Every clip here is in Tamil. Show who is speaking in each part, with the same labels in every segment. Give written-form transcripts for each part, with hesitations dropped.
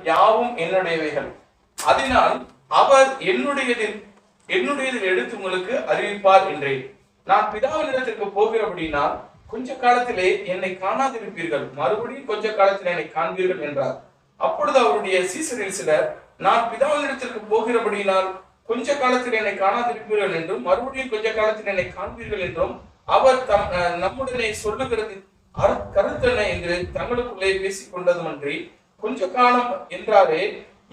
Speaker 1: யாவும் என்னுடையவைகள். அதனால் அவர் என்னுடையதில் எடுத்து உங்களுக்கு அறிவிப்பார் என்றேன். நான் பிதாவினிடத்திற்கு போகிறபடினால் கொஞ்ச காலத்திலே என்னை காணாதிருப்பீர்கள், மறுபடியும் கொஞ்ச காலத்தில் என்னை காண்பீர்கள் என்றார். அப்பொழுது அவருடைய சீசரில் சிலர், நான் பிதாவினிடத்திற்கு போகிறபடினால் கொஞ்ச காலத்தில் என்னை காணாதிருப்பீர்கள் என்றும் மறுபடியும் கொஞ்ச காலத்தில் என்னை காண்பீர்கள் என்றும் அவர் நம்முடனே சொல்லுகிறது கருத்தென்ன என்று தங்களுக்குள்ளே பேசிக் கொண்டதுமன்றி, கொஞ்ச காலம் என்றாரே,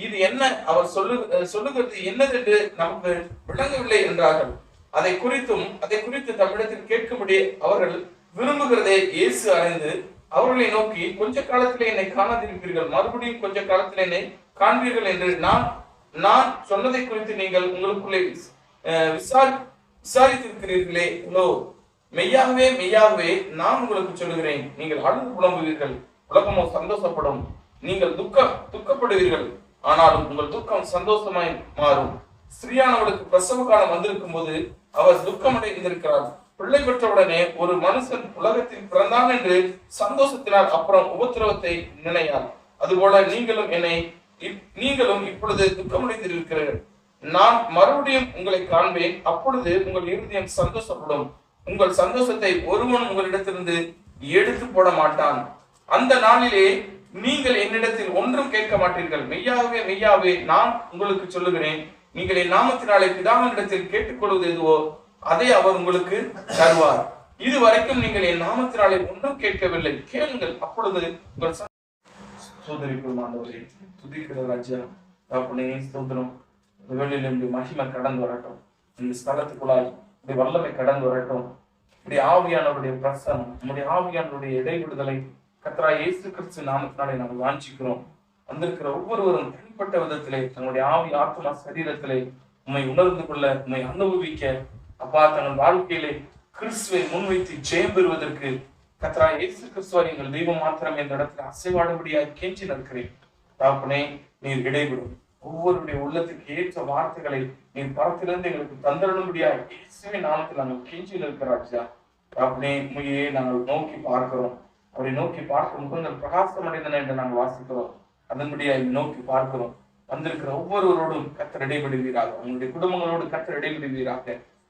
Speaker 1: இது என்ன அவர் சொல்லுகிறது என்னதென்று நமக்கு விளங்கவில்லை என்றார்கள். அதை குறித்து தம்மிடத்தில் கேட்கும்படி அவர்கள் விரும்புகிறதை இயேசு அறிந்து அவர்களை நோக்கி, கொஞ்ச காலத்திலே என்னை காணாதிருப்பீர்கள், மறுபடியும் கொஞ்ச காலத்திலே என்னை காண்பீர்கள் என்று நான் சொன்னதை குறித்து நீங்கள் உங்களுக்குள்ளே விசாரித்திருக்கிறீர்களே. மெய்யாகவே மெய்யாகவே நான் உங்களுக்கு சொல்லுகிறேன், நீங்கள் அழுது புலம்புவீர்கள், உலகமோ சந்தோஷப்படும். நீங்கள் துக்கப்படுவீர்கள், ஆனாலும் உங்கள் துக்கம் சந்தோஷமாய் மாறும். ஸ்திரீயானவளுக்கு பிரசவ காலம் வந்திருக்கும் போது அவர் துக்கமடைந்திருக்கிறார். பிள்ளை பெற்றவுடனே ஒரு மனுஷன் உலகத்தில் பிறந்தான் என்று சந்தோஷத்தினால் அப்புறம் உபத்திரவத்தை நினையார். அதுபோல நீங்களும் இப்பொழுது துக்கமடைந்திருக்கிறீர்கள். நான் மறுபடியும் உங்களை காண்பேன், அப்பொழுது உங்கள் இருதயம் சந்தோஷப்படும். உங்கள் சந்தோஷத்தை ஒருவன் உங்களிடத்திலிருந்து எடுத்து போட மாட்டான். அந்த நாளிலே நீங்கள் என்னிடத்தில் ஒன்றும் கேட்க மாட்டீர்கள். மெய்யாகவே மெய்யாகவே நான் உங்களுக்கு சொல்லுகிறேன், நீங்கள் என் நாமத்தினாலே பிதாவினிடத்தில் கேட்டுக்கொள்வது எதுவோ அதை அவர் உங்களுக்கு தருவார். இதுவரைக்கும் நீங்கள் என் நாமத்தினாலே ஒன்றும் கேட்கவில்லை, கேளுங்கள், அப்பொழுது உங்கள் துதிக்கிற ராஜா ஸ்தோத்திரம். மகிமை கடந்து வரட்டும், இந்த ஸ்தலத்துக்குள்ளாய் வல்லமை கடந்து வரட்டும். இப்படி ஆவியானவருடைய பிரசனம், நம்முடைய ஆவியானவருடைய இடைவிடுதலை கர்த்தராகிய இயேசு கிறிஸ்து நாமத்தினாலே நாங்கள் வாஞ்சிக்கிறோம். வந்திருக்கிற ஒவ்வொருவரும் தனிப்பட்ட விதத்திலே தன்னுடைய ஆவி ஆத்மா சரீரத்திலே உண்மை உணர்ந்து கொள்ள, உண்மை அனுபவிக்க, அப்பா தங்கள் வாழ்க்கையிலே கிறிஸ்துவை முன்வைத்து ஜெயம் பெறுவதற்கு கர்த்தராகிய இயேசு கிறிஸ்துவை எங்கள் தெய்வம் மாத்திரம் இந்த இடத்துல அசைவாடும்படியாக கெஞ்சி நிற்கிறேன். தகப்பனே, நீர் இடைவிடும் ஒவ்வொருடைய உள்ளத்துக்கு ஏற்ற வார்த்தைகளை நீர் பரத்திலிருந்து எங்களுக்கு தந்தரும்படியாக இயேசுவின் நாமத்தில் நாங்கள் கெஞ்சி நிற்கிறாச்சா. தகப்பனே, உண்மையே நாங்கள் நோக்கி பார்க்கிறோம். அவரை நோக்கி பார்க்க முகங்கள் பிரகாசம் அடைந்தன என்று நாங்கள் வாசிக்கிறோம். அதன்படியாக நோக்கி பார்க்கிறோம். வந்திருக்கிற ஒவ்வொருவரோடும் கர்த்தர் இடைபெறுவீராக, உங்களுடைய குடும்பங்களோடு கர்த்தர் இடைபெறுவீராக.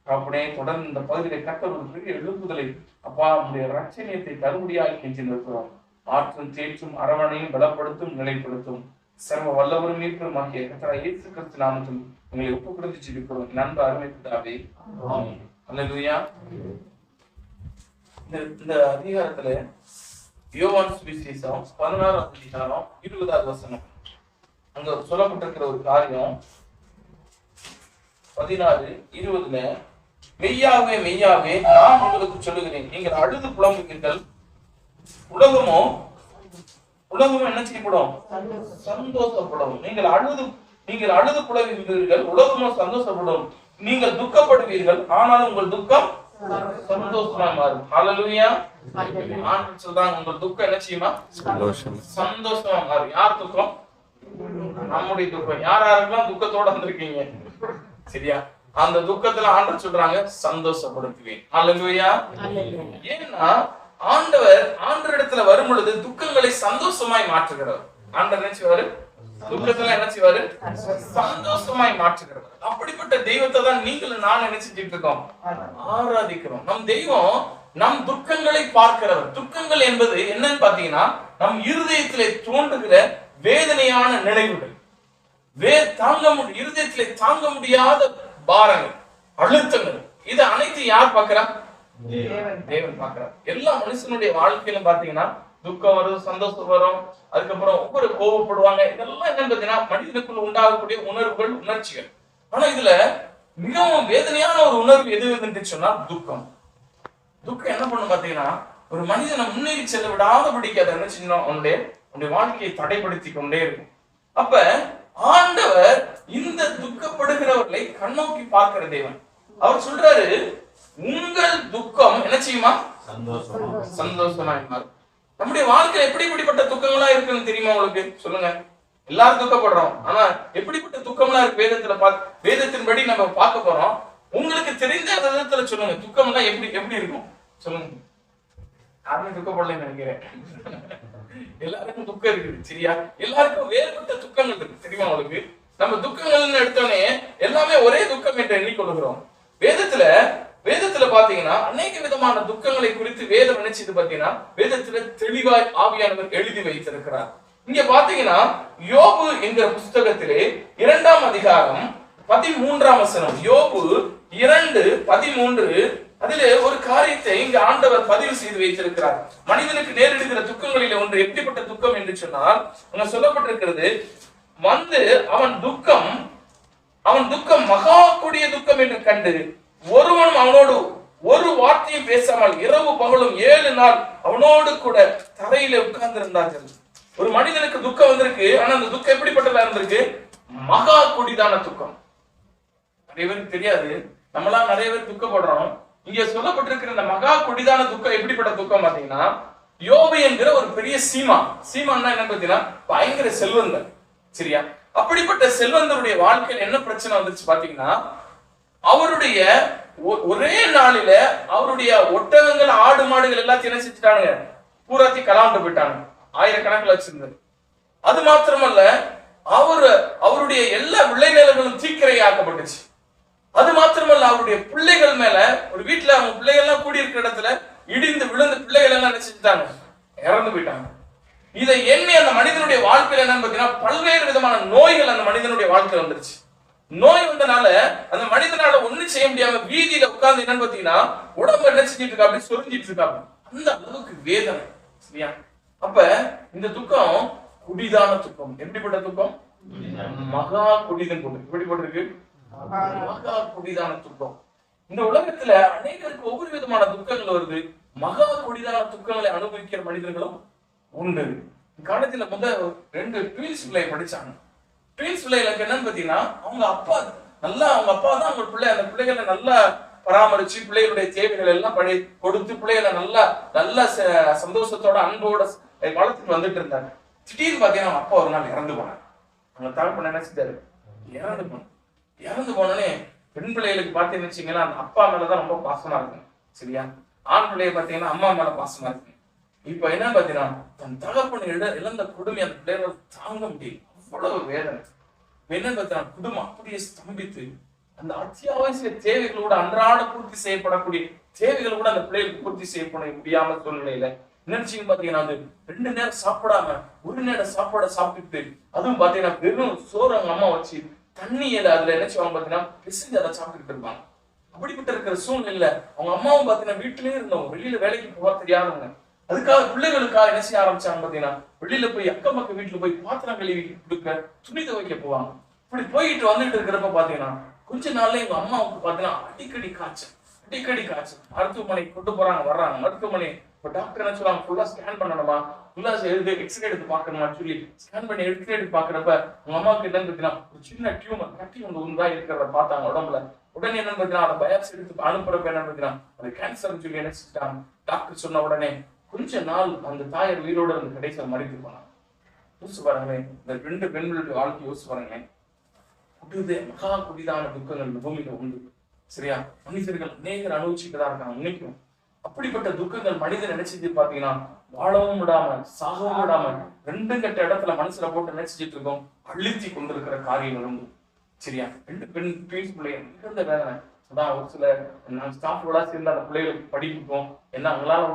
Speaker 1: அப்படியே தொடர்ந்து இந்த பகுதியில கர்த்தர் ஒரு பெரிய எழுப்புதலை, அப்பா உங்களுடைய ரட்சணியத்தை தரும்படியாக கெஞ்சி நிற்கிறோம். ஆற்றும் தேற்றும் அரவணையும் பலப்படுத்தும் நிலைப்படுத்தும் சர்வ வல்லவரும் மீட்பரும் ஆகிய கர்த்தராகிய இயேசு கிறிஸ்து நாமத்தில் உங்களை ஒப்பு கொடுத்து ஜெபிக்கிறோம். நண்பு அருமை பிதாவே, ஆமென். அல்லேலூயா. இந்த அதிகாரத்துல யோவான் சுவிசேஷம் 16ஆம் அதிகாரம் 20வது வசனம், அங்க சொல்லப்பட்டிருக்கிற ஒரு காரியம் 16:20 மெய்யாவே மெய்யாவே நான் உங்களுக்கு சொல்லுகிறேன், நீங்கள் அழுது புலம்புவீர்கள், உலகமோ என்ன செய்யப்படும்? சந்தோஷப்படும். நீங்கள் அழுது புலம்புவீர்கள், உலகமோ சந்தோஷப்படும். நீங்கள் துக்கப்படுவீர்கள், ஆனாலும் உங்கள் துக்கம் சந்தோஷமா மாறும். ஹல்லேலூயா. ஆண்டவர் சொல்றாங்க, உங்கள் துக்கம் என்ன செய்யுமா? சந்தோஷமா மாறும். யார் துக்கம்? நம்முடைய துக்கம். யாரெல்லாம் துக்கத்தோட வந்திருக்கீங்க, சரியா? அந்த துக்கத்துல ஆண்டவர் சொல்றாங்க, சந்தோஷப்படுத்துவேன். ஹல்லேலூயா. ஏன்னா ஆண்டவர் இடத்துல வரும் பொழுது துக்கங்களை சந்தோஷமாய் மாற்றுகிறவர். ஆண்டவர் என்ன செய்வாரு? துக்கத்துல என்ன செய்வாரு? சந்தோஷமாய் மாற்றுகிறவர். அப்படிப்பட்ட தெய்வத்தை தான் நீங்களும் நான் என்ன செஞ்சுட்டு இருக்கோம்? ஆராதிக்கிறோம். நம் தெய்வம் நம் துக்கங்களை பார்க்கிறவர். துக்கங்கள் என்பது என்னன்னு பாத்தீங்கன்னா, நம் இருதயத்திலே தோன்றுகிற வேதனையான நினைவுகள், இருதயத்திலே தாங்க முடியாத பாரங்கள், அழுத்தங்கள், இது அனைத்து யார் பார்க்கிறா? தேவன் பார்க்கிறார். எல்லா மனுஷனுடைய வாழ்க்கையிலும் பாத்தீங்கன்னா துக்கம் வரும், சந்தோஷம் வரும், அதுக்கப்புறம் ஒவ்வொரு கோபப்படுவாங்க. இதெல்லாம் என்னன்னு பாத்தீங்கன்னா மனிதனுக்குள்ள உண்டாகக்கூடிய உணர்வுகள், உணர்ச்சிகள். ஆனா இதுல மிகவும் வேதனையான ஒரு உணர்வு எது சொன்னா துக்கம். துக்கம் என்ன பண்ணும் பாத்தீங்கன்னா, ஒரு மனிதனை முன்னேறி செல்ல விடாதபடிக்கு அதை என்ன செய்யணும்? அவனுடைய வாழ்க்கையை தடைப்படுத்தி கொண்டே இருக்கும். அப்ப ஆண்டவர் இந்த துக்கப்படுகிறவர்களை கண்ணோக்கி பார்க்கிற தேவன். அவர் சொல்றாரு, உங்கள் துக்கம் என்ன செய்யுமா? சந்தோஷமா மாறும். நம்முடைய வாழ்க்கை எப்படிப்பட்ட துக்கங்களா இருக்குன்னு தெரியுமா உங்களுக்கு? சொல்லுங்க. எல்லாரும் துக்கப்படுறோம், ஆனா எப்படிப்பட்ட துக்கம்லாம் இருக்கு வேதத்தின்படி நம்ம பார்க்க போறோம். உங்களுக்கு தெரிந்த விதத்துல சொல்லுங்க, துக்கம்லாம் எப்படி இருக்கும் சொல்லுங்க. யாருமே துக்கப்படலன்னு நினைக்கிறேன். எல்லாருக்கும் துக்கம் இருக்குது. சரியா? எல்லாருக்கும் வேறுபட்ட துக்கங்கள் இருக்கு. தெரியுமா உங்களுக்கு? நம்ம துக்கங்கள்னு எடுத்தோடனே எல்லாமே ஒரே துக்கம் என்று எண்ணிக்கொள்கிறோம். வேதத்துல பாத்தீங்கன்னா அநேக விதமான துக்கங்களை குறித்து வேதம் நினைச்சது பாத்தீங்கன்னா வேதத்துல தெளிவாய் ஆவியானவர் எழுதி வைத்திருக்கிறார். இங்க பாத்தீங்கன்னா யோபு என்கிற புஸ்தகத்திலே 2ஆம் அதிகாரம் 13ஆம் வசனம், யோபு 2:13, அதிலே ஒரு காரியத்தை இங்க ஆண்டவர் பதிவு செய்து வைத்திருக்கிறார். மனிதனுக்கு நேரிடுகிற துக்கங்களிலே ஒன்று எப்படிப்பட்ட துக்கம் என்று சொன்னால் அங்க சொல்லப்பட்டிருக்கிறது, வந்து அவன் துக்கம் மகா கொடிய துக்கம் என்று கண்டு ஒருவனும் அவனோடு ஒரு வார்த்தையும் பேசாமல் இரவு பகலும் 7 நாள் அவனோடு கூட தரையில உட்கார்ந்து இருந்தார்கள். ஒரு மனிதனுக்கு துக்கம் வந்திருக்கு. ஆனா அந்த துக்கம் எப்படிப்பட்டதா இருந்திருக்கு? மகா கொடிதான துக்கம். நிறைய பேருக்கு தெரியாது. நம்மளாம் நிறைய பேர் துக்கப்படுறோம். இங்க சொல்லப்பட்டிருக்கிற இந்த மகா கொடிதான துக்கம் எப்படிப்பட்ட துக்கம் பாத்தீங்கன்னா, யோபு என்கிற ஒரு பெரிய சீமான்னா என்ன பாத்தீங்கன்னா பயங்கர செல்வந்தர். சரியா? அப்படிப்பட்ட செல்வந்தருடைய வாழ்க்கையில் என்ன பிரச்சனை வந்துச்சு பாத்தீங்கன்னா, அவருடைய ஒரே நாளில அவருடைய ஒட்டகங்கள் ஆடு மாடுகள் எல்லாத்தையும் என்ன செஞ்சுட்டானுங்க? பூராத்தி கலாண்டு போயிட்டாங்க. ஆயிரக்கணக்கில் வச்சிருந்தது. அது மாத்திரமல்ல, அவருடைய எல்லா விளைநிலங்களும் தீக்கிரையாக்கப்பட்டுச்சு. அது மாத்திரமல்ல, அவருடைய பிள்ளைகள் மேல, ஒரு வீட்டுல அவங்க பிள்ளைகள் எல்லாம் கூடி இருக்கிற இடத்துல இடிந்து விழுந்து பிள்ளைகள் எல்லாம் என்ன செஞ்சுட்டாங்க? இறந்து போயிட்டாங்க. இதை எண்ணி அந்த மனிதனுடைய வாழ்க்கையில என்னன்னு பாத்தீங்கன்னா பல்வேறு விதமான நோய்கள் அந்த மனிதனுடைய வாழ்க்கையில வந்துருச்சு. நோய் வந்தனால அந்த மனிதனால ஒண்ணு செய்ய முடியாம வீதியில உட்கார்ந்து என்னன்னு பாத்தீங்கன்னா உடம்பு என்ன செஞ்சிட்டு இருக்கா? அப்படி சொரிஞ்சிட்டு இருக்காங்க. அந்த அளவுக்கு வேதனை. சரியா? அப்ப இந்த துக்கம் குடிதான துக்கம். எப்படிப்பட்ட துக்கம்? மகா குடிதன் போட்டு எப்படி போட்டிருக்கு? மகா குடிதான துக்கம். இந்த உலகத்துல அநேகருக்கு ஒவ்வொரு விதமான துக்கங்கள் வருது. மகா குடிதான துக்கங்களை அனுபவிக்கிற மனிதர்களும் உண்டு. காலத்துல முதல் 2 ட்வீன்ஸ் பிள்ளை படிச்சாங்க. ட்வீன்ஸ் பிள்ளைகளுக்கு என்னன்னு பாத்தீங்கன்னா அவங்க அப்பா தான் அவங்க பிள்ளை. அந்த பிள்ளைகளை நல்லா பராமரிச்சு பிள்ளைகளுடைய தேவைகள் எல்லாம் கொடுத்து பிள்ளைகளை நல்ல சந்தோஷத்தோட அன்போட வளர்த்துட்டு வந்துட்டு இருந்தாங்க. திடீர்னு பாத்தீங்கன்னா அவங்க அப்பா ஒரு நாள் இறந்து போனாங்க. அவங்க தகப்பன் என்ன செஞ்சாரு? இறந்து போனோடனே பெண் பிள்ளைகளுக்கு பாத்தீங்கன்னு வச்சீங்கன்னா அந்த அப்பா மேலதான் ரொம்ப பாசமா இருக்கும். சரியா? ஆண் பிள்ளைய பாத்தீங்கன்னா அம்மா மேல பாசமா இருக்கு. இப்ப என்ன பாத்தீங்கன்னா தன் தகப்பன் இழந்த கொடுமை அந்த பிள்ளைகளை தாங்க முடியும். அவ்வளவு வேதனை. என்னன்னு பாத்தீங்கன்னா குடும்பம் அப்படியே ஸ்தம்பித்து அந்த அத்தியாவசிய தேவைகளோட அன்றாட பூர்த்தி செய்யப்படக்கூடிய தேவைகள் கூட அந்த பிள்ளைகளுக்கு பூர்த்தி செய்யப்பட முடியாம சூழ்நிலையில நினைச்சீங்க பாத்தீங்கன்னா அது 2 நேரம் சாப்பிடாம 1 நேரம் சாப்பாடை சாப்பிட்டு, அதுவும் பாத்தீங்கன்னா வெறும் சோறு அவங்க அம்மா வச்சு தண்ணியில அதுல என்ன செய்வாங்க பாத்தீங்கன்னா பிசைஞ்சு அதை சாப்பிட்டுட்டு இருப்பாங்க. அப்படிப்பட்ட இருக்கிற சூழ்நிலை அவங்க அம்மாவும் பாத்தீங்கன்னா வீட்டிலேயே இருந்தவங்க, வெளியில வேலைக்கு போக தெரியாதவங்க. அதுக்காக பிள்ளைகளுக்காக என்ன செய்ய ஆரம்பிச்சாங்க பாத்தீங்கன்னா வெளியில போய் அக்கம் பக்கம் வீட்டுல போய் பாத்திரம் கழுவி கொடுக்க, துணி துவைக்க போவாங்க. இப்படி போயிட்டு வந்துட்டு இருக்கிறப்ப பாத்தீங்கன்னா கொஞ்ச நாள்ல எங்க அம்மாவுக்கு பாத்தீங்கன்னா அடிக்கடி காய்ச்சல். மருத்துவமனைக்கு கொண்டு போறாங்க, வர்றாங்க. மருத்துவமனை இப்ப டாக்டர் என்ன சொல்லுவாங்க? ஃபுல்லா ஸ்கேன் பண்ணணுமா, ஃபுல்லா எக்ஸ்ரே எடுத்து பாக்கணுமா சொல்லி ஸ்கேன் பண்ணி எக்ஸ்ரே எடுத்து பாக்குறப்ப உங்க அம்மாவுக்கு என்னன்னு பாத்தீங்கன்னா ஒரு சின்ன டியூமர் கட்டி ஒன்று தான் இருக்கிறத பார்த்தாங்க உடம்புல. உடனே என்னன்னு பாத்தீங்கன்னா அதை பயாப்சி எடுத்து அனுப்புறப்ப என்னன்னு பாத்தீங்கன்னா அது கேன்சர் சொல்லி என்ன செஞ்சுட்டாங்க. டாக்டர் சொன்ன உடனே கொஞ்ச நாள் அந்த தாயார் உயிரோட இருந்து கடைசியில் மறைத்து போனாங்க. யோசிச்சு பாருங்களேன், இந்த 2 பெண்களுடைய வாழ்க்கை யோசிச்சு பாருங்களேன். மகா குடிதான துக்கங்கள் இந்த பூமியில உண்டு. சரியா? மனிதர்கள் அநேகர் அனுபவிச்சுட்டுதான் இருக்காங்க இன்னைக்கும். அப்படிப்பட்ட துக்கங்கள் மனிதன் நினைச்சிட்டு பாத்தீங்கன்னா வாழவும் விடாம சாகவும் விடாம 2 கட்ட இடத்துல மனசுல போட்டு நினைச்சிட்டு இருக்கோம், அழுத்தி கொண்டிருக்கிற காரியங்கள் உண்டு. சரியா? 2 பெண் பிள்ளைங்க மிகுந்த வேதனை. அதான் ஒரு சில ஸ்டாஃபோட சேர்ந்து அந்த பிள்ளைகளுக்கு படிப்போம் என்ன அவங்களால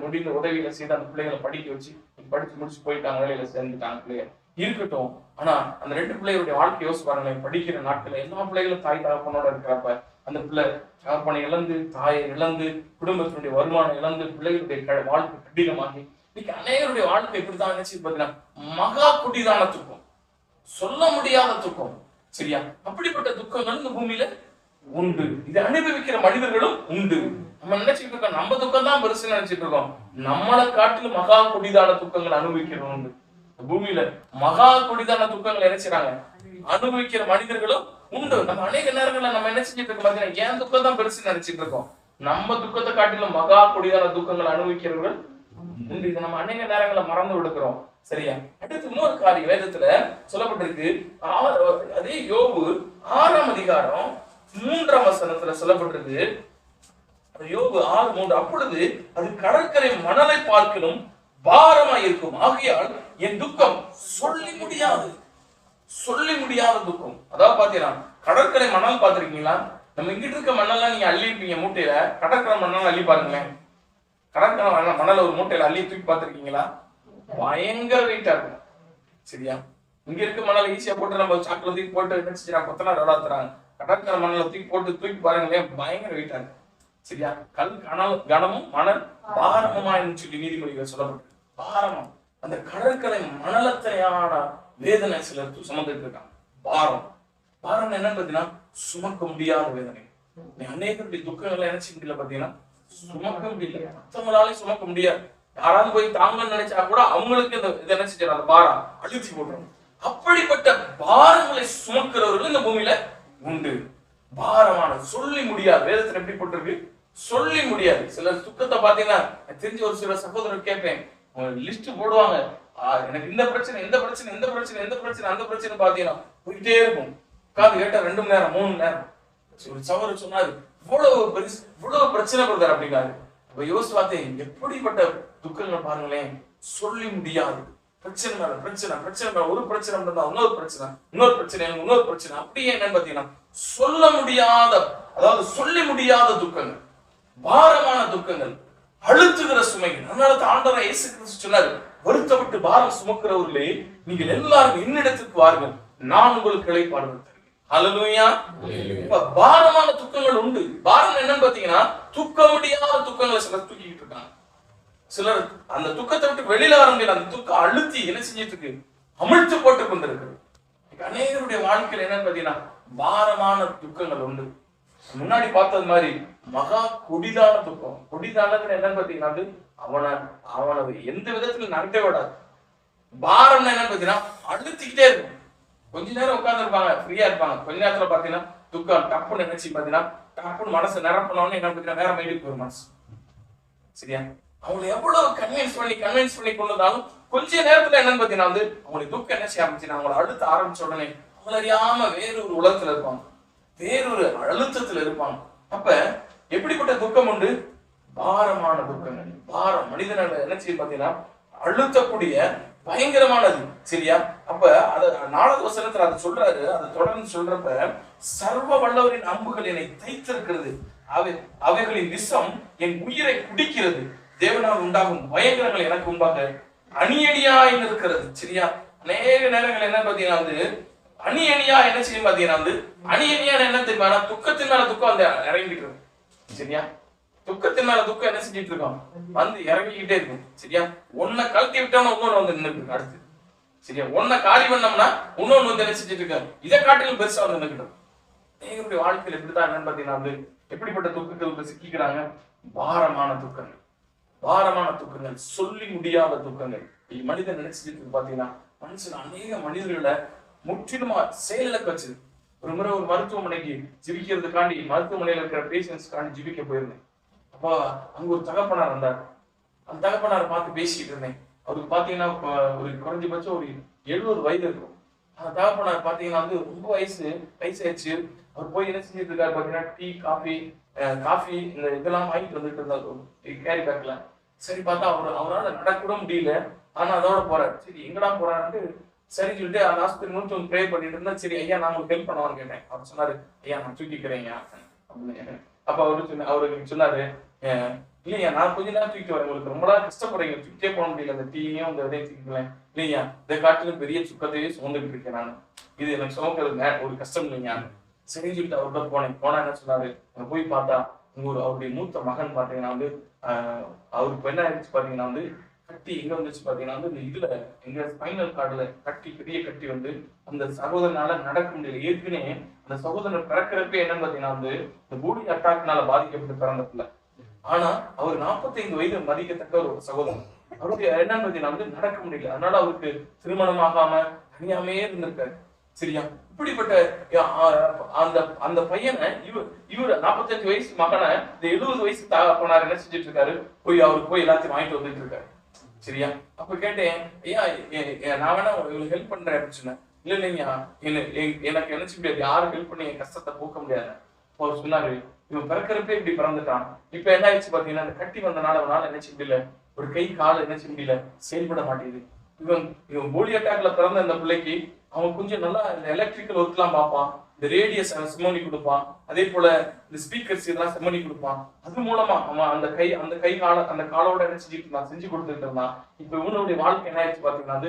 Speaker 1: முடிந்த உதவியில சேர்ந்து அந்த பிள்ளைகளை படிக்க வச்சு படிச்சு முடிச்சு போயிட்டாங்க, வேலையில சேர்ந்துட்டாங்க பிள்ளைகள் இருக்கட்டும். ஆனா அந்த 2 பிள்ளைகளுடைய வாழ்க்கை யோசிச்சு பாருங்களேன். படிக்கிற நாட்கள்ல எல்லா பிள்ளைகளும் தாய் தகப்பனோட இருக்கிறப்ப அந்த பிள்ளை தகப்பனை இழந்து, தாயை இழந்து, குடும்பத்தினுடைய வருமானம் இழந்து, பிள்ளைகளுடைய வாழ்க்கை கடினமாகி இன்னைக்கு அநேகருடைய வாழ்க்கை எப்படிதான் நினைச்சு பாத்தீங்கன்னா மகா குடிதான துக்கம், சொல்ல முடியாத துக்கம். சரியா? அப்படிப்பட்ட துக்கங்கள் இந்த பூமியில உண்டு. இதை அனுபவிக்கிற மனிதர்களும் உண்டு. நம்ம நினைச்சிட்டு இருக்கோம் நம்ம துக்கம் தான் பெருசு நினைச்சிட்டு இருக்கோம். நம்மளை காட்டிலும் மகா கொடிதான துக்கங்கள் அனுபவிக்கிறோம் உண்டு. பூமியில மகா கொடிதான துக்கங்கள் நினைச்சாங்க அனுபவிக்கிற மனிதர்களும் உண்டு. நம்ம அநேக நேரங்கள்ல நம்ம என்ன செஞ்சிட்டு இருக்கோம் பாத்தீங்கன்னா என் துக்கம் தான் பெருசு நினைச்சிட்டு இருக்கோம். நம்ம துக்கத்தை காட்டிலும் மகா கொடிதான துக்கங்கள் அனுபவிக்கிறவர்கள் உண்டு. இதை நம்ம அநேக நேரங்களை மறந்து விடுக்கிறோம். சரியா? அடுத்து இன்னொரு காரியம் வேதத்துல சொல்லப்பட்டிருக்கு. அதே யோபு 6ஆம் அதிகாரம் 3ஆம் வசனத்துல சொல்லப்பட்டிருக்கு. யோபு 6:3 அப்பொழுது அது கடற்கரை மணலை பார்க்கலும் பாரமா இருக்கும். ஆகையால் என் துக்கம் சொல்லி முடியாது, சொல்லி முடியாத துக்கம். அதாவது பாத்தீங்கன்னா கடற்கரை மணல் பார்த்திருக்கீங்களா? நம்ம இங்கிட்டு இருக்க மண்ணெல்லாம் நீங்க அள்ளி இருப்பீங்க மூட்டையில, கடற்கரை மண்ணெல்லாம் அள்ளி பாருங்களேன். கடற்கரை மணல் ஒரு மூட்டையில அள்ளி தூக்கி பார்த்திருக்கீங்களா? பயங்கர வெயிட்டா இருக்கும். சரியா? இங்க இருக்க மணல் ஈஸியா போட்டு நம்ம சாக்குல தூக்கி போட்டு என்ன செஞ்சாங்க, கொத்தனார் விளாத்துறாங்க. கடற்கரை மணல தூக்கி பாருங்களேன், பயங்கர வெயிட்டா இருக்கு. சரியா? கல் கனமும் மணல் பாரமா சொல்லி நீதிமொழிகள் சொல்லப்பட்டு பாரமா. அந்த கடற்கரை மணலத்தையான வேதனை சிலர் சுமந்துட்டு இருக்காங்க. பாரம் பாரம் என்னன்னு பாத்தீங்கன்னா சுமக்க முடியாத வேதனை. அநேகருடைய துக்கங்களை நினைச்சு முடியல பாத்தீங்கன்னா சுமக்க முடியல, மற்றவங்களாலே சுமக்க முடியாது. யாராவது போய் தாங்கன்னு நினைச்சா கூட அவங்களுக்கு இந்த இதை நினைச்சு அந்த பாரம் அழுத்தி போடுறோம். அப்படிப்பட்ட பாரங்களை சுமக்கிறவர்கள் இந்த பூமியில உண்டு. பாரமான சொல்லி முடியாது. வேதத்துல எப்படி போட்டிருக்கு? சொல்லி முடியாது. சில துக்கத்தை பாத்தீங்கன்னா தெரிஞ்ச ஒரு சில சகோதரர் கேட்பேன், லிஸ்ட் போடுவாங்க, எனக்கு இந்த பிரச்சனை இந்த பிரச்சனை இந்த பிரச்சனை எந்த பிரச்சனை அந்த பிரச்சனை பாத்தீங்கன்னா போயிட்டே இருக்கும். காது கேட்டா 2 மணி நேரம் 3 மணி நேரம். ஒரு சகோதரர் சொன்னாரு, இவ்வளவு பிரச்சனை கொடுத்தாரு அப்படின்னாரு. இப்ப யோசிச்சு பார்த்தேன், எப்படிப்பட்ட துக்கங்கள் பாருங்களேன். சொல்லி முடியாது. பிரச்சனை மேல பிரச்சனை, பிரச்சனை மேல ஒரு பிரச்சனை இருந்தா இன்னொரு பிரச்சனை, இன்னொரு பிரச்சனை இன்னொரு பிரச்சனை. அப்படியே என்னன்னு பாத்தீங்கன்னா சொல்ல முடியாத, அதாவது சொல்லி முடியாத துக்கங்கள், பாரமான துக்கங்கள், அழுத்துகிற சுமைகள். அதனால ஆண்டவர் இயேசு கிறிஸ்து சொன்னாரு, வருத்தப்பட்டு பாரம் சுமக்கிறவர்களே நீங்கள் எல்லாரும் என்னிடத்துக்கு வாருங்கள், நான் உங்களுக்கு இளைப்பாறுதல் தருவேன். ஹல்லேலூயா. இப்ப பாரமான துக்கங்கள் உண்டு. பாரம் என்னன்னு பாத்தீங்கன்னா தூக்க முடியாத துக்கங்களை சிலர் தூக்கிட்டு இருக்காங்க. சிலர் அந்த துக்கத்தை விட்டு வெளியில வர முடியல. அந்த துக்கம் அழுத்தி என்ன செஞ்சிட்டு இருக்கு? அமிழ்த்து போட்டு கொண்டிருக்கு. அநேகருடைய வாழ்க்கையில் என்னன்னு பாத்தீங்கன்னா பாரமான துக்கங்கள் உண்டு. முன்னாடி பார்த்தது மாதிரி மகா கொடிதான துக்கம். கொடிதானது என்னன்னு பாத்தீங்கன்னா அவனை எந்த விதத்துல நடத்தவே விடாது. பாரம் என்னன்னு பாத்தீங்கன்னா அழுத்திக்கிட்டே இருக்கும். கொஞ்ச நேரம் உட்கார்ந்து இருப்பாங்க, ஃப்ரீயா இருப்பாங்க. கொஞ்ச நேரத்துல பாத்தீங்கன்னா துக்கம் டப்புன்னு நினைச்சு பாத்தீங்கன்னா டப்புன்னு மனசு நிரப்பணும்னு என்ன பாத்தீங்கன்னா நேரம் மைண்டுக்கு ஒரு மனசு. சரியா? அவங்களை எவ்வளவு கன்வின்ஸ் பண்ணி கொண்டு வந்தாலும் கொஞ்ச நேரத்துல என்னன்னு பாத்தீங்கன்னா அவங்களுக்கு துக்கம் என்ன செய்ய ஆரம்பிச்சுன்னா அவங்களை அழுத்த ஆரம்பிச்ச உடனே அவங்களை அறியாம வேறொரு உலகத்துல இருப்பாங்க, வேறொரு அழுத்தத்துல இருப்பாங்க. அப்ப எப்படிப்பட்ட துக்கம் உண்டு? பாரமான துக்கங்கள். பாரம் மனிதனால என்ன செய்ய பாத்தீங்கன்னா அழுத்தக்கூடிய பயங்கரமானது. சரியா? அப்ப அத 4வது வசனத்துல அதை சொல்றாரு. அதை தொடர்ந்து சொல்றப்ப, சர்வ வல்லவரின் அம்புகள் என்னை தைத்திருக்கிறது, அவைகளின் விஷம் என் உயிரை குடிக்கிறது, தேவனால் உண்டாகும் பயங்கரங்கள் எனக்கு முன்பாக அணியணியாய் இருக்கிறது. சரியா? அநேக நேரங்கள் என்ன பாத்தீங்கன்னா அணியணியா என்ன செய்யும் பாத்தீங்கன்னா அணியணியான என்ன தெரியுமா? துக்கத்தின் மேல துக்கம் இறங்கிட்டு. சரியா? துக்கத்தின் மேல துக்கம் என்ன செஞ்சிட்டு இருக்கோம்? இறங்கிக்கிட்டே இருக்கும். சரியா? ஒன்ன கழட்டி விட்டோம்னா இன்னொன்னு நின்றுட்டு அடுத்து. சரியா? ஒன்ன காலி பண்ணோம்னா இன்னொன்னு என்ன செஞ்சிட்டு இருக்காரு? இதை காட்டிலும் பெருசா நின்றுக்கிட்டோம். எங்களுடைய வாழ்க்கையில் இப்படிதான் என்னன்னு பாத்தீங்கன்னா எப்படிப்பட்ட துக்கங்கள் சிக்கிறாங்க? பாரமான துக்கங்கள், பாரமான துக்கங்கள், சொல்லி முடியாத துக்கங்கள். மனிதன் நினைச்சிட்டு பாத்தீங்கன்னா மனுஷன் அநேக மனிதர்களை முற்றிலுமா செயலிழக்க வச்சு. ஒரு முறை ஒரு மருத்துவமனைக்கு ஜிபிக்கிறதுக்காண்டி மருத்துவமனையில இருக்கிற பேஷண்ட்ஸ்க்காண்டி ஜிபிக்க போயிருந்தேன். அப்போ அங்க ஒரு தகப்பனார் இருந்தார். அந்த தகப்பனாரை பார்த்து பேசிக்கிட்டு இருந்தேன். அவருக்கு பாத்தீங்கன்னா ஒரு குறைஞ்சபட்சம் ஒரு 70 வயது இருக்கும். அந்த தகப்பனார் பாத்தீங்கன்னா ரொம்ப வயசாயிடுச்சு. அவர் போய் என்ன செஞ்சுட்டு இருக்காரு பாத்தீங்கன்னா டீ காஃபி இந்த இதெல்லாம் வாங்கிட்டு வந்துட்டு இருந்தாரு கேரி பேக்ல. சரி பார்த்தா அவரால் நடக்கூட முடியல. ஆனா அதோட போறாரு. சரி எங்கடா போறாருன்ட்டு சரி சொல்லிட்டு அந்த ஹாஸ்பிட்டல் ப்ரே பண்ணிட்டு இருந்தா, சரி ஐயா நான் உங்களுக்கு ஹெல்ப் பண்ணுவான்னு கேட்டேன். அவர் சொன்னாரு, ஐயா நான் தூக்கிக்கிறேங்க அப்படின்னு. அப்ப அவருக்கு சொன்னாரு, இல்லையா நான் கொஞ்ச நேரம் தூக்கிட்டு வரேன், உங்களுக்கு ரொம்ப நாள் கஷ்டப்படுறீங்க, தூக்கிட்டே போக முடியல, அந்த டீயும் அந்த இதையும் தூக்கிக்கலாம் இல்லையா, இதை காட்டிலும் பெரிய சுக்கத்தையே சுமந்துட்டு இருக்கேன் நான், இது எனக்கு சுமக்கிறது ஒரு கஷ்டம் இல்லைங்க. சரின்னு சொல்லிட்டு அவர்கிட்ட போனா என்ன சொன்னாரு, போய் பார்த்தா அவருடைய மூத்த மகன் பாத்தீங்கன்னா அவருக்கு என்ன ஆயிடுச்சு பாத்தீங்கன்னா கட்டி எங்க வந்துச்சு பாத்தீங்கன்னா இதுல எங்க ஸ்பைனல் கார்டுல கட்டி, பெரிய கட்டி அந்த சகோதரனால நடக்க முடியல. ஏற்கனவே அந்த சகோதரர் பிறக்கிறப்ப என்னன்னு பாத்தீங்கன்னா இந்த பூடி அட்டாக்னால பாதிக்கப்பட்டு பிறந்ததுல. ஆனா அவர் 45 வயது மதிக்கத்தக்க ஒரு சகோதரர். அவருக்கு என்னன்னு பாத்தீங்கன்னா நடக்க முடியல. அதனால அவருக்கு திருமணம் ஆகாம தனியாமே இருந்திருக்காரு. சரியா? இப்படிப்பட்ட அந்த பையனை இவர் 45 வயசு மகனை இந்த 70 வயசு தகப்பனார் என்ன செஞ்சுட்டு இருக்காரு, அவருக்கு போய் எல்லாத்தையும் வாங்கிட்டு வந்துட்டு இருக்காரு. சரியா? அப்ப கேட்டேன், ஐயா நான் வேணா உங்களுக்கு ஹெல்ப் பண்றேன் அப்படின்னு சொன்னேன். இல்லையா எனக்கு நினைச்ச முடியாது, யாரும் ஹெல்ப் பண்ணி என் கஷ்டத்தை போக்க முடியாது. அவர் சொன்னாரு, இவன் பிறக்கிறப்ப இப்படி பிறந்துட்டான், இப்ப என்ன ஆயிடுச்சு பாத்தீங்கன்னா அந்த கட்டி வந்தனால அவனால நினைச்ச முடியல, ஒரு கை கால என்ன செய்ய முடியல, செயல்பட மாட்டேங்குது. இவன் இவன் போலி அட்டாக்ல பிறந்த இந்த பிள்ளைக்கு அவன் கொஞ்சம் நல்லா இந்த எலக்ட்ரிக்கல் ஒர்க்லாம் பார்ப்பான், இந்த ரேடியஸ் செமனி கொடுப்பான், அதே போல இந்த ஸ்பீக்கர்ஸ் இதெல்லாம் செமனி கொடுப்பான். அது மூலமா அவன் அந்த கை கால அந்த காலோட என்ன செஞ்சுட்டு இருந்தான், செஞ்சு கொடுத்துட்டு இருந்தான். இப்ப இவனுடைய வாழ்க்கை என்ன ஆயிடுச்சு பாத்தீங்கன்னா, அது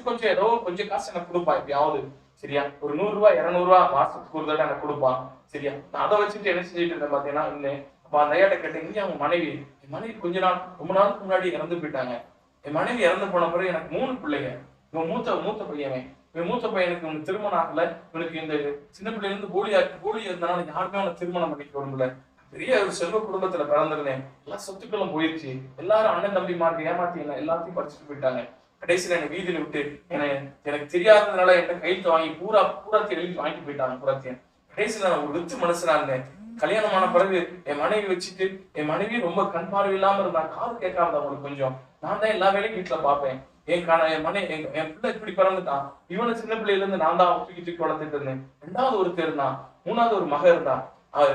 Speaker 1: கொஞ்சம் ஏதோ கொஞ்சம் காசு எனக்கு கொடுப்பான் எப்பயாவது, சரியா, ஒரு 100 ரூபாய் 200 ரூபாய் மாசத்துக்கு ஒரு தடவை எனக்கு கொடுப்பான், சரியா. நான் அதை வச்சுட்டு என்ன செஞ்சுட்டு இருந்தேன் பாத்தீங்கன்னா, அப்ப அந்த ஐயாட்ட கேட்டேன், இங்க அவங்க என் மனைவி ரொம்ப நாளுக்கு முன்னாடி இறந்து போயிட்டாங்க. என் மனைவி இறந்து போன பிறகு எனக்கு 3 பிள்ளைங்க. இவன் மூத்த பையன். இவன் மூத்த பையனுக்கு இவனுக்கு திருமணம் ஆகல. இவனுக்கு இந்த சின்ன பிள்ளைல இருந்து போலி இருந்தனால யாருமே அவனை திருமணம் பண்ணிக்க விரும்பல. பெரிய ஒரு செல்வ குடும்பத்துல பிறந்திருந்தேன். எல்லா சொத்துக்களும் போயிடுச்சு. எல்லாரும் அண்ணன் தம்பி மார்க்கு ஏமாத்தி எல்லாத்தையும் படிச்சுட்டு போயிட்டாங்க. கடைசியில என்னை வீதியில விட்டு எனக்கு தெரியாததுனால என்ன கையெழுத்து வாங்கி பூராத்தி எழுதி வாங்கிட்டு போயிட்டாங்க பூராத்தியன். கடைசியில நான் ஒரு வித்து மனசுனா இருந்தேன். கல்யாணமான பிறகு என் மனைவி வச்சுட்டு, என் மனைவி ரொம்ப கண் பார்வை இல்லாம இருந்தா, காது கேட்காம அவங்களுக்கு கொஞ்சம். நான் தான் எல்லா வேலையும் வீட்டுல பார்ப்பேன். என் பிள்ளை இப்படி பிறந்துட்டான். இவனை சின்ன பிள்ளையில இருந்து நான் தான் தூக்கி வளர்த்துட்டு இருந்தேன். 2வது ஒருத்தர் இருந்தான். 3வது ஒரு மகன் இருந்தான்.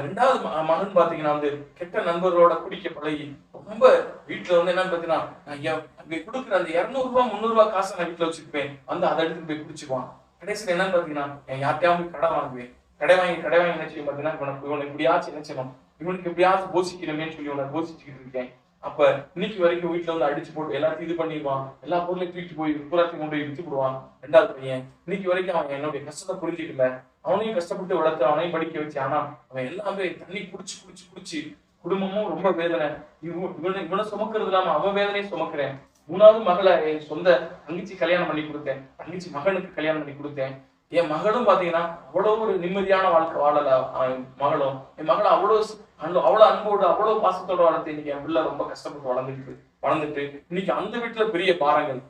Speaker 1: 2வது மகன் பாத்தீங்கன்னா கெட்ட நண்பர்களோட குடிக்க பழகி ரொம்ப வீட்டுல என்னன்னு பாத்தீங்கன்னா, நான் கொடுக்குற அந்த 200 ரூபாய் 300 ரூபாய் காசை நான் வீட்டுல வச்சிருப்பேன், அதை எடுத்துட்டு போய் குடிச்சுக்குவான். கடைசியில என்னன்னு பாத்தீங்கன்னா, யார்ட்டையாவது கடை வாங்குவேன். கடை வாங்கி என்ன செய்யும் பாத்தீங்கன்னா, இவனுக்கு எப்படியாச்சும் என்ன செய்யணும், இவனுக்கு எப்படியாச்சும் போசிக்கணுமேன்னு சொல்லி இவனை போசிச்சுக்கிட்டு இருக்கேன். அப்ப இன்னைக்கு வரைக்கும் வீட்டுல அடிச்சு போட்டு எல்லாத்தையும் இது பண்ணிடுவான். எல்லா பொருளையும் தூக்கிட்டு போய் புறாத்தையும் கொண்டு போய் வித்து போடுவான். 2வது பையன் இன்னைக்கு வரைக்கும் அவன் என்னுடைய கஷ்டத்தை புரிஞ்சுக்கல. அவனையும் கஷ்டப்பட்டு வளர்த்து அவனையும் படிக்க வச்சு, ஆனா அவன் எல்லாமே தண்ணி குடிச்சு குடும்பமும் ரொம்ப வேதனை. இவனை சுமக்கிறது இல்லாம அவன் வேதனையும் சுமக்கிறேன். 3வது மகளை என் சொந்த தங்கச்சி கல்யாணம் பண்ணி கொடுத்தேன். தங்கச்சி மகனுக்கு கல்யாணம் பண்ணி கொடுத்தேன். என் மகளும் பாத்தீங்கன்னா அவ்வளவு ஒரு நிம்மதியான வாழ்க்கை வாழல. மகளும் என் மகளை அவ்வளவு அன்போடு அவ்வளவு பாசத்தோட வளர்த்து இன்னைக்கு என் பிள்ளை ரொம்ப கஷ்டப்பட்டு வளர்ந்துட்டு இன்னைக்கு அந்த வீட்டுல பெரிய பாரங்கள்,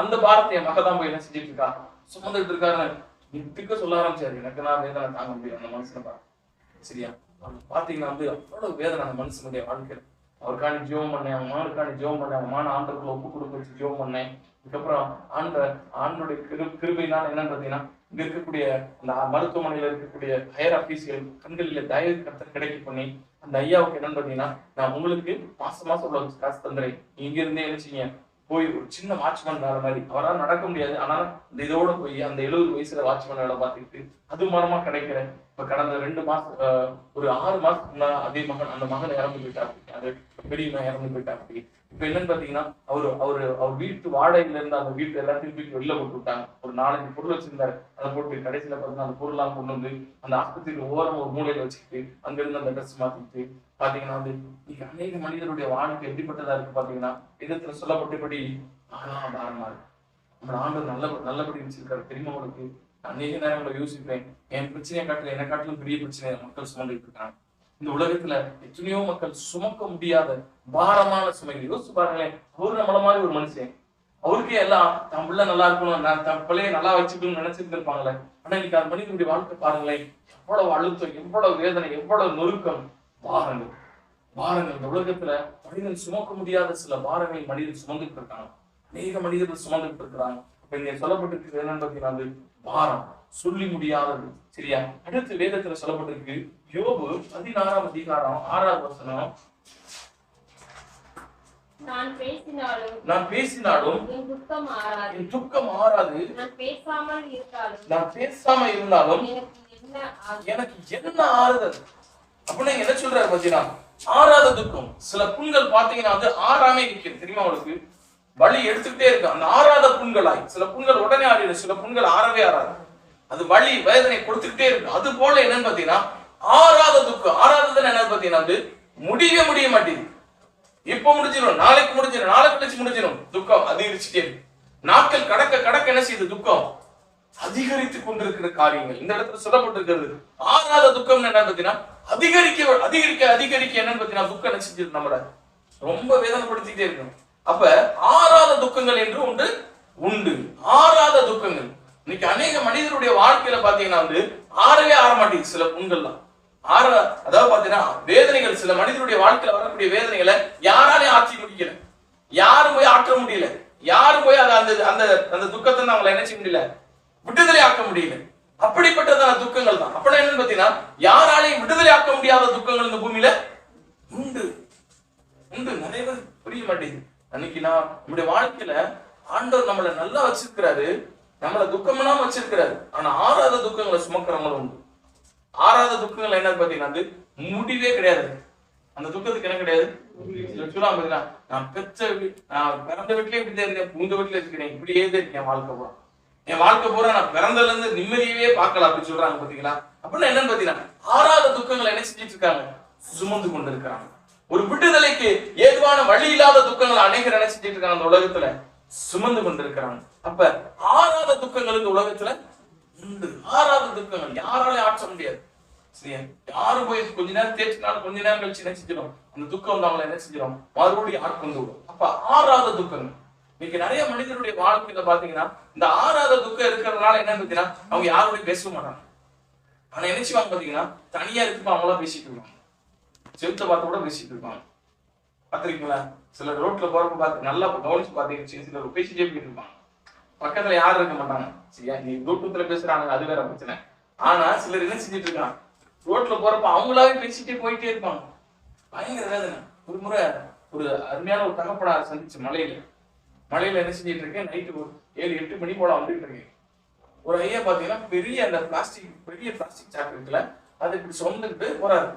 Speaker 1: அந்த பாரத்தை என் மகதான் போய் என்ன செஞ்சுட்டு இருக்கா, சுமந்துட்டு இருக்காரு. இப்படிக்க சொல்ல ஆரம்பிச்சாரு, எனக்கு நான் வேதனை தாங்க முடியும் அந்த மனுஷனை பாருங்க, சரியா. பாத்தீங்கன்னா அவ்வளவு வேதனை அந்த மனுஷனுடைய வாழ்க்கையில. அவருக்காண்டி ஜெபம் பண்ணேன், அவன் மகனுக்காண்டி ஜெபம் பண்ணேன், அவன் மகன் ஆண்டவர்களை ஒப்பு கொடுக்க வச்சு ஜெபம் பண்ணேன். அதுக்கப்புறம் ஆண்டோடைய கிருபையினால என்னன்னு பாத்தீங்கன்னா, இங்க இருக்கக்கூடிய அந்த மருத்துவமனையில இருக்கக்கூடிய ஹையர் ஆபீஸ்கள் கண்களில தயவு கருத்தை கிடைக்க பண்ணி அந்த ஐயாவுக்கு என்னன்னு பாத்தீங்கன்னா, நான் உங்களுக்கு மாசம் உள்ள காசு தந்துறேன், இங்க இருந்தே என்ன செய்ய போய் ஒரு சின்ன வாட்ச்மேன் வேலை மாதிரி, அவரால் நடக்க முடியாது, ஆனா இந்த இதோட போய் அந்த 70 வயசுல வாட்ச்மேன் வேலை பார்த்துக்கிட்டு அது மூலமா கிடைக்கிறேன். இப்ப கடந்த 2 மாசம் ஒரு 6 மாசத்துக்கு அதே அந்த மகன் இறந்து போயிட்டாரு, அது பெரிய இறந்து போயிட்டாரு. இப்ப என்னன்னு பாத்தீங்கன்னா, அவர் வீட்டு வாடகையில இருந்து அந்த வீட்டு எல்லாத்தையும் தூக்கி வெளில போட்டு விட்டாங்க. ஒரு 4-5 பொருள் வச்சிருந்தாரு, அதை போட்டு கடைசியில பாத்தீங்கன்னா அந்த பொருள்லாம் கொண்டு வந்து அந்த ஆஸ்பத்திரியில ஓரம் ஒரு மூலையில வச்சுக்கிட்டு அங்க இருந்து அந்த ட்ரெஸ் மாத்திட்டு பாத்தீங்கன்னா இன்னைக்கு அநேக மனிதனுடைய வாழ்க்கை எப்படிப்பட்டதா இருக்கு பாத்தீங்கன்னா, இதத்துல சொல்லப்பட்டபடி பாரமா இருக்கு. நம்ம ஆண்டவர் நல்லபடி வச்சிருக்காரு தெரியுமா உங்களுக்கு. அநேக நேரங்களை யோசிப்பேன், என் பிரச்சனையை என்ன காட்டிலும் பெரிய பிரச்சனையை மக்கள் சுமந்துட்டு இருக்காங்க. இந்த உலகத்துல எத்தனையோ மக்கள் சுமக்க முடியாத பாரமான சுமைகள். யோசிச்சு பாருங்களேன், அவரு நம்மள மாதிரி ஒரு மனுஷன், அவருக்கே எல்லாம் தன் பிள்ளை நல்லா இருக்கணும், நான் தன் பிள்ளைய நல்லா வச்சுக்கணும்னு நினைச்சிட்டு இருப்பாங்களே. ஆனா இன்னைக்கு அந்த மனிதனுடைய வாழ்க்கை பாருங்களேன், எவ்வளவு அழுத்தம், எவ்வளவு வேதனை, எவ்வளவு நொறுக்கம், பாரங்கள். இந்த உலகத்துல மனிதன் சுமக்க முடியாத சில பாரங்களை மனிதன் சுமந்துட்டு இருக்காங்க. அநேக மனிதர்கள் சுமந்துட்டு இருக்கிறாங்க. இப்ப இங்க சொல்லப்பட்டிருக்கு என்னன்னு பாத்தீங்கன்னா, பாரம் சொல்லி முடியாதது, சரியா. அடுத்து வேதத்துல சொல்லப்பட்டிருக்கு, யோபு 16ஆம் அதிகாரம் 6வது வசனம், நான் பேசினாலும் என் துக்கம் ஆறாது, நான் பேசாம இருந்தாலும் எனக்கு என்ன ஆறுதல். அப்படின்னா என்ன சொல்றாரு பாத்தீங்கன்னா, ஆறாத துக்கம். சில புண்கள் பாத்தீங்கன்னா ஆறாமே இருக்கிறது தெரியுமா உங்களுக்கு. வலி எடுத்துக்கிட்டே இருக்கு, அந்த ஆறாத புண்களாய். சில புண்கள் உடனே ஆறிடும், சில புண்கள் ஆறவே ஆறாது, அது வலி வேதனை கொடுத்துக்கிட்டே இருக்கு. அது போல என்னன்னு பாத்தீங்கன்னா ஆறாத துக்கம். ஆறாததுன்னு என்ன பாத்தீங்கன்னா, முடிய மாட்டேங்குது. இப்ப முடிஞ்சிடும், நாளைக்கு முடிஞ்சிடும், நாளைக்கு கழிச்சு முடிஞ்சிடும், துக்கம் அதிகரிச்சுட்டே இருக்கு. நாட்கள் கடக்க என்ன செய்யுது, துக்கம் அதிகரித்து கொண்டிருக்கிற காரியங்கள். இந்த இடத்துல சொல்லப்பட்டிருக்கிறது ஆறாத துக்கம் என்ன பாத்தீங்கன்னா, அதிகரிக்க என்னன்னு பாத்தீங்கன்னா, துக்கம் என்ன செஞ்சது நம்மள ரொம்ப வேதனைப்படுத்திட்டே இருக்கும். அப்ப ஆறாத துக்கங்கள் என்று உண்டு. ஆறாத துக்கங்கள் இன்னைக்கு அநேக மனிதருடைய வாழ்க்கையில பாத்தீங்கன்னா ஆறவே ஆற மாட்டேங்குது. சில புண்கள்லாம் அதாவது பாத்தீங்கன்னா வேதனைகள், சில மனிதனுடைய வாழ்க்கையில வரக்கூடிய வேதனைகளை யாராலையும் ஆற்றி முடிக்கல, யாரும் போய் ஆற்ற முடியல, யாரும் போய் அந்த துக்கத்தை அவங்களை என்ன செய்ய முடியல, விடுதலை ஆக்க முடியல. அப்படிப்பட்டதான துக்கங்கள் தான். அப்ப என்னன்னு பாத்தீங்கன்னா, யாராலையும் விடுதலை ஆக்க முடியாத துக்கங்கள் இந்த பூமியில உண்டு. நிறைய பேர் புரிய மாட்டேங்குது. அன்னைக்கு நான் நம்முடைய வாழ்க்கையில ஆண்டவர் நம்மளை நல்லா வச்சிருக்கிறாரு, நம்மளை துக்கமெல்லாம் வச்சிருக்கிறாரு. ஆனா ஆறாத துக்கங்களை சுமக்கிறவங்களும் உண்டு. ஆறாத துக்கங்கள் என்ன பாத்தீங்கன்னா அது முடிவே கிடையாது. அந்த துக்கத்துக்கு என்ன கிடையாது. சொல்லுவாங்க, நான் பிறந்த வீட்லயே இப்படிதான் இருக்கேன், உங்க வீட்டுல இருக்கிறேன், இப்படியே தான் இருக்கேன் வாழ்க்கை போறேன், என் வாழ்க்கை போற நான் பிறந்ததுல இருந்து நிம்மதியவே பார்க்கல அப்படின்னு சொல்றாங்க. பாத்தீங்களா? அப்படின்னா என்னன்னு பாத்தீங்கன்னா ஆறாத துக்கங்களை என்ன செஞ்சிட்டு இருக்காங்க, சுமந்து கொண்டு இருக்கிறாங்க. ஒரு விடுதலைக்கு ஏதுவான வழி இல்லாத துக்கங்களை அநேகர் என்ன செஞ்சிட்டு இருக்காங்க, அந்த உலகத்துல சுமந்து கொண்டு இருக்கிறாங்க. அப்ப ஆறாத துக்கங்கள் இந்த உலகத்துல உண்டு. ஆறாத துக்கங்கள் யாராலையும் ஆற்ற முடியாது. சரியா? யாரும் போய் கொஞ்ச நேரம் தேய்ச்சினாலும் கொஞ்ச நேரம் கழிச்சு என்ன செஞ்சிடும், அந்த துக்கம் வந்து அவங்களை என்ன செஞ்சிடும், மறுபடியும் ஆட்கொண்டு விடும். அப்ப ஆறாத துக்கங்கள் இன்னைக்கு நிறைய மனிதனுடைய வாழ்க்கையில பாத்தீங்கன்னா இந்த ஆறாத துக்கம் இருக்கிறதுனால என்ன பாத்தீங்கன்னா அவங்க யாரோடய பேச மாட்டாங்க. ஆனா என்ன செய்வாங்க பாத்தீங்கன்னா தனியா இருக்கப்ப அவங்களா பேசிட்டு இருப்பாங்க, செலுத்த பார்த்த கூட பேசிட்டு இருப்பாங்க. பாத்திருக்கீங்களா? சில ரோட்ல போறப்ப பார்த்து நல்லா கவனிச்சு பாத்தீங்கன்னா சிலர் பேசிட்டே போயிட்டு இருப்பாங்க, பக்கத்துல யாரும் இருக்க மாட்டாங்க. சரியா? நீ ப்ளூடூத்ல பேசுறாங்க, அது வேற பிரச்சனை. ஆனா சிலர் என்ன செஞ்சுட்டு இருக்காங்க, ரோட்ல போறப்ப அவங்களாவே பேசிட்டே போயிட்டே இருப்பாங்க. பயங்கர வேதனை. ஒரு முறை ஒரு அருமையான ஒரு தகப்பனார் சந்திச்சு மலையில என்ன செஞ்சிட்டு இருக்கேன், நைட்டு ஒரு 7-8 மணி போல வந்துட்டு இருக்கேன். ஒரு ஐயா பாத்தீங்கன்னா பெரிய அந்த பிளாஸ்டிக் சாக்கு இருக்குல்ல, அதை இப்படி சொந்துக்கிட்டு போறாரு.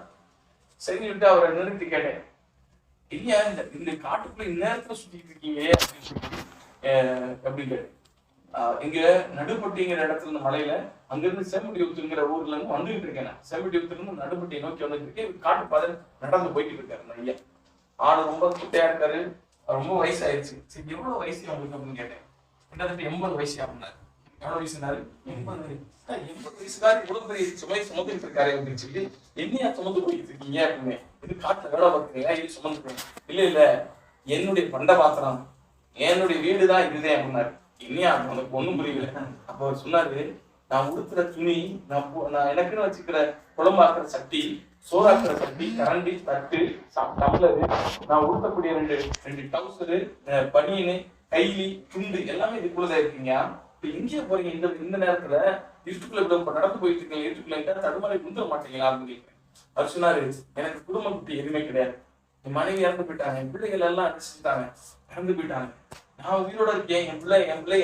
Speaker 1: சரி விட்டு அவரை நிறுத்தி கேட்டேன், இல்லையா இந்த காட்டுக்குள்ள இந்நேரத்துல சுத்திட்டு இருக்கீங்க அப்படின்னு கேட்டேன். இங்க நடுப்பட்டிங்கிற இடத்துல இந்த மலையில அங்கிருந்து செம்பட்டியூத்துங்கிற ஊர்ல இருந்து வந்துகிட்டு இருக்கேன். செம்பட்டியூத்துல இருந்து நடுப்பட்டியை நோக்கி வந்துட்டு இருக்கேன். காட்டு பாதை நடந்து போய்கிட்டு இருக்காரு அந்த ஐயா. ஆளு ரொம்ப குட்டையா இருக்காரு, ரொம்ப வயசாயிருச்சு. சரி எவ்வளவு வயசு அவங்களுக்கு அப்படின்னு கேட்டேன். கிட்டத்தட்ட 80 வயசு அப்படின்னாரு. எவ்வளவு வயசுனாரு? 80 வயசுக்காரு இவ்வளவு பெரிய சுமை சுமந்துட்டு இருக்காரு அப்படின்னு சொல்லி, என்னையா சுமந்து போயிட்டு இருக்கீங்க அப்படின்னு. இது காட்டுல வேலை பார்க்குறீங்களா, இது சுமந்துட்டேன். இல்ல என்னுடைய பண்ட பாத்திரம், என்னுடைய வீடுதான் இதுதான் அப்படின்னாரு. இல்லையா உனக்கு ஒண்ணும் புரியல. அப்ப அவர் சொன்னாரு, நான் உடுத்துற துணி, நான் எனக்குன்னு வச்சுக்கிற குழம்பாக்குற சட்டி, சோறாக்குற சட்டி, கரண்டி, தட்டு, டம்ளரு, நான் உடுத்தக்கூடிய ரெண்டு டவுசரு, பனியனு, கைலி, துண்டு எல்லாமே இதுக்குள்ளதான் இருக்கீங்க. இப்ப எங்கேயா போறீங்க இந்த நேரத்துல? இருட்டுக்குள்ள இப்ப நடந்து போயிட்டு இருக்கீங்க, இருட்டுக்குள்ள தடுமாறி விழுந்துட மாட்டீங்களா அப்படின்னு கேட்கிறேன். அவர் சொன்னாரு, எனக்கு குடும்ப குட்டி எதுவுமே கிடையாது, என் மனைவி இறந்து போயிட்டாங்க, என் பிள்ளைகள் எல்லாம் அடிச்சுட்டாங்க, இறந்து போயிட்டாங்க. நான் உயிரோட இருக்கேன், என் பிள்ளை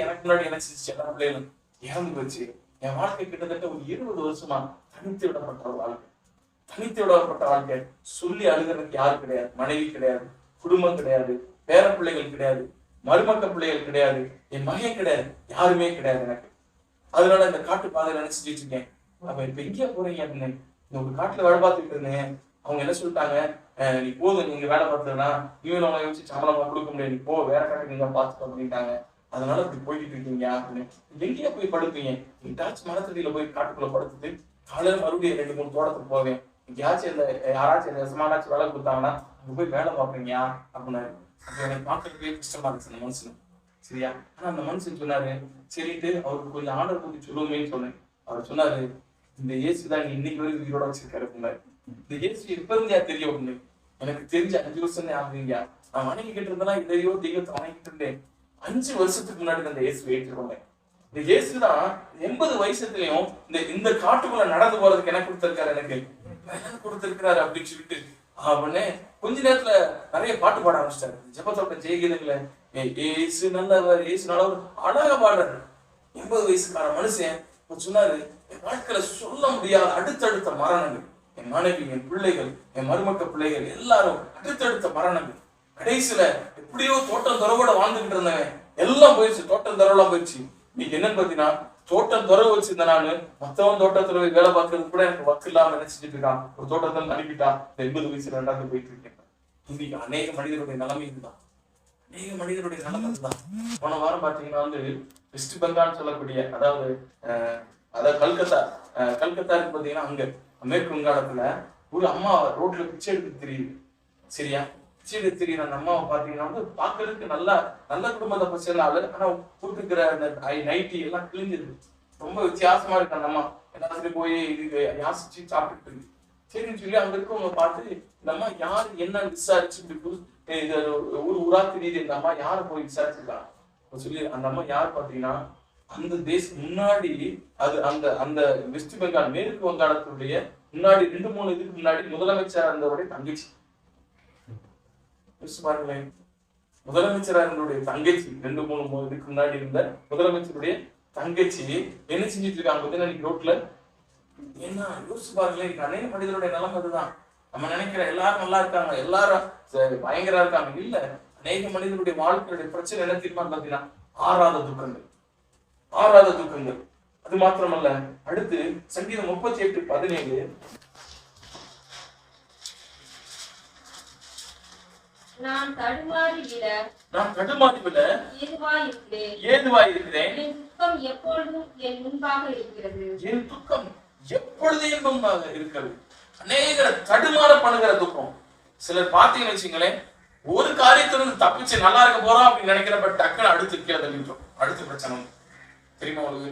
Speaker 1: எனக்கு முன்னாடி என்ன செஞ்சு எல்லா பிள்ளைகளும் இறந்து போச்சு. என் வாழ்க்கை கிட்டத்தட்ட ஒரு 20 வருஷமா தனித்து விடப்பட்ட வாழ்க்கை. சொல்லி அழுகிறதுக்கு யாரும் கிடையாது, மனைவி கிடையாது, குடும்பம் கிடையாது, பேர பிள்ளைகள் கிடையாது, மருமக்க பிள்ளைகள் கிடையாது, என் மகன் கிடையாது, யாருமே கிடையாது எனக்கு. அதனால இந்த காட்டு பாதையில நினைச்சிட்டு இருக்கேன். அப்ப இப்ப எங்கேயா போறீங்க அப்படின்னு. இந்த ஒரு காட்டுல வேலை பார்த்துட்டு இருந்தேன். அவங்க என்ன சொல்லிட்டாங்க, நீ போதும், நீங்க வேலை பார்த்ததுன்னா இவன் அவங்களை வச்சு சம்பளமா கொடுக்க முடியாது, நீ போ, வேற காட்டுக்கு நீங்க பார்த்துட்டு அப்படின்ட்டாங்க. அதனால இப்படி போய்கிட்டு இருக்கீங்க அப்படின்னு. எங்கேயா போய் படுப்பீங்க? எங்கேயாச்சும் மரத்தடியில போய் காட்டுக்குள்ள படுத்துட்டு காலையில மறுபடியும் 2-3 தோட்டத்துக்கு போவேன். எங்கேயாச்சும் யாராச்சும் எசமானாச்சும் வேலை கொடுத்தாங்கன்னா அங்க போய் வேலை பார்ப்பீங்க அப்படின்னாரு. அப்ப எனக்கு பார்க்கறதுக்கே கஷ்டமா இருந்துச்சு அந்த மனுஷன். சரியா? ஆனா அந்த மனுஷன் சொன்னாரு, சரிட்டு அவருக்கு கொஞ்சம் ஆர்டர் கொடுத்து சொல்லுவேன்னு சொன்னேன். அவர் சொன்னாரு, இந்த இயேசுதான் இன்னைக்கு வரைக்கும் உயிரோட வச்சிருக்காரு அப்படின்னாரு. இந்த இயேசு எப்ப இருந்தியா தெரியும் அப்படின்னு. எனக்கு தெரிஞ்ச 5 வருஷம் தான் ஆகுதுங்க. நான் வணங்கிக்கிட்டு இருந்தேன்னா இதையோ தெய்வத்தை வணங்கிட்டு இருந்தேன். 5 வருஷத்துக்கு முன்னாடி அந்த இயேசு ஏற்றுக்கொண்டேன். இந்த இயேசுதான் 80 வயசுலயும் இந்த காட்டுக்குள்ள நடந்து போறதுக்கு என்ன கொடுத்திருக்காரு, எனக்கு கொடுத்திருக்கிறாரு அப்படின்னு சொல்லிட்டு அவனே கொஞ்ச நேரத்துல நிறைய பாட்டு பாட ஆரம்பிச்சிட்டாரு. ஜெபத்தோட ஜெயகீதங்களை ஏசு நல்லவர், ஏசு நல்லவர் அழகா பாடுறாரு. 80 வயசுக்கான மனுஷன் சொன்னாரு, என் வாழ்க்கையில சொல்ல முடியாத அடுத்தடுத்த மரணங்கள், என் மனைவி, என் பிள்ளைகள், என் மருமக்க பிள்ளைகள் எல்லாரும் அடுத்தடுத்த மரணங்கள். கடைசியில எப்படியோ தோட்டம் துறவோட வாழ்ந்துகிட்டு இருந்தவன் எல்லாம் போயிடுச்சு, தோட்டம் துறவெல்லாம் போயிடுச்சு. இன்னைக்கு என்னன்னு பாத்தீங்கன்னா தோட்டம் துறவு வச்சிருந்த நானு மத்தவன் தோட்டத்துல வேலை பார்க்கறது கூட எனக்கு வக்கு இல்லாம நினைச்சிட்டு இருக்கான். ஒரு தோட்டத்தில் அனுப்பிட்டான். 80 வயசுல ரெண்டாவது போயிட்டு இருக்கேன். இன்னைக்கு அநேக மனிதருடைய நிலைமை இதுதான். அநேக மனிதருடைய நிலைமை இதுதான். போன வாரம் பாத்தீங்கன்னா வெஸ்ட் பெங்கால் சொல்லக்கூடிய அதாவது கல்கத்தா இருக்கு பாத்தீங்கன்னா, அங்க மேற்கு வங்காளத்துல ஒரு அம்மா ரோட்ல பிச்சை எடுத்து தெரியுது. சரியா? பிச்சை எடுத்து தெரியுற அந்த அம்மாவை பாத்தீங்கன்னா பாக்குறதுக்கு நல்ல குடும்பத்தை சேர்ந்த ஆளு. ஆனா போட்டுக்கிற அந்த நைட்டி எல்லாம் கிழிஞ்சிருக்கு. ரொம்ப வித்தியாசமா இருக்கு அந்த அம்மா. எல்லாத்துலயும் போய் இது யாசிச்சு சாப்பிட்டு இருக்கு. சரின்னு சொல்லி அங்க இருக்கவங்க பார்த்து இந்த அம்மா யாரு என்ன விசாரிச்சு இப்படி ஊரா தெரியுது, இந்த அம்மா யார போய் விசாரிச்சிருக்காங்க சொல்லி. அந்த அம்மா யார் பாத்தீங்கன்னா அந்த தேசம் முன்னாடி அந்த வெஸ்ட் பெங்கால் மேற்கு வங்காளத்துடைய முன்னாடி 2-3 இதுக்கு முன்னாடி முதலமைச்சர் இருந்தவருடைய தங்கச்சி. பாருங்களேன், முதலமைச்சருடைய தங்கச்சி 2-3 இதுக்கு முன்னாடி இருந்த முதலமைச்சருடைய தங்கச்சி என்ன செஞ்சுட்டு இருக்காங்க பார்த்தீங்கன்னா ரோட்ல. ஏன்னா யோசிச்சு பாருங்களேன், அநேக மனிதனுடைய நிலைமை அதுதான். நம்ம நினைக்கிற எல்லாரும் நல்லா இருக்காங்க, எல்லாரும் பயங்கரா இருக்காங்க. இல்ல, அநேக மனிதனுடைய வாழ்க்கையுடைய பிரச்சனை என்ன தீர்மானம் பார்த்தீங்கன்னா ஆறாத துக்கங்கள். அது மாத்திரமல்ல, அடுத்து சங்கீதம் 38:17
Speaker 2: நான் தடுமாறி விட
Speaker 1: ஏதுவாய் இருக்கிறேன்.
Speaker 2: என் துக்கம் எப்பொழுதும் என் முன்பாக இருக்கிறது.
Speaker 1: அநேக தடுமாற பண்ணுகிற துக்கம். சிலர் பார்த்தீங்கன்னு வச்சுங்களேன், ஒரு காரியத்திலிருந்து தப்பிச்சு நல்லா இருக்க போறோம் அப்படின்னு நினைக்கிறப்ப டக்குன்னு அடுத்து கீழே தள்ளிட்டோம். அடுத்த பிரச்சனை தெரியுமா உங்களுக்கு?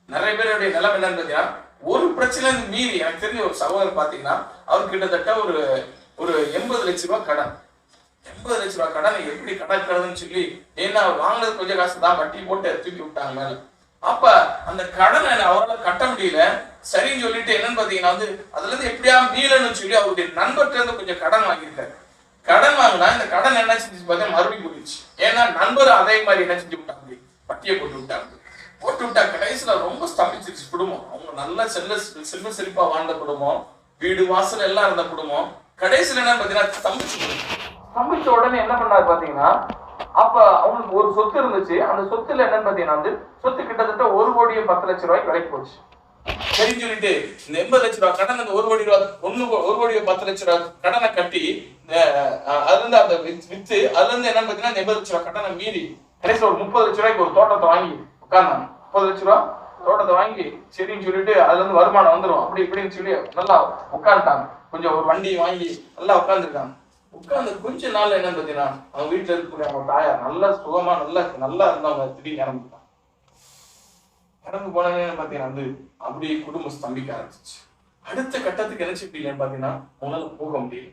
Speaker 1: நிறைய பேருடைய நிலைமை என்னன்னு பார்த்தீங்கன்னா, ஒரு பிரச்சனை மீறி எனக்கு தெரிஞ்ச ஒரு சகோதரர் பார்த்தீங்கன்னா, அவர் கிட்டத்தட்ட ஒரு 80 லட்ச ரூபாய் கடன். 80 லட்ச ரூபாய் கடன் எப்படி கடற்கிறதுன்னு சொல்லி, ஏன்னா வாங்கினது கொஞ்சம் காசு தான், வட்டி போட்டு தூக்கி விட்டாங்க மேல. அப்ப அந்த கடனை அவரால் கட்ட முடியல. சரின்னு சொல்லிட்டு என்னன்னு பாத்தீங்கன்னா அதுல இருந்து எப்படியா மீளன்னு சொல்லி அவருடைய நண்பர்கிட்ட இருந்து கொஞ்சம் கடன் வாங்கியிருக்காரு. கடன் வாங்கினா இந்த கடன் என்ன செஞ்சு பார்த்தீங்கன்னா மறுபடியும் போயிடுச்சு. ஏன்னா நண்பர் அதே மாதிரி என்ன செஞ்சு விட்டாங்க, வட்டியை போட்டு விட்டா கடைசியில ரொம்ப ஸ்தம்பிச்சிருச்சு குடும்பம். அவங்க நல்லா செல்வ செழிப்பா வாழ்ந்த குடும்பம், வீடு வாசல் எல்லாம் இருந்த குடும்பம், கடைசியில என்ன பாத்தீங்கன்னா ஸ்தம்பிச்ச உடனே என்ன பண்ணாரு பாத்தீங்கன்னா, அப்ப அவங்களுக்கு ஒரு சொத்து இருந்துச்சு. அந்த சொத்துல என்னன்னு பாத்தீங்கன்னா சொத்து கிட்டத்தட்ட 1,10,00,000 ரூபாய்க்கு விலைக்கு போச்சு. சரின்னு சொல்லிட்டு இந்த 80 லட்ச ரூபாய் கடன், அந்த 1 கோடி ரூபாய் 1,10,00,000 ரூபாய் கடனை கட்டி அதுல இருந்து அந்த வித்து அதுல இருந்து என்னன்னு பாத்தீங்கன்னா 80 லட்ச ரூபாய் கடனை மீறி கடைசியில் ஒரு 30 லட்ச ரூபாய்க்கு ஒரு தோட்டத்தை வாங்கி உட்கார்ந்தாங்க. 30 லட்ச ரூபாய் தோட்டத்தை வாங்கி சரின்னு சொல்லிட்டு அதுல இருந்து வருமானம் வந்துடும் அப்படி இப்படின்னு சொல்லி நல்லா உட்காந்துட்டாங்க. கொஞ்சம் ஒரு வண்டி வாங்கி நல்லா உட்காந்துருக்காங்க. உட்கார்ந்து கொஞ்ச நாள் என்னன்னு பாத்தீங்கன்னா அவங்க வீட்டுல இருக்கக்கூடிய அவங்க தாயார் நல்லா சுகமா நல்லா இருந்தவங்க திடீர்னு இறந்து போனேன்னு பாத்தீங்கன்னா அப்படி குடும்பம் ஸ்தம்பிக்க ஆரம்பிச்சிச்சு. அடுத்த கட்டத்துக்கு நினைச்சிட்டு பாத்தீங்கன்னா அவங்களால போக முடியல.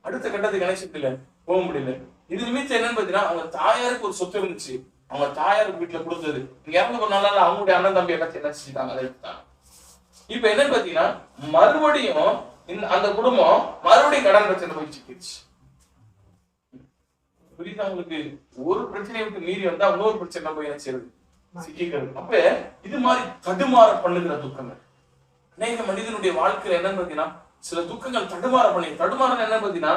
Speaker 1: அடுத்த கட்டத்துக்கு நினைச்சிட்டு போக முடியல. இது நிமித்தம் என்னன்னு பாத்தீங்கன்னா அவங்க தாயாருக்கு ஒரு சொத்து இருந்துச்சு. அவங்க தாயாருக்கு வீட்டுல கொடுத்தது இங்க இறந்து போனால அவங்களுடைய அண்ணன் தம்பி எல்லாத்தையும் என்ன செஞ்சுட்டாங்க, அதை எடுத்தாங்க. இப்ப என்னன்னு பாத்தீங்கன்னா மறுபடியும் அந்த குடும்பம் மறுபடியும் கடன் பிரச்சனை போய் சிக்கிடுச்சு. புரியுதா உங்களுக்கு? ஒரு பிரச்சனையை விட்டு மீறி வந்தா இன்னொரு பிரச்சனை போய் என்ன செய்யுது, சிக்கிக்கிறது. அப்ப இது மாதிரி தடுமாற பண்ணுகிற துக்கங்கள் அநேக மனிதனுடைய வாழ்க்கையில என்னன்னு பாத்தீங்கன்னா சில துக்கங்கள் தடுமாற என்ன பாத்தீங்கன்னா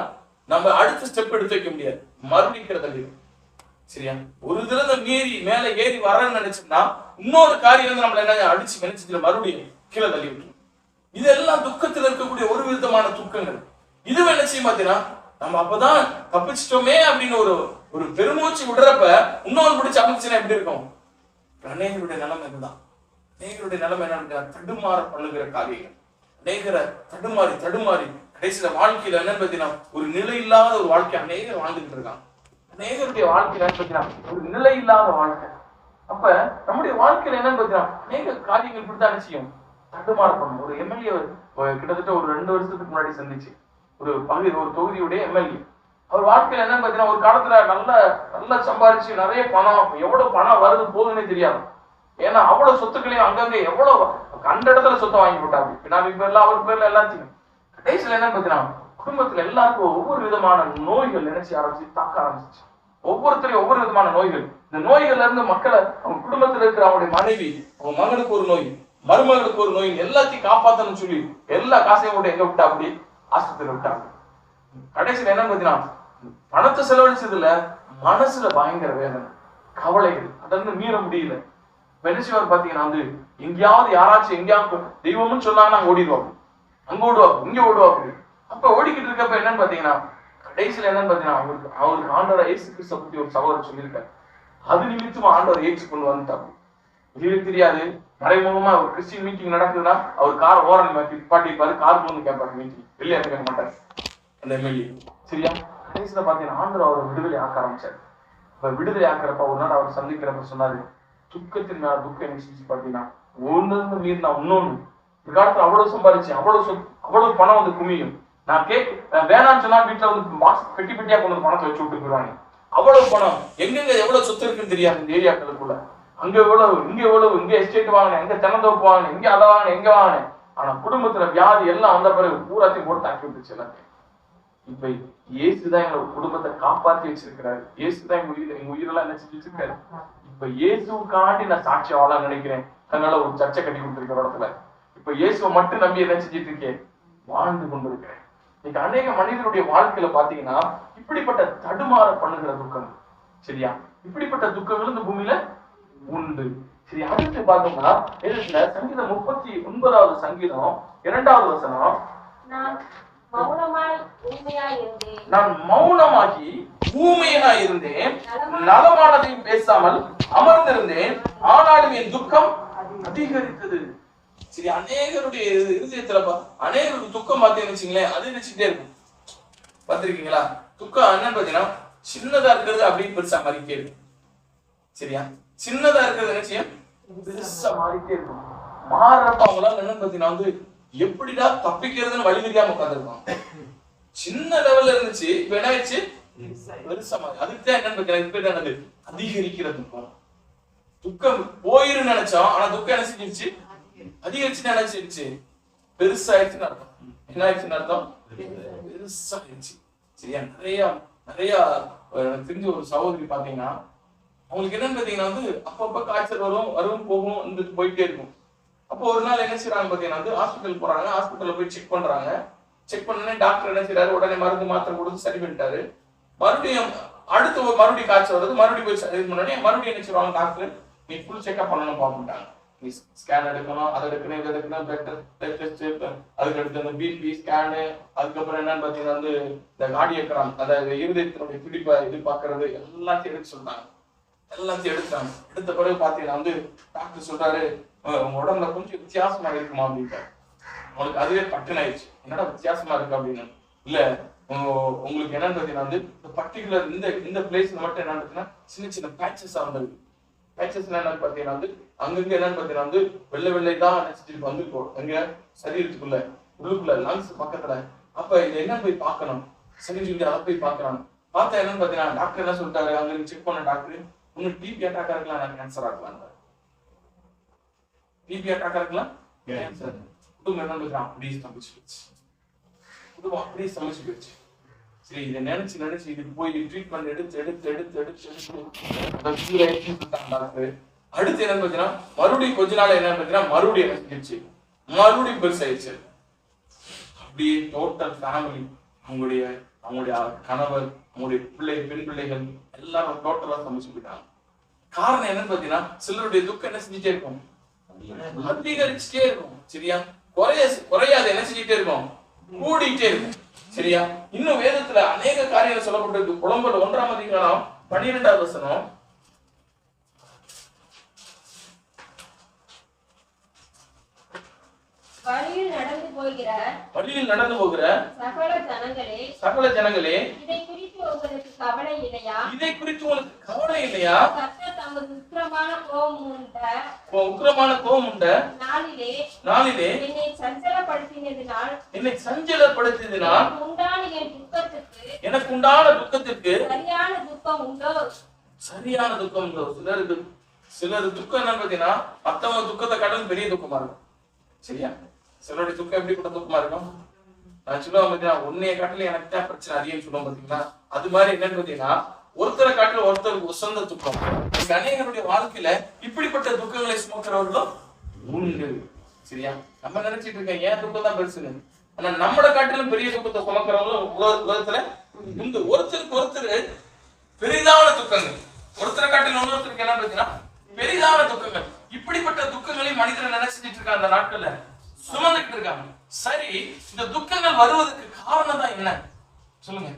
Speaker 1: நம்ம அடுத்த ஸ்டெப் எடுத்து வைக்க முடியாது, மறுபடியும் சரியா? ஒரு தடவை மீறி மேல ஏறி வரன்னு நினைச்சோம்னா இன்னொரு காரியம் வந்து நம்மள என்ன அடிச்சு நினைச்சதுல மறுபடியும் கீழே தள்ளி விட்டுரும். இதெல்லாம் துக்கத்துல இருக்கக்கூடிய ஒரு விதமான துக்கங்கள். இதுவே என்ன செய்யும் பாத்தீங்கன்னா நம்ம அப்பதான் தப்பிச்சிட்டோமே அப்படின்னு ஒரு பெருமூச்சு விடுறப்ப இன்னொரு பிடிச்சு அமைச்சுன்னா எப்படி இருக்கும்? அநேகருடைய நிலைமை இதுதான். அநேகருடைய நிலைமை என்ன, தடுமாற பண்ணுகிற காரியங்கள். அநேகரை தடுமாறி கடைசியில வாழ்க்கையில என்ன பார்த்தீங்கன்னா ஒரு நிலை இல்லாத ஒரு வாழ்க்கை அநேகர் வாழ்ந்துகிட்டு இருக்காங்க. அநேகருடைய வாழ்க்கையில என்ன பார்த்தீங்கன்னா ஒரு நிலை இல்லாத வாழ்க்கை. அப்ப நம்முடைய வாழ்க்கையில என்னன்னு பார்த்தீங்கன்னா அநேக காரியங்கள் இப்படித்தான் நிச்சயம் தடுமாற பண்ணும். ஒரு எம்எல்ஏ கிட்டத்தட்ட ஒரு 2 வருஷத்துக்கு முன்னாடி சந்திச்சு ஒரு தொகுதியுடைய எம்எல்ஏ. அவர் வாழ்க்கையில என்னன்னு பாத்தீங்கன்னா ஒரு காலத்துல நல்லா சம்பாதிச்சு நிறைய பணம், எவ்வளவு பணம் வருது போகுதுன்னே தெரியாது. ஏன்னா அவ்வளவு சொத்துக்களையும் அங்கங்க எவ்வளவு கண்ட இடத்துல சொத்தை வாங்கி போட்டாங்க. பின்னாடி பேர்ல அவர் பேர்ல எல்லாத்தையும். கடைசியில என்ன பாத்தீங்கன்னா குடும்பத்துல எல்லாருக்கும் ஒவ்வொரு விதமான நோய்கள் நினைச்சு தாக்க ஆரம்பிச்சிச்சு. ஒவ்வொருத்தரையும் ஒவ்வொரு விதமான நோய்கள். இந்த நோய்கள்ல இருந்து மக்களை அவங்க குடும்பத்துல இருக்கிற அவங்களுடைய மனைவி, அவங்க மகனுக்கு ஒரு நோய், மருமகளுக்கு ஒரு நோய், எல்லாத்தையும் காப்பாத்தணும்னு சொல்லி எல்லா காசையும் கூட எங்க விட்டா அப்படி ஆஸ்பத்திரி விட்டாங்க. கடைசியில என்ன பாத்தீங்கன்னா பணத்தை செலவழிச்சதுல மனசுல பயங்கர வேதனை, கவலைகள், அதை மீற முடியல. பெருசுவர் பாத்தீங்கன்னா எங்கேயாவது யாராச்சும் எங்கேயாவது தெய்வம்னு சொன்னாங்கன்னா அங்க ஓடிடுவாங்க, இங்க ஓடுவாங்க. அப்ப ஓடிக்கிட்டு இருக்கப்ப என்னன்னு பாத்தீங்கன்னா கடைசியில என்னன்னு பாத்தீங்கன்னா அவருக்கு ஆண்டவர் இயேசு கிறிஸ்துவை பத்தி ஒரு சகோதரர் சொல்லியிருக்காரு. அது நிமித்தமா ஆண்டவர் ஏற்று கொண்டு வந்துட்டாங்க. இதுக்கு தெரியாது, மறைமுகமா ஒரு கிறிஸ்டின் மீட்டிங் நடக்குதுன்னா அவர் கார் ஓரம் பாட்டிப்பாரு, காருக்கு வந்து கேட்பாரு மீட்டிங், வெளியே கேட்க மாட்டாரு அந்த எம்எல்ஏ. சரியா? கடைசியில பாத்தீங்கன்னா ஆண்டவர் அவரை விடுதலை ஆக்க ஆரம்பிச்சாரு. இப்ப விடுதலை ஆக்கிறப்ப ஒரு நாள் அவர் சந்திக்கிறப்ப சொன்னாரு, துக்கத்தின் மேல துக்கம் என்ன செஞ்சு பாத்தீங்கன்னா ஒன்னு மீறினா இன்னொன்னு. இந்த காலத்துல அவ்வளவு சம்பாதிச்சு அவ்வளவு பணம் வந்து குமியும். நான் வேணான்னு சொன்னா வீட்டுல வந்து பாக்ஸ் பெட்டி பெட்டியா கொண்டு வந்து பணத்தை வச்சு விட்டு போயிடுவாங்க. அவ்வளவு பணம் எங்கெங்க எவ்வளவு சொத்து இருக்குன்னு தெரியாது இந்த ஏரியாக்களுக்குள்ள. அங்க எவ்வளவு, இங்க எஸ்டேட் வாங்கினேன், எங்க தென்னந்தோப்பு வாங்கினேன், இங்க அதை வாங்கினேன், எங்க வாங்கினேன். ஆனா குடும்பத்துல வியாதி எல்லாம் வந்த பிறகு பூராத்தையும் போட்டு தாக்கி விட்டுச்சு எல்லாத்தையும். இப்ப இயேசுதான் எங்களோட குடும்பத்தை காப்பாத்தி வச்சிருக்கிறாரு. இயேசுதான் எங்க உயிரெல்லாம் என்ன செஞ்சு வச்சிருக்காரு. இப்ப இயேசுக்காண்டி நான் சாட்சி ஆளா நினைக்கிறேன். அதனால ஒரு சர்ச்சை கட்டி கொடுத்திருக்கிற இடத்துல இப்ப இயேசுவை மட்டும் நம்பி என்ன செஞ்சிட்டு இருக்கேன், வாழ்ந்து கொண்டிருக்கிறேன். இன்னைக்கு அநேக மனிதனுடைய வாழ்க்கையில பாத்தீங்கன்னா இப்படிப்பட்ட தடுமாற பண்ணுகிற துக்கம், சரியா, இப்படிப்பட்ட துக்கங்கள் இந்த பூமியில உண்டு. சரி, அடுத்து பார்த்தோம்னா சங்கீதம் 39வது சங்கீதம் 2வது வசனம்,
Speaker 2: நான் மௌனமாகி
Speaker 1: ஊமையாய் இருந்தேன், நலமானதையும் பேசாமல் அமர்ந்திருந்தேன், ஆனாலும் என் துக்கம் அதிகரித்தது. சரி, அநேகருடைய இருதயத்துல அநேகருக்கு துக்கம் பார்த்தீங்கன்னு வச்சுங்களேன், அது நினைச்சுட்டே இருக்கும். பார்த்திருக்கீங்களா? துக்கம் என்னன்னு பாத்தீங்கன்னா சின்னதா இருக்கிறது அப்படியே பெருசா மாறிட்டே இருக்கும். சரியா, சின்னதா இருக்கிறது நிச்சயம் பெருசா மாறிட்டே இருக்கும். மாறுறப்ப அவங்களால என்னன்னு பாத்தீங்கன்னா எப்படிடா தப்பிக்கிறதுன்னு வழி தெரியாம உட்காந்துருப்பாங்க. சின்ன லெவல்ல இருந்துச்சு, இப்ப என்ன ஆயிடுச்சு, பெருசா மாறி. அதுக்குதான் என்னன்னு அதிகரிக்கிற துக்கம். துக்கம் போயிரு நினைச்சோம், ஆனா துக்கம் என்ன செஞ்சிருச்சு, அதிகரிச்சு நினைச்சிருச்சு, பெருசாயிடுச்சுன்னு அர்த்தம். என்ன ஆயிடுச்சுன்னு அர்த்தம், பெருசாயிடுச்சு. சரியா, நிறைய எனக்கு தெரிஞ்ச ஒரு சகோதரி பாத்தீங்கன்னா அவங்களுக்கு என்னன்னு பாத்தீங்கன்னா அப்பப்ப காய்ச்சல் வரும் போகும் போயிட்டே இருக்கும். அப்போ ஒரு நாள் என்ன செய்யறாங்க பாத்தீங்கன்னா ஹாஸ்பிட்டல் போறாங்க. ஹாஸ்பிட்டல்ல போய் செக் பண்றாங்க. செக் பண்ணனே டாக்டர் என்ன செய்யறாரு, உடனே மருந்து மாத்திரை கொடுத்து சரி பண்ணிட்டாரு. மறுபடியும் மறுபடியும் காய்ச்சல் வருது, மறுபடியும் போய் இது பண்ணனே மறுபடியும் என்ன செய்வாங்க, டாக்டர் நீ ஃபுல் செக்அப் பண்ணணும் பாப்பட்டாங்க. நீ ஸ்கேன் எடுக்கணும், அதை எடுக்கணும், இதை எடுக்கணும், பிளட் டெஸ்ட், அதுக்கு அடுத்து அந்த பிபி ஸ்கேனு, அதுக்கப்புறம் என்னன்னு பாத்தீங்கன்னா இந்த கார்டியோகிராம், அதாவது இருதயத்தினுடைய துடிப்பை இது பாக்குறது எல்லாத்தையும் எடுக்க சொல்றாங்க. எல்லாத்தையும் எடுத்தாங்க. எடுத்த பிறகு பாத்தீங்கன்னா டாக்டர் சொல்றாரு, உங்க உடம்புல கொஞ்சம் வித்தியாசமா இருக்குமா அப்படின்ட்டாரு. உங்களுக்கு அதுவே பட்டன் ஆயிடுச்சு, என்னடா வித்தியாசமா இருக்கு அப்படின்னு. இல்ல உங்களுக்கு என்னன்னு பாத்தீங்கன்னா இந்த பர்டிகுலர் இந்த பிளேஸ்ல மட்டும் என்னன்னு பாத்தீங்கன்னா சின்ன சின்ன பேச்சஸா வந்திருக்கு. பேச்சஸ் என்னன்னு பாத்தீங்கன்னா அங்கங்க என்னன்னு பாத்தீங்கன்னா வெள்ளை வெள்ளை தான் நினைச்சிட்டு வந்துருக்கோம் எங்க சரீரத்துக்குள்ள, உள்ளுக்குள்ள லங்ஸ் பக்கத்துல. அப்ப இதை என்ன போய் பார்க்கணும், சரி சொல்லி அதை போய் பாக்குறாங்க. பார்த்தா என்னன்னு பாத்தீங்கன்னா டாக்டர் என்ன சொல்லிட்டாரு, அங்க செக் பண்ண டாக்டர், உங்களுக்கு டிபி அட்டாக்கா இருக்கலாம், நான் கேன்சர் ஆகலாம். டிபி அட்டாக்கா இருக்கலாம், கேன்சர். குடும்பம் என்ன அப்படியே ஸ்தம்பிச்சு போச்சு, குடும்பம் அப்படியே ஸ்தம்பிச்சு போயிடுச்சு. சரி, இதை நினைச்சு இதுக்கு போய் ட்ரீட்மெண்ட் எடுத்து அடுத்து என்னன்னு பாத்தீங்கன்னா மறுபடியும் கொஞ்ச நாள் என்னன்னு பாத்தீங்கன்னா மறுபடியும் என்ன செஞ்சிருச்சு, மறுபடியும் பெருசாயிடுச்சு. அப்படியே டோட்டல் ஃபேமிலி, அவங்களுடைய கணவர், அவங்களுடைய பெண் பிள்ளைகள் எல்லாரும் டோட்டலா சமைச்சு போயிட்டாங்க. காரணம் என்னன்னு பாத்தீங்கன்னா சிலருடைய துக்கம் என்ன செஞ்சுட்டே இருக்கும், அதிகரிச்சுட்டே இருக்கும். சரியா, குறையாது என்ன செஞ்சுட்டே இருக்கும், கூடிட்டே இருக்கும். சரியா, இன்னும் வேதத்துல அநேக காரியங்கள் சொல்லப்பட்டிருக்கு. புலம்பல் 1ஆம் அதிகாரம் 12வது வசனம்,
Speaker 2: வழியில் நடந்து போகிற
Speaker 1: சகல ஜனங்களே
Speaker 2: இதை குறித்து உங்களுக்கு கவலை
Speaker 1: இல்லையா?
Speaker 2: கர்த்தர் தமது உக்கிரமான
Speaker 1: கோபம் உண்ட நாளிலே
Speaker 2: என்னை சஞ்சலப்படுத்தினதினால்
Speaker 1: எனக்கு உண்டான துக்கத்திற்கு
Speaker 2: சரியான துக்கம் உண்டோ?
Speaker 1: சிலர் துக்கம் என்னன்னு பாத்தீங்கன்னா மத்தவங்க துக்கத்தை கடல் பெரிய துக்கமா இருக்கும். சரியா, சிலருடைய துக்கம் எப்படிப்பட்ட துக்கமா இருக்கும், நான் சொல்லுவேன் பாத்தீங்கன்னா உன்னைய காட்டில எனக்கு தான் பிரச்சனை அதிகம் சொல்லுவோம் பாத்தீங்கன்னா, அது மாதிரி என்னன்னு பாத்தீங்கன்னா ஒருத்தரை காட்டில ஒருத்தருக்கு உசந்த துக்கம். அநேகருடைய வாழ்க்கையில இப்படிப்பட்ட துக்கங்களை சுமக்கிறவர்களும் உண்டு. சரியா, நம்ம நினைச்சிட்டு இருக்கேன் ஏன் துக்கம் தான் பெருசுன்னு, ஆனா நம்மளை காட்டிலும் பெரிய துக்கத்தை சுமக்கிறவங்களும் உலகத்துல உண்டு. ஒருத்தருக்கு ஒருத்தர் பெரிதான துக்கங்கள், ஒருத்தரை காட்டிலும் இன்னொருத்தருக்கு என்ன பாத்தீங்கன்னா பெரிதான துக்கங்கள். இப்படிப்பட்ட துக்கங்களை மனிதர்கள் என்ன செஞ்சிட்டு இருக்காங்க, அந்த நாட்கள்ல சுமந்துட்டு இருக்காங்க. சரி, இந்த துக்கங்கள் வருவதற்கு காரணம் தான் என்ன சொல்லுங்க?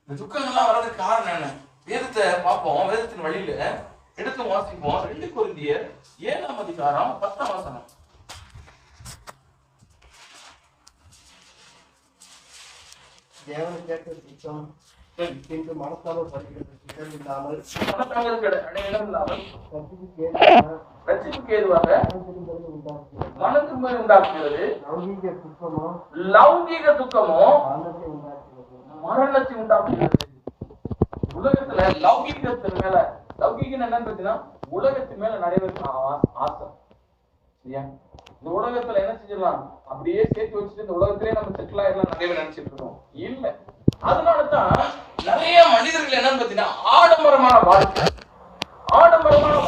Speaker 1: இந்த துக்கங்கள்லாம் வர்றதுக்கு காரணம் என்ன? வேதத்தை பார்ப்போம், வேதத்தின் வழியில எடுத்து வாசிப்போம். 2 கொரிந்தியர் 7ஆம் அதிகாரம் 10ஆம் வசனம். ரட்சிப்புக்கு ஏதுவாக மனதிரும்பல் உண்டாக்குகிறது. லௌகீக துக்கமோ மரணத்தை உண்டாக்குகிறது. உலகத்துல லௌகீகத்தின் மேல, லௌகீகம் என்னன்னு பாத்தீங்கன்னா உலகத்தின் மேல நிறைய பேருக்கு ஆசை. சரியா, இந்த உலகத்துல என்ன செஞ்சிடலாம், அப்படியே சேர்த்து வச்சுட்டு இந்த உலகத்திலே நம்ம செட்டில் ஆயிடலாம் நிறைய பேர் நினைச்சிட்டு இருக்கோம். இல்ல, அதனாலதான் நிறைய மனிதர்கள் என்னன்னு பாத்தீங்கன்னா ஆடம்பரமான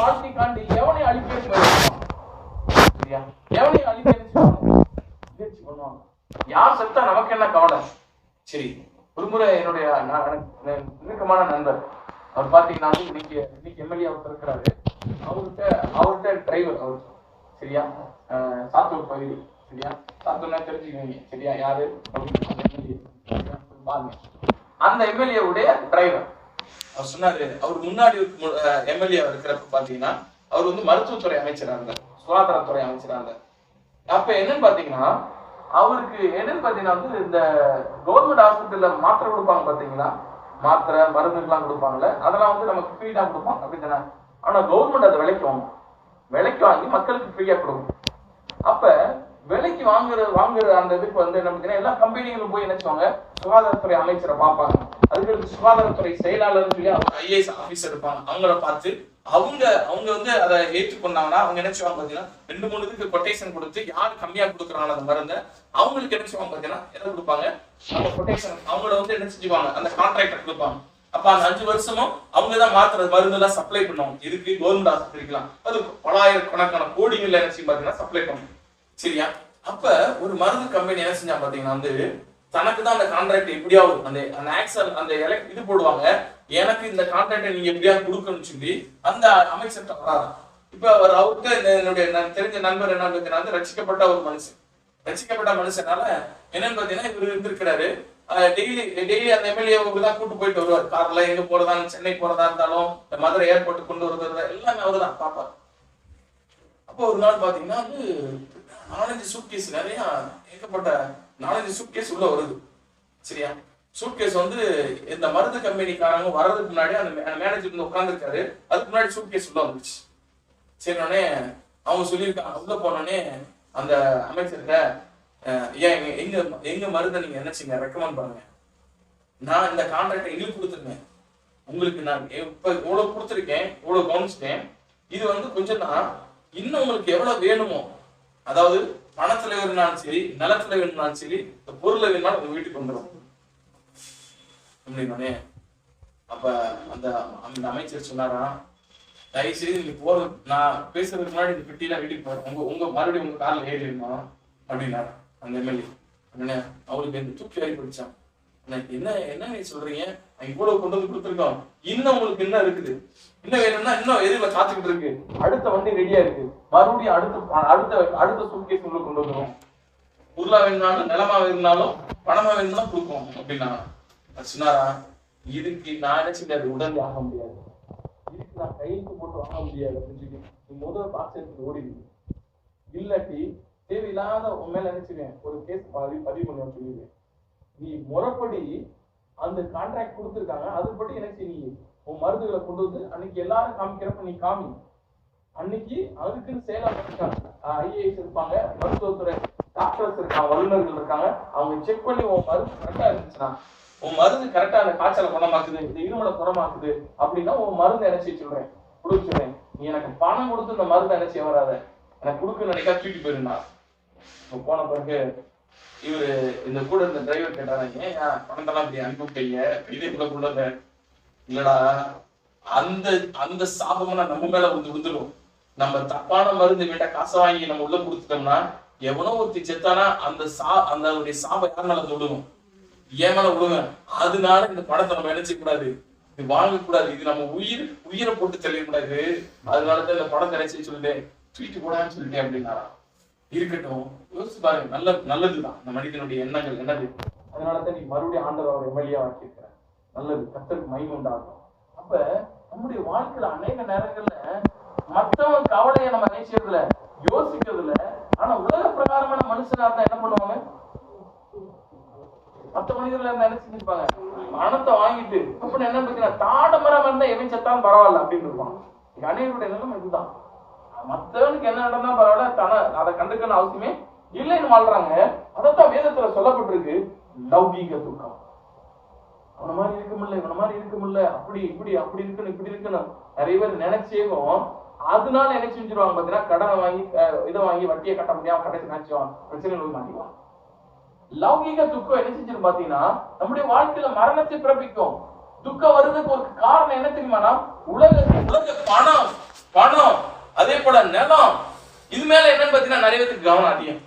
Speaker 1: வாழ்க்கைக்காண்டி எவனை அழிக்க சரியா, எவனை அழிக்க முயற்சி பண்ணுவாங்க. யார் செத்தா நமக்கு என்ன கவலை. சரி, ஒரு முறை என்னுடைய நெருக்கமான நண்பர் அவர் பாத்தீங்கன்னா இன்னைக்கு எம்எல்ஏ அவர் இருக்கிறாரு. அவர்கிட்ட டிரைவர் அவர் சரியா, சாத்தூர் பகுதி சரியா, சாத்தூர்னா தெரிஞ்சுக்குவீங்க சரியா யாரு பாருங்க. அந்த எம்எல்ஏவுடைய டிரைவர் அவர் சொன்னாரு, அவர் முன்னாடி எம்எல்ஏ இருக்கிறப்ப பாத்தீங்கன்னா அவர் வந்து மருத்துவத்துறை அமைச்சரா இருந்தார், சுகாதாரத்துறை அமைச்சரா இருந்தார். அப்ப என்னன்னு பாத்தீங்கன்னா அவருக்கு என்னன்னு பாத்தீங்கன்னா வந்து இந்த கவர்மெண்ட் ஹாஸ்பிட்டல்ல மாத்திரை கொடுப்பாங்க பாத்தீங்களா, மாத்திரை மருந்துகள்லாம் கொடுப்பாங்கல்ல, அதெல்லாம் வந்து நமக்கு ஃப்ரீயா கொடுப்பாங்க அப்படித்தானே. ஆனா கவர்மெண்ட் அதை விலைக்கு வாங்கி மக்களுக்கு ஃப்ரீயா கொடுக்கும். அப்ப விலைக்கு வாங்குற அந்த இதுக்கு வந்து என்ன பார்த்தீங்கன்னா எல்லா கம்பெனிகளும் போய் நினைச்சுவாங்க சுகாதாரத்துறை அமைச்சரை பார்ப்பாங்க. அதுக்கு சுகாதாரத்துறை செயலாளர் சொல்லி அவங்க ஐஏஎஸ் ஆபீசர் இருப்பாங்க. அவங்கள பார்த்து அவங்க வந்து அதை ஏற்றுக்கொண்டாங்கன்னா அவங்க என்ன செய்வாங்க பாத்தீங்கன்னா 2-3 இதுக்கு கொட்டேஷன் கொடுத்து யாரு கம்மியா கொடுக்குறாங்க அந்த மருந்தை அவங்களுக்கு என்ன செய்வாங்க பாத்தீங்கன்னா என்ன கொடுப்பாங்க, அந்த கொட்டேஷன் அவங்கள வந்து என்ன செஞ்சுவாங்க, அந்த கான்ட்ராக்டர் கொடுப்பாங்க. அப்ப அந்த 5 வருஷமும் அவங்கதான் மாத்திர மருந்து எல்லாம் சப்ளை பண்ணுவாங்க. இதுக்கு கவர்மெண்ட் ஆஸ்பத்திரிக்கலாம் அது பலாயிரக்கணக்கான கோடிகள் என்ன செய்யும் பாத்தீங்கன்னா சப்ளை பண்ணும் சரியா. அப்ப ஒரு மருந்து கம்பெனி என்ன செஞ்சா பாத்தீங்கன்னா வந்து தனக்கு தான் அந்த கான்ட்ராக்ட் எப்படியாவது அந்த ஆக்சல் அந்த இது போடுவாங்க, எனக்கு இந்த கான்ட்ராக்டை நீங்க எப்படியாவது கொடுக்கணும்னு சொல்லி அந்த அமைச்சர்கிட்ட வராது. இப்ப அவருக்கு என்னுடைய தெரிஞ்ச நண்பர் என்ன பார்த்தீங்கன்னா ரசிக்கப்பட்ட ஒரு மனுஷனால என்னன்னு பாத்தீங்கன்னா இவர் இருந்திருக்கிறாரு. டெய்லி அந்த எம்எல்ஏவுக்கு தான் கூட்டு போயிட்டு வருவார். கார்ல எங்க போறதா, சென்னை போறதா இருந்தாலும் மதுரை ஏர்போர்ட் கொண்டு வருவது எல்லாமே அவரு தான் பாப்பார். அப்போ ஒரு நாள் பாத்தீங்கன்னா வந்து 4-5 சூட்கேஸ் நிறைய ஏகப்பட்ட 4-5 சூட்கேஸ் உள்ள வருது சரியா. சூட்கேஸ் வந்து இந்த மருந்து கம்பெனிக்காரங்க வர்றதுக்கு முன்னாடி அந்த மேனேஜர் வந்து உட்கார்ந்துருக்காரு. அதுக்கு முன்னாடி சூட்கேஸ் உள்ள வந்துச்சு. சரி உடனே அவங்க சொல்லியிருக்காங்க, உள்ள போனோடனே அந்த அமைச்சர்கிட்ட ஏன் எங்க மருந்தை நீங்க என்ன செய்யுங்க ரெக்கமெண்ட் பண்ணுங்க, நான் இந்த கான்ட்ராக்டை எங்களுக்கு கொடுத்துருக்கேன், உங்களுக்கு நான் இப்ப இவ்வளவு கொடுத்துருக்கேன், இவ்வளவு கவனிச்சிட்டேன், இது வந்து கொஞ்சம் தான் இன்னும் உங்களுக்கு எவ்வளவு வேணுமோ, அதாவது பணத்துல வேணும்னாலும் சரி நிலத்துல வேணும்னாலும் சரி பொருளை வேணும்னாலும் உங்க வீட்டுக்கு வந்துடும் அப்படின்னே. அப்ப அந்த அமைச்சர் சொன்னாரா, தயவு செய்து நீங்க போறது நான் பேசுறதுக்கு முன்னாடி இந்த பெட்டியில வீட்டுக்கு போறேன், உங்க மறுபடியும் உங்க காலில் ஏறிடுமா அப்படின்னாரு அந்த எம்எல்ஏ. உடனே அவருக்கு இந்த தூக்கி வாரி படிச்சான். என்ன சொல்றீங்க, இவ்வளவு கொண்டு வந்து கொடுத்துருக்கோம், இன்னும் உங்களுக்கு என்ன இருக்குது, இன்னும் வேணும்னா இன்னும் எதுல காத்துக்கிட்டு இருக்கு, அடுத்த வண்டி ரெடியா இருக்கு, மறுபடியும் அடுத்த சூட்கேஸ் உங்களுக்கு கொண்டு வந்துடும், பொருளா வேணும்னாலும் நிலமா வேணும்னாலும் பணமா வேணும்னாலும் கொடுக்கும் அப்படின்னா சொன்னாரா. இதுக்கு நான் என்ன செய்யாது உடனே ஆக முடியாது, இதுக்கு நான் கையெழுத்து போட்டு வாங்க முடியாது அப்படின்னு சொல்லி நீ முதல் பாக்ஸ் எடுத்து ஓடிடுது, இல்லாட்டி தேவையில்லாத உன் மேல நினைச்சுவேன் ஒரு கேஸ் பதிவு பண்ணுவேன்னு சொல்லிடுவேன். நீ முறைப்படி அந்த கான்ட்ராக்ட் கொடுத்துருக்காங்க அதுபடி எனக்கு நீ உன் மருந்துகளை கொண்டு வந்து அன்னைக்கு எல்லாரும் காமிக்கிறப்ப நீ காமி, அன்னைக்கு அதுக்குன்னு செயலாளர் இருக்காங்க, ஐஏஎஸ் இருப்பாங்க, மருத்துவத்துறை டாக்டர்ஸ் இருக்காங்க, வல்லுநர்கள் இருக்காங்க, அவங்க செக் பண்ணி உன் மருந்து கரெக்டா இருந்துச்சுன்னா, உன் மருந்து கரெக்டா அந்த காய்ச்சலை குணமாக்குது, இந்த இருமலை குணமாக்குது அப்படின்னா உன் மருந்து நினைச்சு சொல்றேன் கொடுத்துறேன், நீ எனக்கு பணம் கொடுத்து இந்த மருந்து நினைச்சு வராத, எனக்கு கொடுக்க நினைக்கா தூக்கி போயிருந்தா. போன பிறகு இவரு இந்த கூட இந்த டிரைவர் கேட்டாங்க, ஏன் பணத்தெல்லாம் அப்படி அனுப்பிவிட்டீங்க இதேக்குள்ளத இல்லடா, அந்த சாபம்னா நம்ம மேல விழுந்துடும், நம்ம தப்பான மருந்து வேண்டா காசை வாங்கி நம்ம உள்ள கொடுத்துட்டோம்னா எவனோ ஒருத்தி செத்தானா அந்த சாபம் யார் மேல விழுகும், ஏன் மேல விழுவேன், அதனால இந்த பணத்தை நம்ம நினைச்ச கூடாது, இது வாங்கக்கூடாது, இது நம்ம உயிரை போட்டு தெரியக்கூடாது, அதனாலதான் இந்த பணத்தை நினைச்சு சொல்லிட்டேன் தூக்கிட்டு போடான்னு சொல்லிட்டேன் அப்படின்னாரா. இருக்கட்டும், யோசிச்சு பாருங்க, நல்லதுதான் இந்த மனிதனுடைய எண்ணங்கள் என்னது, அதனாலதான் நீ மறுபடியும் ஆண்டவர் அவர் எம்எல்ஏ ஆக்கியிருக்கிற, நல்லது, கர்த்தருக்கு மகிமை உண்டாகும். அப்ப நம்முடைய வாழ்க்கையில அநேக நேரங்கள்ல மற்றவங்க கவலையை நம்ம நினைச்சதுல யோசிக்கிறதுல, ஆனா உலக பிரகாரமான மனுஷனா இருந்தா என்ன பண்ணுவாங்க, மற்ற மனிதர்கள் இருந்தா என்ன செஞ்சிருப்பாங்க, பணத்தை வாங்கிட்டு அப்படின்னு என்ன பார்த்தீங்கன்னா தாடமரம் இருந்தா எவன் செத்தாலும் பரவாயில்ல அப்படின்னு இருப்பான். அநேகருடைய நிலைமை இதுதான், மற்றவனுக்கு என்ன நடந்தா பரவாயில்ல, அதை கண்டுக்கணும் அவசியமே இல்லைன்னு வாழ்றாங்க. அதைத்தான் வேதத்துல சொல்லப்பட்டிருக்கு, லௌகீக துக்கம், அவன மாதிரி இருக்க முடியல, இவன மாதிரி இருக்க முடியல, அப்படி இருக்குன்னு இப்படி இருக்குன்னு நிறைய பேர் நினைச்சேவும் அதனால என்ன செஞ்சிருவாங்க பாத்தீங்கன்னா, கடனை வாங்கி இதை வாங்கி வட்டியை கட்ட முடியாம கடைசி நினைச்சுவாங்க, பிரச்சனைகள் மாட்டிக்குவாங்க. லௌகிக துக்கம் என்ன செஞ்சிடும் பாத்தீங்கன்னா, நம்முடைய வாழ்க்கையில மரணத்தை பிறப்பிக்கும். துக்கம் வருதுக்கு ஒரு காரணம் என்ன தெரியுமானா, உலக பணம் பணம் அதே போல நிலம், இது மேல என்னன்னு பாத்தீங்கன்னா நிறைய பேருக்கு கவனம் அதிகம்.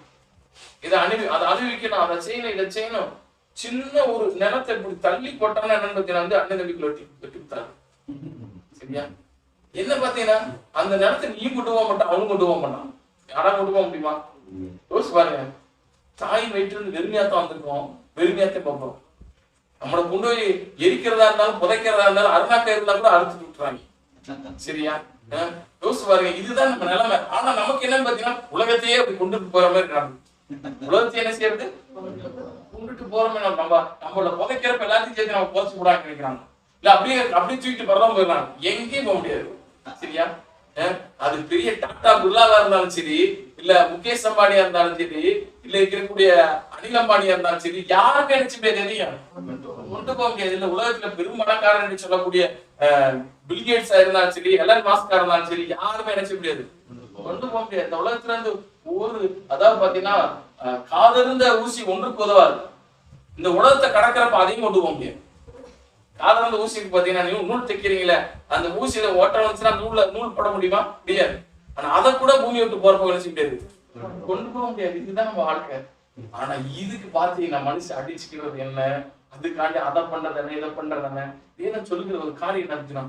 Speaker 1: அதை அனுபவிக்கணும், அதை செய்யணும், இதை செய்யணும். சின்ன ஒரு நிலத்தை இப்படி தள்ளி போட்டோம்னா என்னன்னு பாத்தீங்கன்னா அண்ணன் தம்பிக்குள்ள வெட்டி விட்டாங்க. சரியா? என்ன பாத்தீங்கன்னா அந்த நிலத்தை நீ கொண்டு போக மாட்டான், அவனும் கொண்டு போக மாட்டான். யாரா கொண்டு போக முடியுமா? யோசிச்சு பாருங்க. தாய் வயிற்று இருந்து வெறுமையாத்தான் வந்திருக்கோம், வெறுமையாத்தே பார்ப்போம். நம்மளை கொண்டு போய் எரிக்கிறதா இருந்தாலும் புதைக்கிறதா இருந்தாலும் அருணாக்க இருந்தா கூட அறுத்துட்டு விட்டுறாங்க. சரியா? யோசிச்சு பாருங்க, இதுதான் நம்ம நிலைமை. ஆனா நமக்கு என்னன்னு பாத்தீங்கன்னா உலகத்தையே அப்படி கொண்டுட்டு போற மாதிரி இருக்காங்க. உலகத்தை என்ன செய்யறது? கொண்டுட்டு போறோமே. நம்மளோட புதைக்கிறப்ப எல்லாத்தையும் சேர்த்து நம்ம புதைச்சு கூடாது நினைக்கிறாங்க. இல்ல அப்படியே தூக்கிட்டு பரவாம போயிடறாங்க. எங்கேயும் போக முடியாது. சரியா? அது பெரிய டாடா பிர்லாவா இருந்தாலும் சரி, இல்ல முகேஷ் அம்பானியா இருந்தாலும் சரி, இல்ல இருக்கக்கூடிய அனில் அம்பானியா இருந்தாலும் சரி, யாருமே நினைச்சு முடியாது, கொண்டு போக முடியாது. இல்ல உலகத்துல பெரும் பணக்காரன் சொல்லக்கூடிய பில்கேட்ஸா இருந்தாலும் சரி, எலன் மாஸ்கா இருந்தாலும் சரி, யாருமே நினைச்ச முடியாது, கொண்டு போக முடியாது. இந்த உலகத்துல இருந்து ஒரு அதாவது பாத்தீங்கன்னா காதறிந்த ஊசி ஒன்றுக்கு உதவாது. இந்த உலகத்தை கடக்கிறப்ப அதையும் கொண்டு போக முடியாது. காதறிந்த ஊசிக்கு பாத்தீங்கன்னா நீங்க நூல் தைக்கிறீங்களே, அந்த ஊசியில ஓட்டம் வந்துச்சுன்னா நூல் போட முடியுமா? முடியாது. ஆனா அதை கூட பூமி விட்டு போறப்ப நினைச்சு முடியாது, கொண்டு போக முடியாது. இதுதான் நம்ம வாழ்க்கை. ஆனா இதுக்கு பாத்தீங்கன்னா மனுஷன் அடிச்சுக்கிறது என்ன, அதுக்காண்டி அதை பண்றது என்ன, இதை பண்றது என்ன, வேதம் சொல்லுகிற ஒரு காரியம் நடந்துச்சுன்னா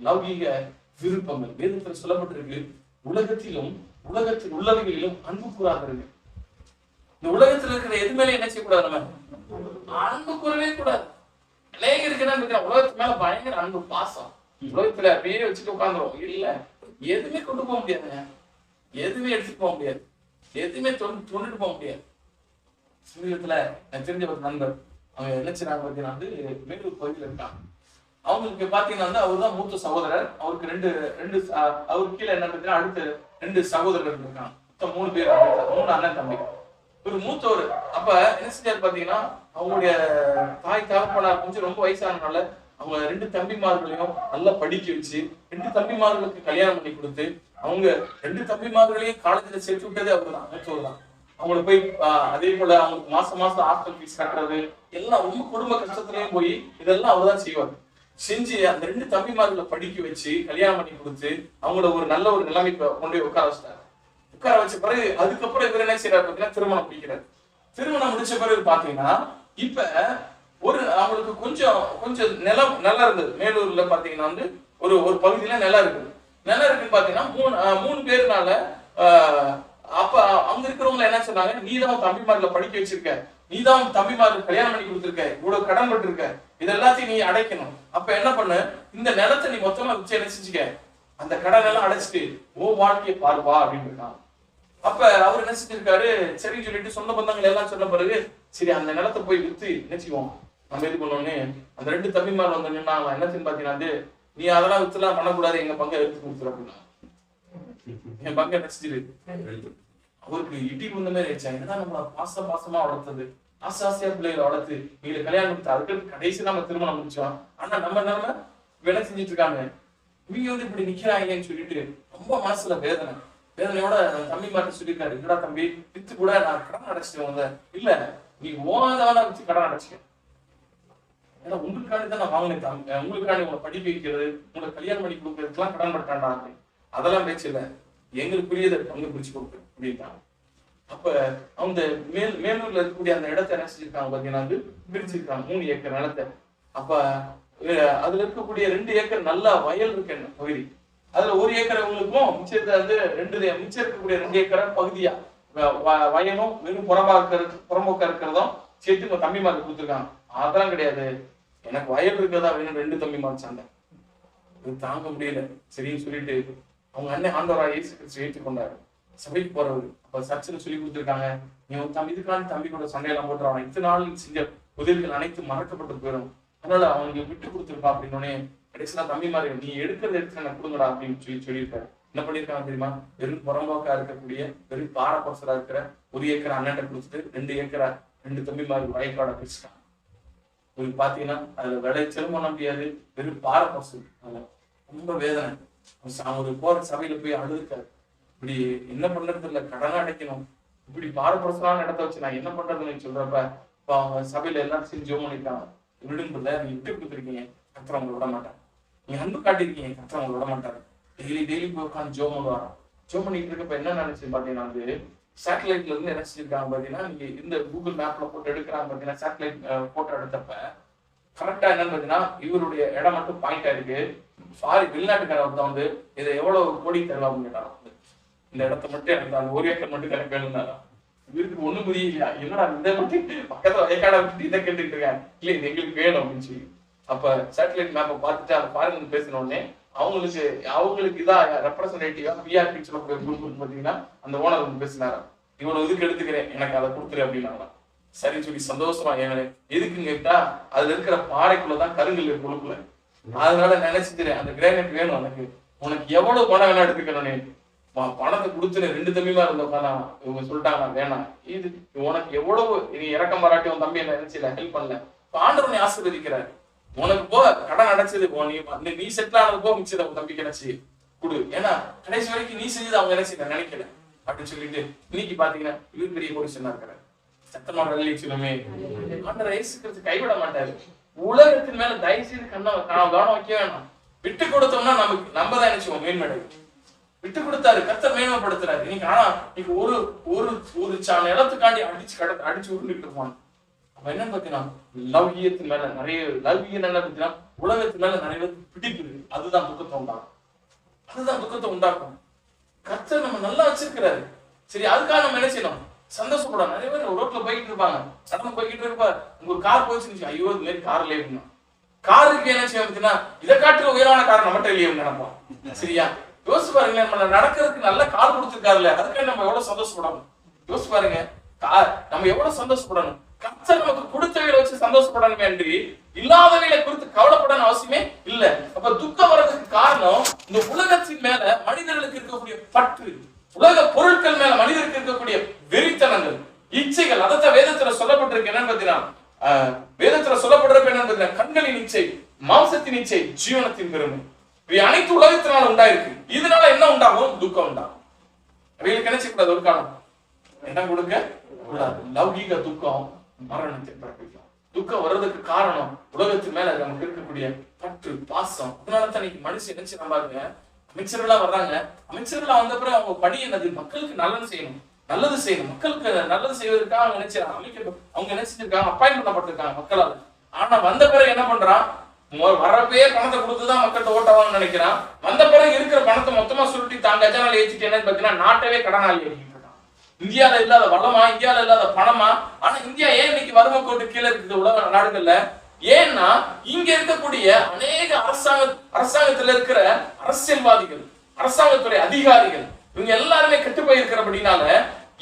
Speaker 1: லௌகீக விருப்பங்கள். வேதத்துல சொல்லப்பட்டிருக்கு, உலகத்தில் உள்ளவைகளிலும் அன்பு கூறாதீர்கள். இந்த உலகத்துல இருக்கிற எது மேலே என்ன செய்யக்கூடாது, நம்ம அன்பு கூறவே கூடாது. அநேக இருக்கிற உலகத்து மேல பயங்கர அன்பு பாசம், உலகத்துல அப்படியே வச்சுட்டு உட்காந்துரும். இல்ல, எதுவுமே கொண்டு போக முடியாதுங்க, எதுவுமே எடுத்துட்டு போக முடியாது, எதுவுமே தொண்டுட்டு போக முடியாது. சமீபத்துல எனக்கு தெரிஞ்ச ஒரு நண்பர், அவங்க என்ன செய்றாங்க பாத்தீங்கன்னா மேலூர் பகுதியில இருக்காங்க. அவங்களுக்கு பாத்தீங்கன்னா அவர் தான் மூத்த சகோதரர். அவருக்கு ரெண்டு அவருக்கு கீழே என்ன பார்த்தீங்கன்னா அடுத்து 2 சகோதரர்கள் இருக்காங்க. 3 பேர், 3 அண்ணன் தம்பி. ஒரு மூத்தவர் அப்ப என்ன செஞ்சாரு பாத்தீங்கன்னா, அவங்களுடைய தாய் தகப்பனார் கொஞ்சம் ரொம்ப வயசானனால அவங்க 2 தம்பிமார்களையும் நல்லா படிக்க வச்சு 2 தம்பிமார்களுக்கு கல்யாணம் பண்ணி கொடுத்து, அவங்க 2 தம்பிமார்களையும் காலேஜ்ல சேர்த்து விட்டதே அவர் தான், மூத்தவர் தான். அவங்களை போய் அதே போல அவங்களுக்கு மாசம் ஹாஸ்டல் ஃபீஸ் கட்டுறது எல்லாம் ரொம்ப குடும்ப கஷ்டத்துலயும் போய் இதெல்லாம் அவர் தான் செய்வார். செஞ்சு அந்த 2 தம்பிமார்களை படிக்க வச்சு கல்யாணம் பண்ணி கொடுத்து அவங்கள ஒரு நல்ல ஒரு நிலைமைக்கு கொண்டு போய் உட்கார வச்சிட்டாரு. உட்கார வச்ச பிறகு அதுக்கப்புறம் இவர் என்ன செய்யறாரு பாத்தீங்கன்னா திருமணம் முடிக்கிறார். திருமணம் முடிச்ச பிறகு பாத்தீங்கன்னா இப்ப அவங்களுக்கு கொஞ்சம் நிலம் இருந்தது. மேலூர்ல பாத்தீங்கன்னா ஒரு பகுதியில நிலம் இருக்குன்னு பாத்தீங்கன்னா 3 பேருனால அப்ப அங்க இருக்கிறவங்க என்ன சொன்னாங்க, நீதான் தம்பிமார்களை படிக்க வச்சிருக்க, நீதான் தம்பிமார்கள் கல்யாணம் பண்ணி கொடுத்துருக்க, இவ்வளவு கடன் பட்டு இருக்க, இது எல்லாத்தையும் நீ அடைக்கணும். அப்ப என்ன பண்ணு, இந்த நிலத்தை நீ மொத்தமா வச்சு என்ன செஞ்சுக்க, அந்த கடன் எல்லாம் அடைச்சிட்டு ஓ வாழ்க்கையை பாருப்பா அப்படின்னு இருக்காங்க. அப்ப அவர் என்ன செஞ்சிருக்காரு, சரின்னு சொல்லிட்டு சொந்த பந்தங்கள் எல்லாம் சொன்ன பிறகு சரி அந்த நிலத்தை போய் வித்து என்ன செய்வோம் நம்ம இது பண்ணோன்னு அந்த 2 தம்பிமார் வந்து நின்னாங்க. என்ன செய்யு பாத்தீங்கன்னா, நீ அதெல்லாம் வித்துலாம் பண்ணக்கூடாது, எங்க பங்கை எடுத்து கொடுத்துரு அப்படின்னா. என் பங்கை நினைச்சிட்டு அவருக்கு இடி வந்த மாதிரி ஆயிடுச்சா. என்னதான் நம்மள பாசமா வளர்த்தது, ஆசையா பிள்ளைகளை வளர்த்து நீங்க கல்யாணம் கொடுத்து அதுக்கு கடைசி நம்ம திருமணம் முடிச்சோம். ஆனா நம்ம வேலை செஞ்சுட்டு இருக்காங்க, இவங்க இப்படி நிக்கிறாங்கன்னு சொல்லிட்டு ரொம்ப மனசுல வேதனையோட தம்பி மாட்ட சொல்லியிருக்காரு, என்னடா தம்பி வித்து கூட நான் கடன் அடைச்சிட்டேன். இல்ல, நீ ஓனதான வச்சு கடன் அடைச்சிக்க, ஏன்னா உங்களுக்காண்டி தான் நான் வாங்கினேன், உங்களுக்காண்டி உங்களை படிக்க வைக்கிறது, உங்களை கல்யாணம் பண்ணி கொடுக்கறதுக்கெல்லாம் கடன் பட்டாண்டா, அதெல்லாம் பேச்சு இல்லை, எங்களுக்குரியதை பங்கு பிரிச்சு கொடுக்கு அப்படின்ட்டாங்க. அப்ப அவங்க மேலூர்ல இருக்கக்கூடிய அந்த இடத்தை என்ன செஞ்சிருக்காங்க பாத்தீங்கன்னா பிரிச்சிருக்காங்க 3 ஏக்கர் நிலத்தை. அப்ப அதுல இருக்கக்கூடிய 2 ஏக்கர் நல்லா வயல் இருக்கு பகுதி, அதுல 1 ஏக்கர் உங்களுக்கும் மிச்சத்தை மிச்சம் இருக்கக்கூடிய 2 ஏக்கரை பகுதியா வயலும் வெறும் புறம்போக்கா இருக்கிறதும் சேர்த்து உங்க தம்பிமாருக்கு கொடுத்துருக்காங்க. அதெல்லாம் கிடையாது, எனக்கு வயல் இருக்கிறதா வேணும். 2 தம்பிமார் சண்டை, இது தாங்க முடியல. சரின்னு சொல்லிட்டு அவங்க அண்ணன் ஆண்டவராக இயேசு கிறிஸ்து ஏற்றுக்கொண்டாரு, சபைக்கு போறவர். அப்ப சர்ச்சில் சொல்லி கொடுத்துருக்காங்க, நீ தம்பி இதுக்காண்டி தம்பி கூட சண்டையெல்லாம் போட்டுருவான், இத்தனை நாள் செஞ்ச உதவிகள் அனைத்து மறக்கப்பட்டு போயிடும், அதனால அவனுக்கு விட்டு கொடுத்துருப்பா அப்படின்னு. கடைசியா தம்பி மாதிரி நீ எடுத்து எனக்கு கொடுங்கடா அப்படின்னு சொல்லியிருக்காரு. என்ன பண்ணிருக்காங்க தெரியுமா, வெறும் புறம்போக்கா இருக்கக்கூடிய வெறும் பாரப்பசரா இருக்கிற 1 ஏக்கர் அண்ணன் கொடுத்துட்டு 2 ஏக்கரா 2 தம்பி மாதிரி வயக்காட பிரிச்சுட்டாங்க. உங்களுக்கு பாத்தீங்கன்னா அதுல விளைச்சலும் பண்ண முடியாது, வெறும் பாரப்பசு, அதுல ரொம்ப வேதனை. ஒரு போற சபையில போய் அழுதுக்காரு. இப்படி என்ன பண்றது இல்ல, கடன் அடைக்கணும், இப்படி பாரபரசமான இடத்த வச்சு நான் என்ன பண்றதுன்னு சொல்றப்ப இப்போ அவங்க சபையில எல்லாரும் சேர்ந்து ஜோம் பண்ணிருக்காங்க. விடுங்கல்ல, நீங்க விட்டு கொடுத்துருக்கீங்க, கர்த்தர் உங்களை விட மாட்டாங்க. நீங்க அன்பு காட்டிருக்கீங்க, கர்த்தர் உங்களை விட மாட்டாரு. டெய்லி போய் உட்காந்து ஜோம் பண்ணுவாங்க. ஜோம் பண்ணிட்டு இருக்கப்ப என்ன நினைச்சு பாத்தீங்கன்னா, வந்து சேட்டலைட்ல இருந்து என்ன செஞ்சிருக்காங்க பாத்தீங்கன்னா, நீங்க இந்த கூகுள் மேப்ல போட்டு எடுக்கிறாங்க பாத்தீங்கன்னா, சேட்டலைட் போட்டோ எடுத்தப்ப கரெக்டா என்னன்னு பாத்தீங்கன்னா, இவருடைய இடம் மட்டும் பாயிண்ட் ஆயிருக்கு. வெளிநாட்டுக்கார ஒருத்தன் வந்து இதை எவ்வளவு கோடி தரலாம் கேட்டாங்க. இந்த இடத்த மட்டும் எனக்கு அந்த 1 ஏக்கர் மட்டும் எனக்கு வேணும்னாரா. இவருக்கு ஒண்ணும் புரியலையா, என்னடா இதை மட்டும் பக்கத்துல வயக்காடை விட்டு இதை கேட்டுட்டு இருக்காங்க. இல்ல இது எங்களுக்கு வேணும் அப்படின்னு சொல்லி அப்ப சேட்டலைட் மேப்பை பார்த்துட்டு அந்த ஃபாரின் பேசின உடனே அவங்களுக்கு இதா ரெப்ரசன்டேட்டிவா பிஆர்பி சொல்லக்கூடிய குரூப் பாத்தீங்கன்னா அந்த ஓனர் வந்து பேசினாரா, இவ்வளவு இதுக்கு எடுத்துக்கிறேன், எனக்கு அதை கொடுத்துரு அப்படின்னாங்க. சரின்னு சொல்லி சந்தோஷமா எதுக்குன்னு கேட்டா, அதுல இருக்கிற பாறைக்குள்ளதான் கருங்கல் இருக்கு உழுக்குள்ள. அதனால நினைச்சுக்கிறேன் அந்த கிரானைட் வேணும் எனக்கு, உனக்கு எவ்வளவு பணம் வேணா எடுத்துக்கணும், பணத்தை கொடுத்துரு. 2 தம்பிமா இருந்தோம்னா இவங்க சொல்லிட்டாங்க வேணாம், இது உனக்கு எவ்வளவு நீ இறக்கம் பாராட்டி உன் தம்பி என்ன நினைச்சல ஹெல்ப் பண்ணல, ஆண்டவனை ஆசீர்வதிக்கிறாரு. உனக்கு போ கடன் அடைச்சது நீ செட்டில் ஆனது போ, மிச்சத உன் தம்பிக்கு நினைச்சு கொடு. ஏன்னா கடைசி வரைக்கும் நீ செஞ்சது அவங்க நினைக்கல அப்படின்னு சொல்லிட்டு இன்னைக்கு பாத்தீங்கன்னா இவர் பெரிய கோடிஷனா இருக்கிறார். சத்தமா சொல்லுமே, ஆண்டவர் இயேசு கிறிஸ்து கைவிட மாட்டாரு. உலகத்தின் மேல தயவு செய்து கவனம் வைக்க வேணாம். விட்டு கொடுத்தோம்னா நம்ம தான் நினைச்சுவோம் மேன்மடை. விட்டு கொடுத்தாரு, கர்த்தர் மேன்மைப்படுத்துறாரு. இன்னைக்கு ஆனா இன்னைக்கு ஒரு ஒரு ஒரு நிலத்துக்காண்டி அடிச்சு உருண்டுகிட்டு இருப்பான். அப்ப என்னன்னு பாத்தீங்கன்னா, லவ்கியத்தின் மேல நிறைய லவ்கியம் என்ன பாத்தீங்கன்னா, உலகத்தின் மேல நிறைய பிடிப்பு இருக்கு. அதுதான் துக்கத்தை உண்டாக்கும். கர்த்தர் நம்ம நல்லா வச்சிருக்கிறாரு. சரி, அதுக்காக நம்ம என்ன செய்யணும், சந்தோஷப்படும். நிறைய பேர் ரோட்ல போய்கிட்டு இருப்பாங்க, நடந்து போய்கிட்டு இருப்பாரு, உங்க கார் போயிடுச்சு, ஐயோ இது மாதிரி கார்ல ஏறணும். காருக்கு என்ன செய்ய, இதை காட்டுற உயரமான கார் நம்மகிட்ட இல்லையே நினைப்போம். சரியா, யோசிச்சு பாருங்க, நம்ம நடக்கிறதுக்கு நல்ல கார் கொடுத்துருக்காருல்ல, அதுக்காக நம்ம எவ்வளவு சந்தோஷப்படணும். யோசிச்சு பாருங்க, நம்ம எவ்வளவு சந்தோஷப்படணும். கர்த்தர் நமக்கு கொடுத்தவைகளை வச்சு சந்தோஷப்படணுமே என்று இல்லாதவைகளை குறித்து கவலைப்படணும் அவசியமே இல்ல. அப்ப துக்கம் வர்றதுக்கு காரணம் இந்த உலகத்தின் மேல மனிதர்களுக்கு இருக்கக்கூடிய பற்று, உலக பொருட்கள் மேல மனிதருக்கு இருக்கக்கூடிய வெறித்தனங்கள், இச்சைகள். அதான் வேதத்துல சொல்லப்பட்டிருக்கு. என்னன்னு பாத்தீங்கன்னா, வேதத்துல சொல்லப்படுறப்ப என்னன்னு பாத்தீங்கன்னா, கண்களின் இச்சை, மாம்சத்தின் இச்சை, ஜீவனத்தின் பெருமை, இவை அனைத்து உலகத்தினால உண்டாயிருக்கு. இதனால என்ன உண்டாகும், துக்கம் உண்டாகும். அவைகளுக்கு என்ன செய்யக்கூடாது, ஒரு காலம் என்ன கொடுக்க கூடாது. லௌகீக துக்கம் மரணத்தை பிறப்பிக்கும். துக்கம் வர்றதுக்கு காரணம் உலகத்தின் மேல நமக்கு இருக்கக்கூடிய பற்று, பாசம். அதனாலதான் இன்னைக்கு மனுஷன் என்ன செய்யறாங்க, அமைச்சர்களா வர்றாங்க. அமைச்சர்களா வந்த பிறகு அவங்க பணி என்னது, மக்களுக்கு நல்லது செய்யணும். மக்களுக்கு நல்லது செய்வதற்காக அவங்க நினைச்சிருக்காங்க. அவங்க நினைச்சிருக்காங்க, அப்பாயின்மெண்ட் பண்ணப்பட்டிருக்காங்க மக்களால். ஆனா வந்த பிறகு என்ன பண்றான், வரப்பே பணத்தை கொடுத்துதான் மக்கள்கிட்ட ஓட்டவாங்கன்னு நினைக்கிறான். வந்த பிறகு இருக்கிற பணத்தை மொத்தமா சுருட்டி தாங்க கஜானால ஏற்றிட்டு என்னன்னு பாத்தீங்கன்னா, நாட்டவே கடனாளி இருக்கான். இந்தியால இல்லாத வளமா, இந்தியால இல்லாத பணமா. ஆனா இந்தியா ஏன் இன்னைக்கு வறுமை கோட்டு கீழே இருக்குது உலக நாடுகள்ல? ஏன்னா இங்க இருக்கக்கூடிய அநேக அரசாங்கத்துல இருக்கிற அரசியல்வாதிகள், அரசாங்கத்துறை அதிகாரிகள், இவங்க எல்லாருமே கெட்டு போயிருக்கிறபடினால,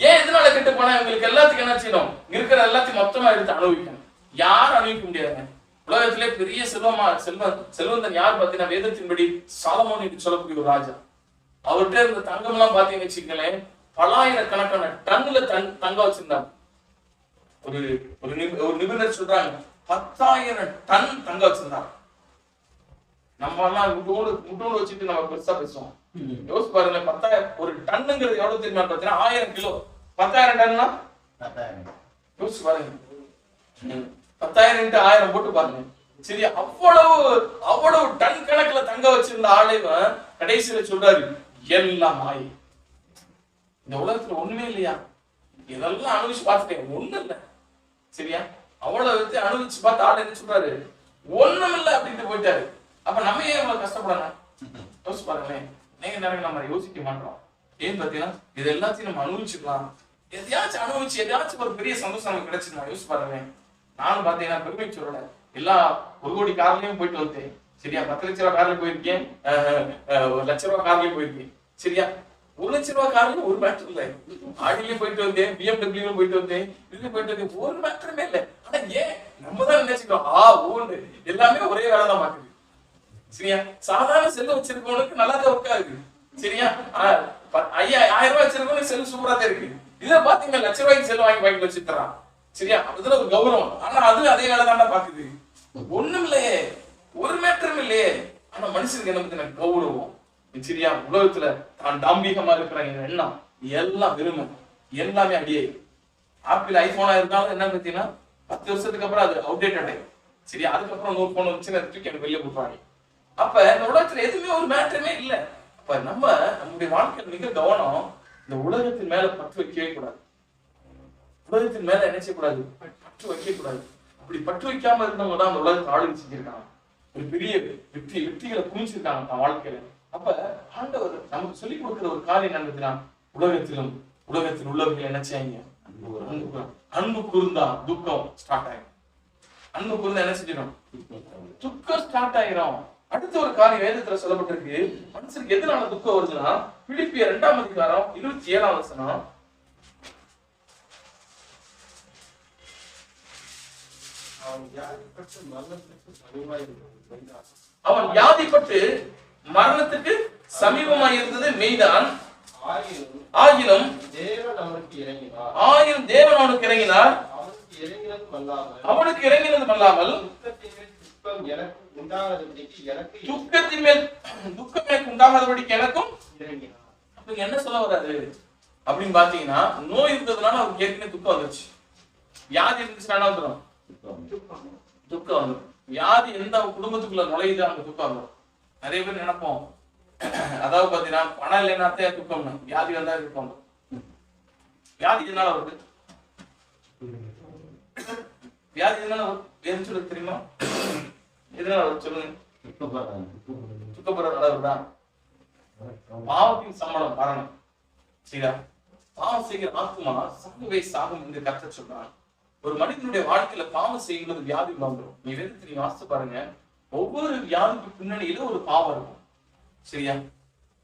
Speaker 1: ஏன் இதனால கெட்டு போனா இவங்களுக்கு எல்லாத்துக்கும் என்ன செய்யணும், இருக்கிற எல்லாத்தையும் மொத்தமா எடுத்து அனுபவிக்கணும். யாரும் அனுபவிக்க முடியாதுங்க. உலகத்திலே பெரிய செல்வந்தன் யார் பாத்தீங்கன்னா, வேதத்தின்படி சாலமோன் என்று சொல்லக்கூடிய ஒரு ராஜா. அவர்கிட்ட இருந்த தங்கம் எல்லாம் பாத்தீங்கன்னு வச்சுக்கங்களேன், பலாயிரக்கணக்கான டன்னுல தங்கம் வச்சிருந்தாங்க. ஒரு நிபுணர் சொல்றாங்க 10,000 டன் தங்கம் வச்சிருந்தாங்க. நம்ம எல்லாம் முட்டோடு வச்சுட்டு நம்ம பெருசா பேசுவோம். யோசிச்சு பாருங்க, 10,000 ஒரு டன்னுங்கிறது எவ்வளவு தெரியுமா பாத்தீங்கன்னா, 1000 கிலோ. 10,000 டன்னா யோசிச்சு பாருங்க, 10,000 × 1000 போட்டு பாருங்க. சரி, அவ்வளவு டன் கணக்குல தங்க வச்சிருந்த ஆளைவன் கடைசியில சொல்றாரு, எல்லாம் மாயை, இந்த உலகத்துல ஒண்ணுமே இல்லையா, இதெல்லாம் அனுபவிச்சு பார்த்துட்டேன், ஒண்ணும் இல்ல. சரியா, அவ்வளவு அனுபவிச்சு பார்த்து ஆள் என்ன சொல்றாரு, ஒண்ணும் இல்ல அப்படின்ட்டு போயிட்டாரு. அப்ப நம்ம ஏன் இவ்வளவு கஷ்டப்படணும்? யோசிச்சு பாருங்களேன். நீங்க நேரம் நம்ம யோசிக்க மாட்டோம். ஏன் பாத்தீங்கன்னா, இது எல்லாத்தையும் நம்ம அனுபவிச்சுக்கலாம். எதையாச்சும் அனுபவிச்சு எதையாச்சும் ஒரு பெரிய சந்தோஷம் நமக்கு கிடைச்சிருமா? யோசிச்சு பாருங்க. நானும் பாத்தீங்கன்னா பெருமை சொல்லல, எல்லா 1 கோடி கார்லயும் போயிட்டு வந்தேன். சரியா, 10 லட்ச ரூபாய் கார்ல போயிருக்கேன், 1 லட்ச ரூபாய் கார்லயும் போயிருக்கேன். சரியா, 1 லட்ச ரூபாய் கார்ல ஒரு மேட்டர் இல்ல. ஆடிலயும் போயிட்டு வந்தேன், BMW போயிட்டு வந்தேன், இதுல போயிட்டு வந்தேன், ஒரு மேட்டருமே இல்ல. ஆனா ஏன் நம்ம தான் நினைச்சுக்கிறோம், எல்லாமே ஒரே வேலை தான் பாக்குது. சரியா, சாதாரண செல்லு வச்சிருக்கவனுக்கு நல்லா தான் ஒர்க் ஆகுது. சரியா, 5,000 ரூபாய் வச்சிருக்கவனுக்கு செல்லு சூப்பரா தான் இருக்கு. இதை பாத்தீங்கன்னா 1 லட்ச ரூபாய்க்கு செல்லு வாங்கி பாக்கெட்ல வச்சுக்கிறான். சரியா, அதுல ஒரு கௌரவம். ஆனா அது அதே வேலை தாண்டா பாக்குது. ஒண்ணும் இல்லையே, ஒரு மேட்டரும் இல்லையே. ஆனா மனுஷனுக்கு என்ன பத்தின கௌரவம், சரியா? உலகத்துல தான் தாம்பீகமா இருக்கிற எண்ணம் எல்லாம் விரும்ப எல்லாமே அடியே. ஆப்பிள் ஐபோனா இருந்தாலும் என்ன பார்த்தீங்கன்னா 10 வருஷத்துக்கு அப்புறம் அது அவுடேட்டட் ஆயிடும். சரியா? அதுக்கப்புறம் 100 போன் வச்சு தூக்கி எனக்கு வெளியே போட்டுவாங்க. அப்ப இந்த உலகத்துல எதுவுமே ஒரு மேட்டருமே இல்லை. அப்ப நம்முடைய வாழ்க்கையில் மிக கவனம், இந்த உலகத்தின் மேல பற்று வைக்கவே கூடாது. உலகத்தின் மேல என்ன செய்யக்கூடாது? பற்று வைக்க கூடாது. அப்படி பற்று வைக்காம இருந்தவங்க தான் அந்த உலகத்தை ஆளுகை செஞ்சிருக்காங்க. ஒரு பெரிய வெற்றிகளை குமிச்சிருக்காங்க தான் வாழ்க்கையில. அப்ப ஆண்டவர் நமக்கு சொல்லிக் கொடுக்கிற ஒரு காரியம் என்னதுன்னா, உலகத்தில் உள்ளவர்கள் என்ன செய்யுங்க? அன்பு கூர்ந்தா துக்கம் ஸ்டார்ட் ஆயிடும். அன்பு கூர்ந்தா என்ன செஞ்சிடும்? துக்கம் ஸ்டார்ட் ஆயிரும். அடுத்த ஒரு காரியம் வேதத்துல சொல்லப்பட்டிருக்கு. மனுஷனுக்கு எதனால துக்கம் வருதுன்னா, பிலிப்பியர் 2ஆம் அதிகாரம் 27ஆம் வசனம். அவன் வியாதிப்பட்டு மரணத்துக்கு சமீபமாய் இருந்தது மெய்தான். ஆகிலும் தேவன் அவனுக்கு இறங்கினார். அவனுக்கு இறங்கினது அல்லாமல் துக்கத்தின் மேல் துக்கம் எனக்கு உண்டாகாதபடிக்கு எனக்கும் இறங்கினார். அப்ப என்ன சொல்ல வராது அப்படின்னு பாத்தீங்கன்னா, நோய் இருந்ததுனால அவருக்கு ஏற்கனவே துக்கம் வந்துருச்சு. வியாதி இருந்துச்சுன்னா வந்துடும், துக்கம் வந்துடும். வியாதி எந்த குடும்பத்துக்குள்ள நுழையுது அங்க துக்கம் வந்துடும். நிறைய பேர் நினைப்போம், அதாவது பாத்தீங்கன்னா பணம் இல்லைன்னாத்தே துக்கம்னு, வியாதி வந்தா துக்கம். வியாதி எதனால வருது? வியாதி எதனால வருது சொல்லுங்க தெரியுமா? எதனால வருது சொல்லுங்க. துக்கப்படுறதுனால வருதா? பாவத்தின் சம்பளம் மரணம். சரியா? பாவம் செய்கிற ஆத்மா சாகவே சாகும் என்று கர்த்தர் சொல்றான். ஒரு மனிதனுடைய வாழ்க்கையில பாவம் செய்யும்போது வியாதி வந்துடும். நீ வேதத்தை நீங்க வாசித்து பாருங்க. ஒவ்வொரு வியாதிக்கு பின்னணியில ஒரு பாவம் இருக்கும். சரியா?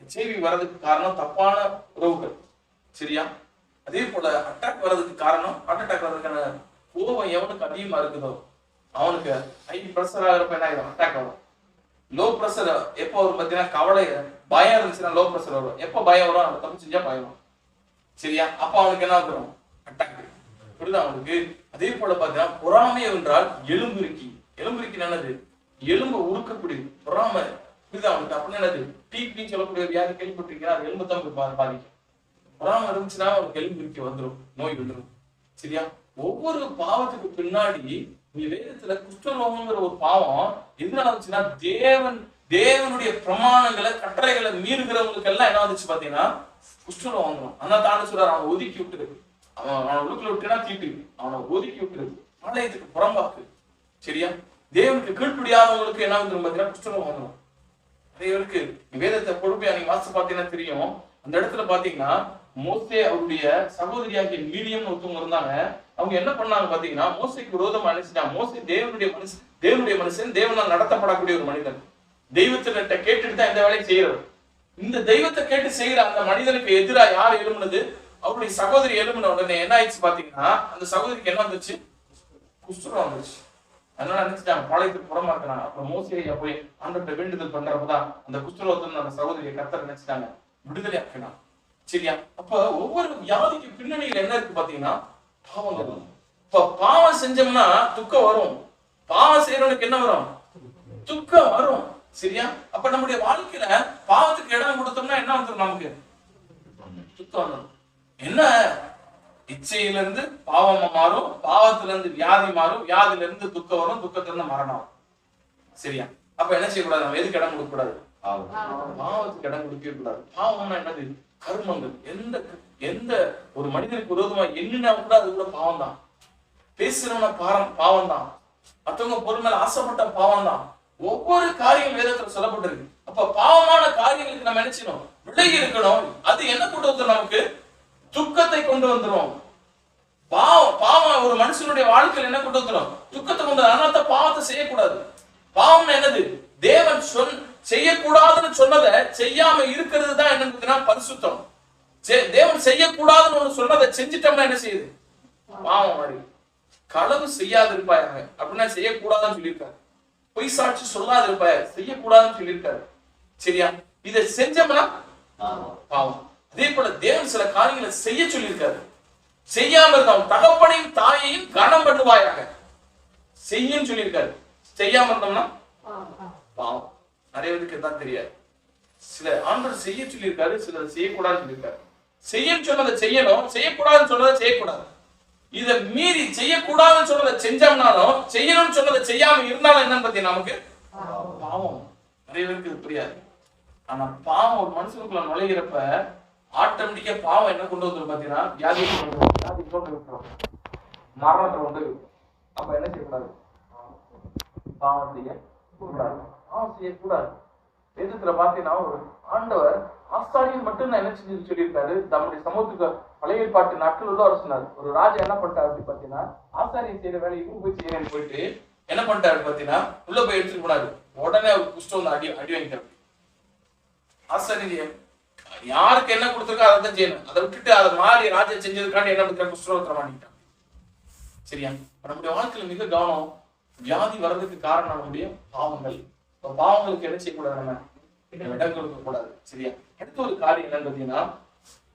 Speaker 1: HIV வர்றதுக்கு காரணம் தப்பான உறவுகள். சரியா? அதே போல அட்டாக் வர்றதுக்கு காரணம், ஹார்ட் அட்டாக் வர்றதுக்கான கோபம் எவனுக்கு அதிகமா இருக்குதோ அவனுக்கு ஹை பிரஷர் ஆகிறப்ப என்ன ஆகும்? அட்டாக் வரும். லோ பிரஷர் எப்போ வரும் பார்த்தீங்கன்னா, கவலை பயம் இருந்துச்சுன்னா லோ பிரஷர் வரும். எப்போ பயம் வரும்? நம்ம தப்பு செஞ்சா பயம் வரும். சரியா? அப்ப அவனுக்கு என்ன வரும்? அட்டாக். புரியுதா அவனுக்கு? அதே போல பார்த்தீங்கன்னா, பொறாமை என்றால் எலும்புருக்கி. எலும்புருக்கி என்னது? எலும்பு உருக்கக்கூடியது பொறாமை. புரியுதா அவனுக்கு? அப்படின்னு என்னது? டிபின்னு சொல்லக்கூடிய வியாதி கேள்விப்பட்டிருக்கீங்களா? அது எலும்பு தான் பாதிக்கும். பொறாமை இருந்துச்சுன்னா அவனுக்கு எலும்புருக்கி வந்துடும், நோய் வந்துடும். சரியா? ஒவ்வொரு பாவத்துக்கு பின்னாடி நீ வேதத்துல குஷ்டரோகம்ங்கிற ஒரு பாவம் எதனால வந்துச்சுன்னா, தேவனுடைய பிரமாணங்களை கட்டளைகளை மீறுகிறவங்களுக்கு எல்லாம் என்ன வந்துச்சு பாத்தீங்கன்னா குஷ்டரோகம் வந்துடும். ஆனா தாண்ட சொல்றாரு, அவனை ஒதுக்கி விட்டுரு. அவனை உள்ளுக்குள்ள விட்டுனா தீட்டு, அவனை ஒதுக்கி விட்டுரு, ஆலயத்துக்கு புறம்பாக்கு. சரியா? தேவனுக்கு கீழ்ப்படியாதவங்களுக்கு என்ன வந்துடும் பாத்தீங்கன்னா குஷ்டரோகம் வந்துடும். தேவனுக்கு வேதத்தை பொறுப்பையா நீங்க வாசிச்சு பாத்தீங்கன்னா தெரியும். அந்த இடத்துல பாத்தீங்கன்னா, மோசே அவருடைய சகோதரியாகிய மீரியம் ஒருத்தவங்க இருந்தாங்க. அவங்க என்ன பண்ணாங்க பாத்தீங்கன்னா, மோசைக்கு விரோதமா நினைச்சிட்டாங்க. மோசே தேவனுடைய மனுஷன், தேவனால் நடத்தப்படக்கூடிய ஒரு மனிதன். தெய்வத்திட்ட கேட்டுட்டு தான் இந்த வேலையை செய்யறது. இந்த தெய்வத்தை கேட்டு செய்யற அந்த மனிதனுக்கு எதிராக யார் எழும்புனது? அவருடைய சகோதரி எழும்பின உடனே என்ன ஆயிடுச்சு பாத்தீங்கன்னா, அந்த சகோதரிக்கு என்ன வந்துச்சு? குஷ்டரோகம் வந்துச்சு. அதனால நினைச்சிட்டாங்க பாளையத்துக்கு புறமா இருக்கிறாங்க. அப்புறம் மோசையை போய் ஆண்டவர்கிட்ட வேண்டுதல் பண்றப்பதான் அந்த குஷ்டரோகத்துல அந்த சகோதரியை கர்த்தர் நினைச்சிட்டாங்க, விடுதலை ஆக்கினான். சரியா? அப்ப ஒவ்வொரு வியாதிக்கு பின்னணியில என்ன இருக்கு பாத்தீங்கன்னா பாவங்கள். இப்ப பாவம் செஞ்சோம்னா துக்கம் வரும். பாவம் செய்யறவனுக்கு என்ன வரும்? துக்கம் வரும். சரியா? அப்ப நம்முடைய வாழ்க்கையில பாவத்துக்கு இடம் கொடுத்தோம்னா என்ன வந்துடும்? நமக்கு துக்கம் வந்துடும். என்ன? இச்சையில இருந்து பாவமா மாறும், பாவத்துல இருந்து வியாதி மாறும், வியாதியில இருந்து துக்கம் வரும், துக்கத்துல இருந்து மரணம். சரியா? அப்ப என்ன செய்யக்கூடாது? நம்ம எதுக்கு இடம் கொடுக்க கூடாது? பாவத்துக்கு இடம் கொடுக்கவே கூடாது. பாவம்னா என்னது? கர்மங்கள். எந்த ஒரு மனிதனுக்கு விரோதமா எண்ணினா கூட அது கூட பாவம் தான். பேசுறவன பாவம் தான். மற்றவங்க பொருள் மேல ஆசைப்பட்ட பாவம் தான். ஒவ்வொரு காரியம் வேதத்துல சொல்லப்பட்டிருக்கு. அப்ப பாவமான காரியங்களுக்கு நம்ம என்ன செய்யணும்? விலகி இருக்கணும். அது என்ன கொண்டு வந்து நமக்கு? துக்கத்தை கொண்டு வந்துடும். பாவம் ஒரு மனுஷனுடைய வாழ்க்கையில் என்ன கொண்டு வந்துடும்? துக்கத்தை கொண்டு. அதனால பாவத்தை செய்யக்கூடாது. பாவம்னா என்னது? தேவன் செய்யக்கூடாதுன்னு சொன்னதை செய்யாம இருக்கிறது தான் என்னன்னா பரிசுத்தம். தேவன் செய்யக்கூடாதுன்னு ஒண்ணு சொன்னதை செஞ்சிட்டோம்னா என்ன செய்யுது? பாவம் மாதிரி. களவு செய்யாது இருப்பாயாக அப்படின்னா செய்யக்கூடாதுன்னு சொல்லியிருக்காரு. பொய் சாட்சி சொல்லாது இருப்பாய செய்யக்கூடாதுன்னு சொல்லியிருக்காரு. சரியா? இதை செஞ்சோம்னா பாவம். அதே போல தேவன் சில காரியங்களை செய்ய சொல்லியிருக்காரு. செய்யாம இருந்தோம் தகப்பனையும் தாயையும் கனம் பண்ணுவாயாக செய்யும் சொல்லியிருக்காரு. செய்யாம இருந்தோம்னா பாவம். நிறைய பேருக்கு தான் தெரியாது. சில ஆண்டவர் செய்ய சொல்லியிருக்காரு, சிலர் செய்யக்கூடாதுன்னு சொல்லியிருக்காரு. செய்யன்னு சொன்னதை செய்யணும், செய்யக்கூடாதுன்னு சொன்னதை செய்யக்கூடாது. இதை மீறி செய்யக்கூடாதுன்னு சொன்னதை செஞ்சோம்னாலும் செய்யணும்னு சொன்னதை செய்யாம இருந்தாலும் என்னன்னு பார்த்தீங்கன்னா நமக்கு பாவம். நிறைய பேருக்கு இது புரியாது. ஆனா பாவம் ஒரு மனுஷனுக்குள்ள நுழைகிறப்ப ஆட்டோமேட்டிக்கா பாவம் என்ன கொண்டு வந்துடும் பார்த்தீங்கன்னா வியாதி கொண்டு விட்டுரும், மரணத்தை கொண்டு விட்டுரும். அப்ப என்ன செய்யக்கூடாது? பாவம் செய்யக்கூடாது, பாவம் செய்யக்கூடாது. வேதத்துல பாத்தீங்கன்னா ஒரு ஆண்டவர் ஆசாரியன் மட்டும் நான் என்ன செஞ்சு சொல்லியிருக்காரு. நம்முடைய சமூகத்துக்கு பழைய ஏற்பாட்டு நாட்கள் உள்ள வர சொன்னார். ஒரு ராஜா என்ன பண்ணிட்டாரு அப்படி பாத்தீங்கன்னா, ஆசாரியன் செய்யற வேலை இவங்க போய் செய்யறேன்னு போயிட்டு என்ன பண்ணிட்டாரு பாத்தீங்கன்னா, உள்ள போய் எடுத்துட்டு போனாரு. உடனே அவர் குஷ்டம் வந்து அடி வாங்கிட்டாரு. ஆசாரியன் யாருக்கு என்ன கொடுத்துருக்கோ அதை தான் செய்யணும். அதை விட்டுட்டு அதை மாறி ராஜா செஞ்சதுக்காண்டி என்ன பண்ணுற குஷ்டம் மாட்டிக்கிட்டான். சரியா? நம்முடைய வாழ்க்கையில மிக கவனம். வியாதி வர்றதுக்கு காரணம் நம்முடைய பாவங்கள். பாவங்களுக்கு என்ன செய்யக்கூடாது? நம்ம இடம் கொடுக்க கூடாது. சரியா? அடுத்த ஒரு காரியம் என்னன்னு பாத்தீங்கன்னா,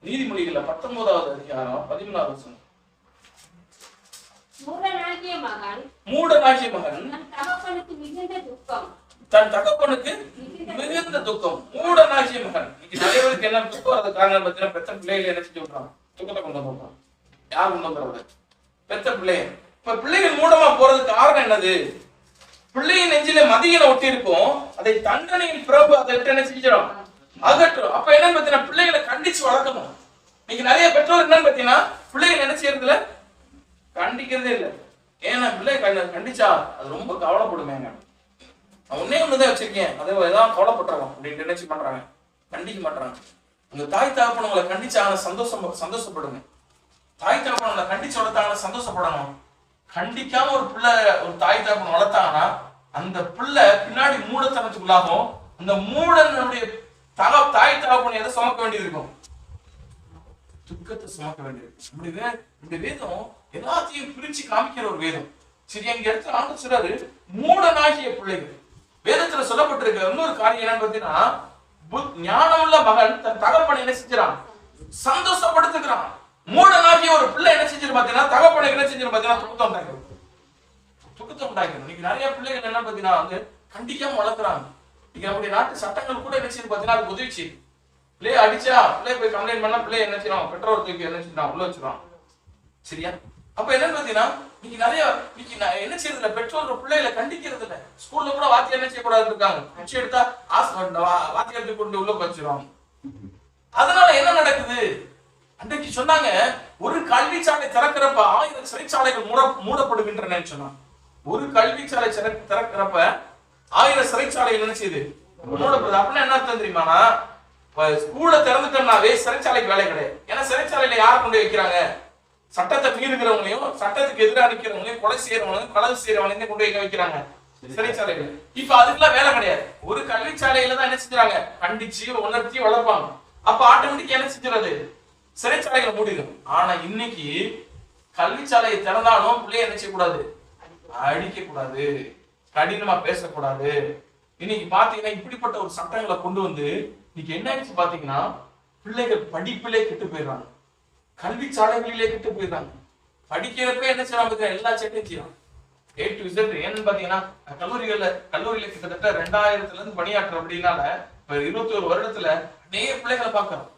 Speaker 1: நீதிமொழிகள்ல 19வது அதிகாரம் 13வது வசனம். மூடனாகிய மகன் தன் தகப்பனுக்கு மிகுந்த துக்கம். மூடனாகிய மகன். இன்னைக்கு நிறைய பேருக்கு என்ன துக்கம் வர்றது காரணம் பார்த்தீங்கன்னா, பெத்த பிள்ளைகளை என்ன செஞ்சு விட்டுறான்? துக்கத்தை கொண்டு வந்துடுறான். யார் கொண்டு வந்துடுறது? பெத்த பிள்ளைய. இப்ப பிள்ளைகள் மூடமா போறதுக்கு காரணம் என்னது? பிள்ளையின் நெஞ்சில மதியனை ஒட்டி இருக்கும், அதை தண்டனையின் பிரபு அதை விட்டு என்ன செஞ்சிடும்? அகற்றும். அப்ப என்னன்னு பாத்தீங்கன்னா, பிள்ளைகளை கண்டிச்சு வளர்க்கணும். இன்னைக்கு நிறைய பெற்றோர் என்னன்னு பாத்தீங்கன்னா, பிள்ளைகள் என்ன செய்யறதுல கண்டிக்கிறதே இல்லை. ஏன்னா பிள்ளை கண்டிச்சா அது ரொம்ப கவலைப்படுமேங்க. நான் ஒன்னே ஒண்ணுதான் வச்சிருக்கேன், அதை ஏதாவது கவலைப்பட்டுறோம் அப்படின்னு நினைச்சு பண்றாங்க, கண்டிக்க மாட்டாங்க. உங்க தாய் தகப்பனவங்களை கண்டிச்சாங்க சந்தோஷப்படுங்க. தாய் தகப்பனவங்களை கண்டிச்சு வளர்த்தாங்க சந்தோஷப்படணும். கண்டிக்காம ஒரு பிள்ளை ஒரு தாய் தகப்பன் வளர்த்தாங்கன்னா அந்த பிள்ளை பின்னாடி மூடத்தனத்துக்குள்ளாகும். அந்த மூடனுடைய தாய் தகப்பன் எதை சுமக்க வேண்டியது இருக்கும்? துக்கத்தை சுமக்க வேண்டியது. இந்த வேதம் எல்லாத்தையும் பிரிச்சு காமிக்கிற ஒரு வேதம். சரி, அங்க இடத்துல ஆண்டு சொல்றாரு மூடனாகிய பிள்ளைகள். வேதத்துல சொல்லப்பட்டிருக்க இன்னொரு காரியம் என்னன்னு பாத்தீங்கன்னா, ஞானமுள்ள மகன் தன் தகப்பனை என்ன செஞ்சான்? சந்தோஷப்படுத்துகிறான். மூடனாகிய ஒரு பிள்ளை என்ன செஞ்சிரு பாத்தீங்கன்னா, தகப்பனை என்ன செஞ்சிரு பாத்தீங்கன்னா, துக்கத்தை உண்டாக்கணும். இன்னைக்கு நிறைய பிள்ளைகள் என்ன பாத்தீங்கன்னா வந்து கண்டிக்காம வளர்க்குறாங்க. இன்னைக்கு நம்முடைய நாட்டு சட்டங்கள் கூட என்ன செய்யுது பாத்தீங்கன்னா, அது உதவிச்சு. பிள்ளைய அடிச்சா பிள்ளை போய் கம்ப்ளைண்ட் பண்ணா பிள்ளை என்ன செய்யணும்? பெற்றோர் தூக்கி என்ன செய்யணும்? உள்ள வச்சிருவான். சரியா? அப்ப என்னன்னு பாத்தீங்கன்னா, இன்னைக்கு நிறைய என்ன செய்யறது இல்ல, பெற்றோர் பிள்ளைகளை கண்டிக்கிறது இல்ல. ஸ்கூல்ல கூட வாத்தியார் என்ன செய்யக்கூடாது இருக்காங்க, பிச்சை எடுத்தா வாத்தியாரத்தை கொண்டு உள்ள வச்சிருவாங்க. அதனால என்ன நடக்குது? அன்றைக்கு சொன்னாங்க, ஒரு கல்விச்சாலை திறக்கிறப்ப 1000 சிறைச்சாலைகள் மூடப்படுகின்றன சொன்னாங்க. ஒரு கல்விச்சாலை திறக்கிறப்ப 1000 சிறைச்சாலைகள் என்ன செய்யுது? மூடப்படுது. அப்படின்னா என்ன அர்த்தம் தெரியுமானா, ஸ்கூல்ல திறந்துட்டோம்னாவே சிறைச்சாலைக்கு வேலை கிடையாது. ஏன்னா சிறைச்சாலையில யாரை கொண்டு வைக்கிறாங்க? சட்டத்தை மீறுகிறவங்களையும் சட்டத்துக்கு எதிராக நிற்கிறவங்களையும் கொலை செய்யறவங்களையும் களவு செய்யறவங்களையும் கொண்டு வைக்கிறாங்க சிறைச்சாலைகள். இப்ப அதுக்கெல்லாம் வேலை கிடையாது. ஒரு கல்விச்சாலையில தான் என்ன செஞ்சாங்க? கண்டிச்சு உணர்த்தி வளர்ப்பாங்க. அப்ப ஆட்டோமேட்டிக்கா என்ன செஞ்சுறது? சிறைச்சாலைகளை மூடிடும். ஆனா இன்னைக்கு கல்விச்சாலையை திறந்தாலும் பிள்ளைய என்ன செய்யக்கூடாது? அடிக்க கூடாது, கடினமா பேசக்கூடாது. இன்னைக்கு பாத்தீங்கன்னா இப்படிப்பட்ட ஒரு சட்டங்களை கொண்டு வந்து இன்னைக்கு என்ன ஆயிடுச்சு பாத்தீங்கன்னா, பிள்ளைகள் படிப்பிலே கெட்டு போயிடுறாங்க, கல்விச்சாலைகளிலே கெட்டு போயிடுறாங்க. படிக்கிறப்ப என்ன செய்யறாங்க? எல்லா சேட்டையும் செய்யறாங்க. A to Z. ஏன்னு பாத்தீங்கன்னா கல்லூரியில கிட்டத்தட்ட 2000ல இருந்து பணியாற்ற அப்படின்னால 21 வருடத்துல நிறைய பிள்ளைகளை பாக்குறோம்.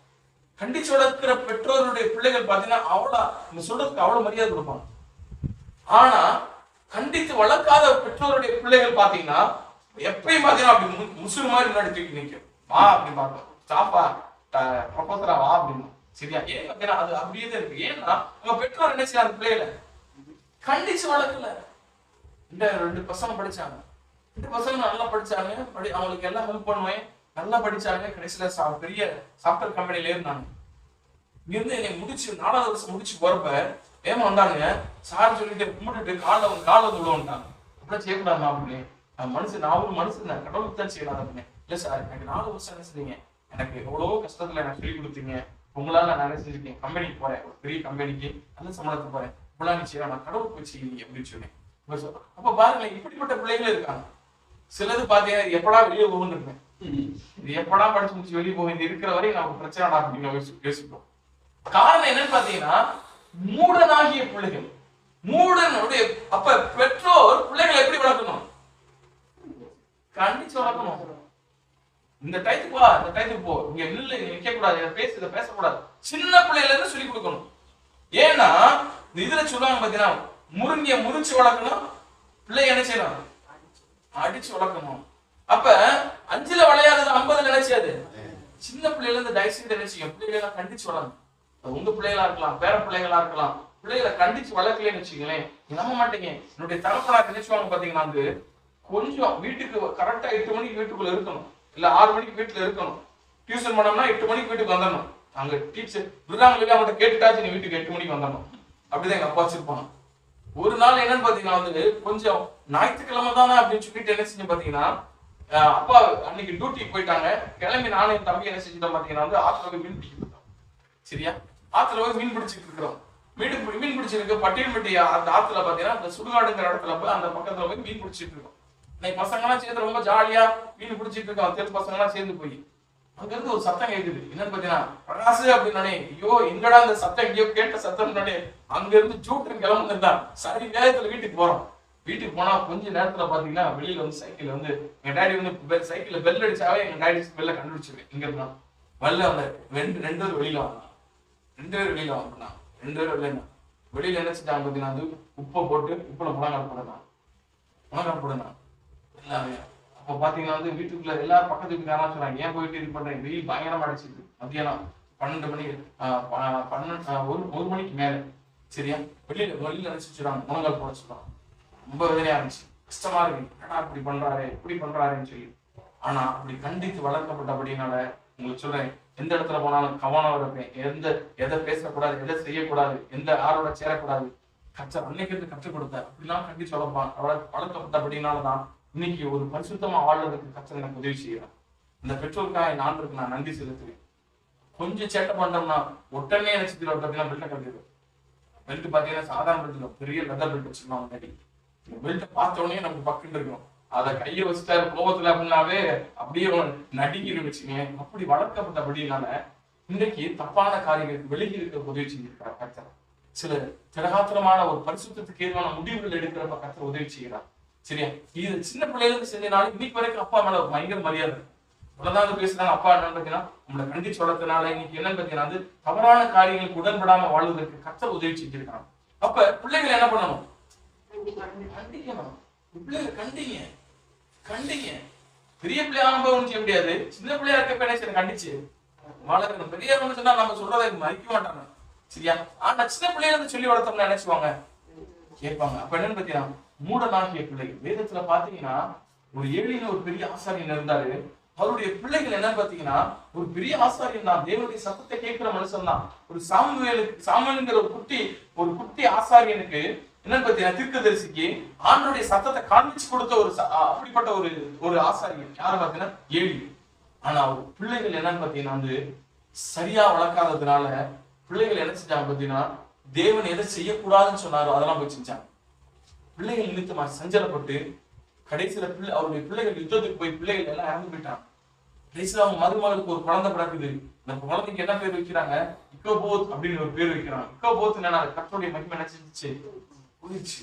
Speaker 1: கண்டிச்சு வளர்க்கிற பெற்றோருடைய பிள்ளைகள் பாத்தீங்கன்னா அவ்வளவு சொல்றதுக்கு அவ்வளவு மரியாதை கொடுப்பாங்க. ஆனா கண்டித்து வளர்க்காத பெற்றோருடைய பிள்ளைகள் பாத்தீங்கன்னா எப்பயும் பாத்தீங்கன்னா அப்படி முசுறு மாதிரி முன்னாடி தூக்கி நிற்கும். வா அப்படின்னு பார்ப்போம், சாப்பா ப்ரொபோசரா வா அப்படின்னு. சரியா? ஏன் பாத்தீங்கன்னா அது அப்படியே தான் இருக்கு. ஏன்னா உங்க பெற்றோர் என்ன செய்ய அந்த பிள்ளைகளை கண்டிச்சு வளர்க்கல. 2 பசங்க படிச்சாங்க, 2 பசங்க நல்லா படிச்சாங்க, அவங்களுக்கு எல்லாம் ஹெல்ப் பண்ணுவேன், நல்லா படிச்சாங்க. கடைசியில பெரிய சாஃப்ட்வேர் கம்பெனில இருந்தாங்க. இங்கிருந்து என்னை முடிச்சு 4வது வருஷம் முடிச்சு போறப்ப ஏமா வந்தாங்க, சார் சொல்லிட்டு கும்பிட்டுட்டு காலை விழுவன்ட்டாங்க. அப்படிலாம் செய்யக்கூடாதுமா அப்படின்னு. நான் ஒரு மனுஷன் தான், கடவுளுக்கு தான் செய்யலாம் அப்படின்னு. இல்ல சார், எனக்கு 4 வருஷம் என்ன செஞ்சீங்க, எனக்கு எவ்வளவோ கஷ்டத்துல எனக்கு சொல்லி கொடுத்தீங்க, உங்களால நான் என்ன செஞ்சிருக்கேன், கம்பெனிக்கு போறேன், ஒரு பெரிய கம்பெனிக்கு நல்ல சம்பளத்துக்கு போறேன், இப்பெல்லாம் நீ செய்யலாம், நான் கடவுளுக்கு போய் செய்யுங்க அப்படின்னு சொன்னேன். அப்ப பாருங்களேன், இப்படிப்பட்ட பிள்ளைகளும் இருக்காங்க. சிலது பாத்தீங்கன்னா எப்படா வெளியே போகணும்னு இருக்கேன், இது எப்படா படிச்சு முடிச்சு வெளியே போக வேண்டிய இருக்கிற வரையும் நமக்கு பிரச்சனை அப்படின்னு யோசிப்போம். காரணம் என்னன்னு பாத்தீங்கன்னா, மூடனாகிய பிள்ளைகள். மூடனுடைய அப்ப பெற்றோர் பிள்ளைகளை எப்படி வளர்க்கணும்? கண்டிச்சு வளர்க்கணும். இந்த டயத்துக்கு வா, இந்த டயத்துக்கு போ, இங்க நில்லு, நிக்க கூடாது, இதை பேசக்கூடாது. சின்ன பிள்ளையில இருந்து சொல்லி கொடுக்கணும். ஏன்னா இதுல சொல்லுவாங்க பாத்தீங்கன்னா, முருங்கிய முறிச்சு வளர்க்கணும், பிள்ளை என்ன செய்யணும், அடிச்சு வளர்க்கணும். அப்ப 5ல விளையாடுறது 50 நினைச்சாது. சின்ன பிள்ளைல இருந்து தயவுசெய்து நினைச்சீங்க, பிள்ளைகளை கண்டிச்சு வளர்க்கணும். உங்க பிள்ளைகளா இருக்கலாம், பேர பிள்ளைகளா இருக்கலாம், பிள்ளைகளை கண்டிச்சு வளர்க்கலன்னு வச்சுக்கங்களேன், நம்ப மாட்டீங்க. என்னுடைய தகப்பனார் நினைச்சுவாங்க பாத்தீங்கன்னா, வந்து கொஞ்சம் வீட்டுக்கு கரெக்டா 8 மணிக்கு வீட்டுக்குள்ள இருக்கணும், இல்ல 6 மணிக்கு வீட்டுல இருக்கணும். டியூஷன் பண்ணோம்னா 8 மணிக்கு வீட்டுக்கு வந்துடணும். அங்க டீச்சர் விடுறாங்க, அவங்கள்ட்ட கேட்டுட்டாச்சு நீ வீட்டுக்கு 8 மணிக்கு வந்துடணும். அப்படிதான் எங்க அப்பா வச்சிருப்பாங்க. ஒரு நாள் என்னன்னு பாத்தீங்கன்னா, வந்து கொஞ்சம் ஞாயிற்றுக்கிழமை தானே அப்படின்னு சொல்லிட்டு என்ன செஞ்சு பாத்தீங்கன்னா, அப்பா அன்னைக்கு டியூட்டிக்கு போயிட்டாங்க. கிளம்பி நானும் என் தம்பி என்ன செஞ்சுட்டோம் பாத்தீங்கன்னா, வந்து ஆத்துல போய் மீன் பிடிக்க போயிட்டோம். சரியா, ஆத்துல போய் மீன் பிடிச்சிட்டு இருக்கிறோம். மீன் பிடிச்சிருக்கு பட்டியல்பட்டி அந்த ஆத்துல பாத்தீங்கன்னா, அந்த சுடுகாடுங்கிற இடத்துல போய் அந்த பக்கத்துல போய் மீன் பிடிச்சிட்டு இருக்கோம். இன்னைக்கு பசங்கெல்லாம் சேர்ந்து ரொம்ப ஜாலியா மீன் பிடிச்சிட்டு இருக்கோம். தெரு பசங்க எல்லாம் சேர்ந்து போய் அங்க இருந்து ஒரு சத்தம் கேக்குது. என்னன்னு பாத்தீங்கன்னா, பிரகாசு அப்படின்னு. ஐயோ எங்கடா அந்த சத்தம், எங்கேயோ கேட்ட சத்தம். அங்க இருந்து ஜூட்டன் கிளம்புதான். சரி நேரத்துல வீட்டுக்கு போறோம். வீட்டுக்கு போனா கொஞ்ச நேரத்துல பாத்தீங்கன்னா, வெளியில வந்து சைக்கிள் வந்து எங்க டாடி வந்து சைக்கிள்ல பெல் அடிச்சாவே எங்க டாடி பெல்ல கண்டுபிடிச்சிருவேன். இங்க இருந்தா வெளில வந்த ரெண்டு பேரும் வெளியில வாங்கினா, 2 பேரும் வெளியில வாங்கினா, 2 பேரும் வெளியில என்ன செஞ்சாங்க பாத்தீங்கன்னா, வந்து உப்பை போட்டு உப்புல முழங்கால் போடுனா எல்லாமே. அப்ப பாத்தீங்கன்னா, வந்து வீட்டுக்குள்ள எல்லாரும் பக்கத்து வீட்டுக்காரா சொல்றாங்க, ஏன் போயிட்டு இது பண்றீங்க, வெயில் பயங்கரமா அடிச்சிருக்கு. மத்தியானம் 12 மணிக்கு 1 மணிக்கு மேல. சரியா, வெளியில நினைச்சுறாங்க, முழங்கால் போட சொல்றாங்க. ரொம்ப வேதனையா இருந்துச்சு, கஷ்டமா இருக்கு, ஏன்னா இப்படி பண்றாருன்னு சொல்லி. ஆனா அப்படி கண்டித்து வளர்க்கப்பட்டபடினால உங்களுக்கு சொல்றேன், எந்த இடத்துல போனாலும் கவனம் இருப்பேன். எதை பேசக்கூடாது, எதை செய்யக்கூடாது, எந்த ஆரோட சேரக்கூடாது. அன்னைக்கு இருந்து கற்றுக் கொடுத்தார். அப்படிலாம் கண்டிச்சு வளர்க்கப்பட்டபடினாலதான் இன்னைக்கு ஒரு பரிசுத்தமா வாழ்றதுக்கு கர்த்தர் எனக்கு உதவி செய்யறான். இந்த பெற்றோருக்காக நான் நன்றி செலுத்துவேன். கொஞ்சம் சேட்டை பண்றோம்னா உடனே நினைச்சு பாத்தீங்கன்னா பெல்ட்டை கட்டிடுவோம். பெல்ட் பாத்தீங்கன்னா சாதாரண பெல்ட், பெரிய லெதர் பெல்ட் வச்சிருக்கோம். முன்னாடி பெல்ட்டை பார்த்த உடனே நமக்கு பக்குன்னு இருக்கும். அதை கையை வச்சுட்டாரு கோபத்துல அப்படின்னாவே அப்படியே நடிக்கிட்டு வச்சுங்க. அப்படி வளர்க்கப்பட்டபடினால இன்னைக்கு தப்பான காரியங்களுக்கு விலகி இருக்க உதவி செஞ்சிருக்கிறார் கர்த்தர். சில திரகாத்திரமான ஒரு பரிசுத்தத்துக்கு ஏதுவான முடிவுகள் எடுக்கிறப்ப கர்த்தர் உதவி செய்கிறார். சரியா, இது சின்ன பிள்ளைகளுக்கு செஞ்சனால இன்னைக்கு வரைக்கும் அப்பா மேல பயங்கர மரியாதை. உலகாவது பேசுறாங்க, அப்பா என்னன்னு பாத்தீங்கன்னா உங்களை கண்டிச்சு வளர்த்தனால இன்னைக்கு என்னன்னு பாத்தீங்கன்னா, வந்து தவறான காரியங்களுக்கு உடன்படாம வாழ்வதற்கு கர்த்தர் உதவி செஞ்சிருக்காங்க. அப்ப பிள்ளைகளை என்ன பண்ணணும், கண்டிக்கணும். பிள்ளைகளை கண்டிங்க. பெரிய பிள்ளையா அனுபவம் செய்ய முடியாது, சின்ன பிள்ளையா இருக்க என்ன கண்டிச்சு வளர்க்கணும். பெரிய சொன்னா நம்ம சொல்றதை மதிக்க மாட்டாங்க. சரியா, ஆனா சின்ன பிள்ளைகளை சொல்லி வளர்த்தோம்னா நினைச்சுவாங்க, கேட்பாங்க. அப்ப என்னன்னு பாத்தீங்கன்னா, மூடனாகிய பிள்ளைகள். வேதத்துல பாத்தீங்கன்னா ஒரு ஏழியில ஒரு பெரிய ஆசாரியன் இருந்தாரு. அவருடைய பிள்ளைகள் என்ன பாத்தீங்கன்னா, ஒரு பெரிய ஆசாரியன் தான், தேவனுடைய சத்தத்தை கேட்கிற மனுஷன் தான். ஒரு சாமுவேலுங்கிற ஒரு குட்டி ஆசாரியனுக்கு என்னன்னு பாத்தீங்கன்னா, தீர்க்கதரிசிக்கு ஆண்டவருடைய சத்தத்தை காண்பிச்சு கொடுத்த அப்படிப்பட்ட ஒரு ஆசாரியன் யாரு பாத்தீங்கன்னா ஏழி. ஆனா அவர் பிள்ளைகள் என்னன்னு பாத்தீங்கன்னா, வந்து சரியா வளர்க்காததுனால பிள்ளைகள் என்ன செஞ்சாங்க பாத்தீங்கன்னா, தேவன் எதை செய்யக்கூடாதுன்னு சொன்னாரோ அதெல்லாம் போய் செஞ்சாங்க. பிள்ளைகள் நிமித்தமா சஞ்சலப்பட்டு கடைசியில அவருடைய பிள்ளைகள் யுத்தத்துக்கு போய் பிள்ளைகள் எல்லாம் இறந்து போயிட்டாங்க. கடைசியில அவங்க மருமகளுக்கு ஒரு குழந்தை பிறக்குது. அந்த குழந்தைக்கு என்ன பேர் வைக்கிறாங்க, இக்கோபோத் அப்படின்னு ஒரு பேர் வைக்கிறாங்க. இக்கோபோத் என்னன்னா, கர்த்தருடைய மகிமை என்ன செஞ்சுச்சு, போயிடுச்சு.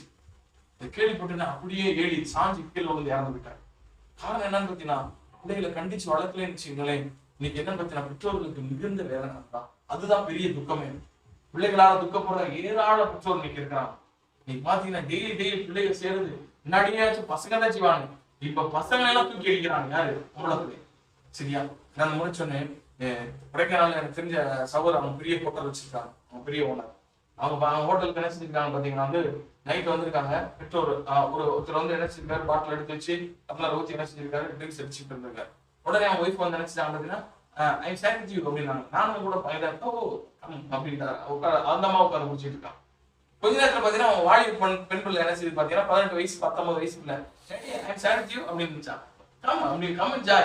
Speaker 1: இதை கேள்விப்பட்டு அப்படியே ஏழி சாஞ்சி கீழே வந்து இறந்து போயிட்டாங்க. காரணம் என்னன்னு பாத்தீங்கன்னா, பிள்ளைகளை கண்டிச்சு வளர்க்கலன்னு வச்சுங்களேன். இன்னைக்கு என்னன்னு பாத்தீங்கன்னா, பெற்றோர்களுக்கு மிகுந்த வேதனை தான். அதுதான் பெரிய துக்கமே. பிள்ளைகளால துக்கப்படுற ஏராள பெற்றோர் இன்னைக்கு இருக்கிறாங்க. நீங்க பாத்தீங்கன்னா டெய்லி பிள்ளைகள் சேருது. முன்னாடியாச்சும் பசங்க தான் செய்வாங்க, இப்ப பசங்களை எல்லாம் தூக்கி அடிக்கிறாங்க. யாரு, உங்களை. சரியா, நான் முடிச்சோன்னே கொடைக்கானல் எனக்கு தெரிஞ்ச சகோதரர், அவங்க பெரிய ஹோட்டல் வச்சிருக்காங்க, அவங்க பெரிய ஓனர். அவங்க ஹோட்டலுக்கு என்ன செஞ்சிருக்காங்க பாத்தீங்கன்னா, வந்து நைட் வந்திருக்காங்க. பெற்றோர் ஒருத்தர் வந்து என்ன செஞ்சிருக்காரு, பாட்டில் எடுத்து வச்சு டம்ளர் ஊத்தி என்ன செஞ்சிருக்காரு, ட்ரிங்க்ஸ் அடிச்சுட்டு இருந்திருக்காரு. உடனே அவங்க ஒய்ஃப் வந்து நினைச்சிட்டாங்க பாத்தீங்கன்னா, ஐ ஷேர் வித் யூ அப்படின்னாங்க. நானும் கூட அப்படின்ட்டாரு. அந்த அம்மா உட்காந்து குடிச்சிட்டு இருக்கான். கொஞ்ச நேரத்துல பாத்தீங்கன்னா அவங்க வாலி பெண் பிள்ளை என்ன செய்யுது பாத்தீங்கன்னா, 18 வயசு 19 வயசு பிள்ளை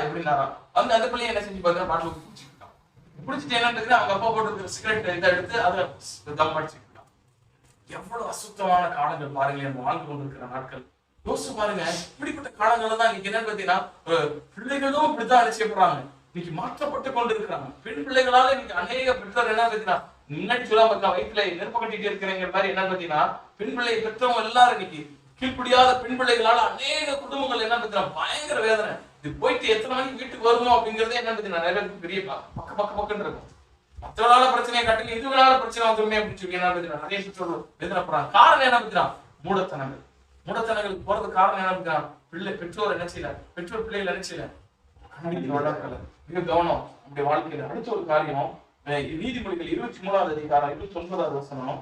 Speaker 1: அப்படின்னாராம். அந்த பிள்ளைய என்ன செஞ்சு பாத்தீங்கன்னா பாட்டில் ஊத்தி குடிச்சிட்டு இருக்கான். குடிச்சிட்டு என்ன அவங்க அப்பா போட்டு சிகரெட் இதை எடுத்து அதை தம் அடிச்சுட்டு இருக்கான். எவ்வளவு அசுத்தமான காலங்கள் பாருங்களேன், நம்ம வாழ்ந்து கொண்டிருக்கிற நாட்கள். யோசிச்சு பாருங்க, இப்படிப்பட்ட காலங்கள்ல தான் இன்னைக்கு என்னன்னு பாத்தீங்கன்னா, பிள்ளைகளும் இப்படித்தான் நிச்சயப்படுறாங்க. இன்னைக்கு மாற்றப்பட்டு கொண்டு இருக்கிறாங்க. பெண் பிள்ளைகளால இன்னைக்கு அநேக பெற்றோர் என்ன பாத்தீங்கன்னா, முன்னாடி சொல்லாம வயிற்றுல நெருப்பு கட்டிட்டு இருக்கிறேங்கிற மாதிரி என்ன பாத்தீங்கன்னா, பெண் பிள்ளை பெற்றவங்க எல்லாரும் இன்னைக்கு கீழ்படியாத பெண் பிள்ளைகளால அநேக குடும்பங்கள் என்ன பாத்தீங்கன்னா பயங்கர வேதனை. இது போயிட்டு எத்தனை மணிக்கு வீட்டுக்கு வருமோ அப்படிங்கறதே என்ன பத்தி நிறைய பேருக்கு பெரிய பக்கன்னு இருக்கும். மற்றவனால பிரச்சனையை காட்டுங்க, இதுவனால பிரச்சனை வந்துருமே அப்படின்னு சொல்லி என்ன பத்தினா நிறைய பெற்றோர்கள் எதிர்ப்புறாங்க. காரணம் என்ன பத்தினா மூடத்தனங்கள் போறது காரணம் என்ன பத்தினா பெற்றோர் என்ன செய்யல, பெற்றோர் பிள்ளைகள் என்ன செய்யல, வளர்க்கல. மிக கவனம் நம்முடைய வாழ்க்கையில. அடுத்த ஒரு காரியம் நீதிமொழிகள் 23வது அதிகாரம் 29வது வசனம்.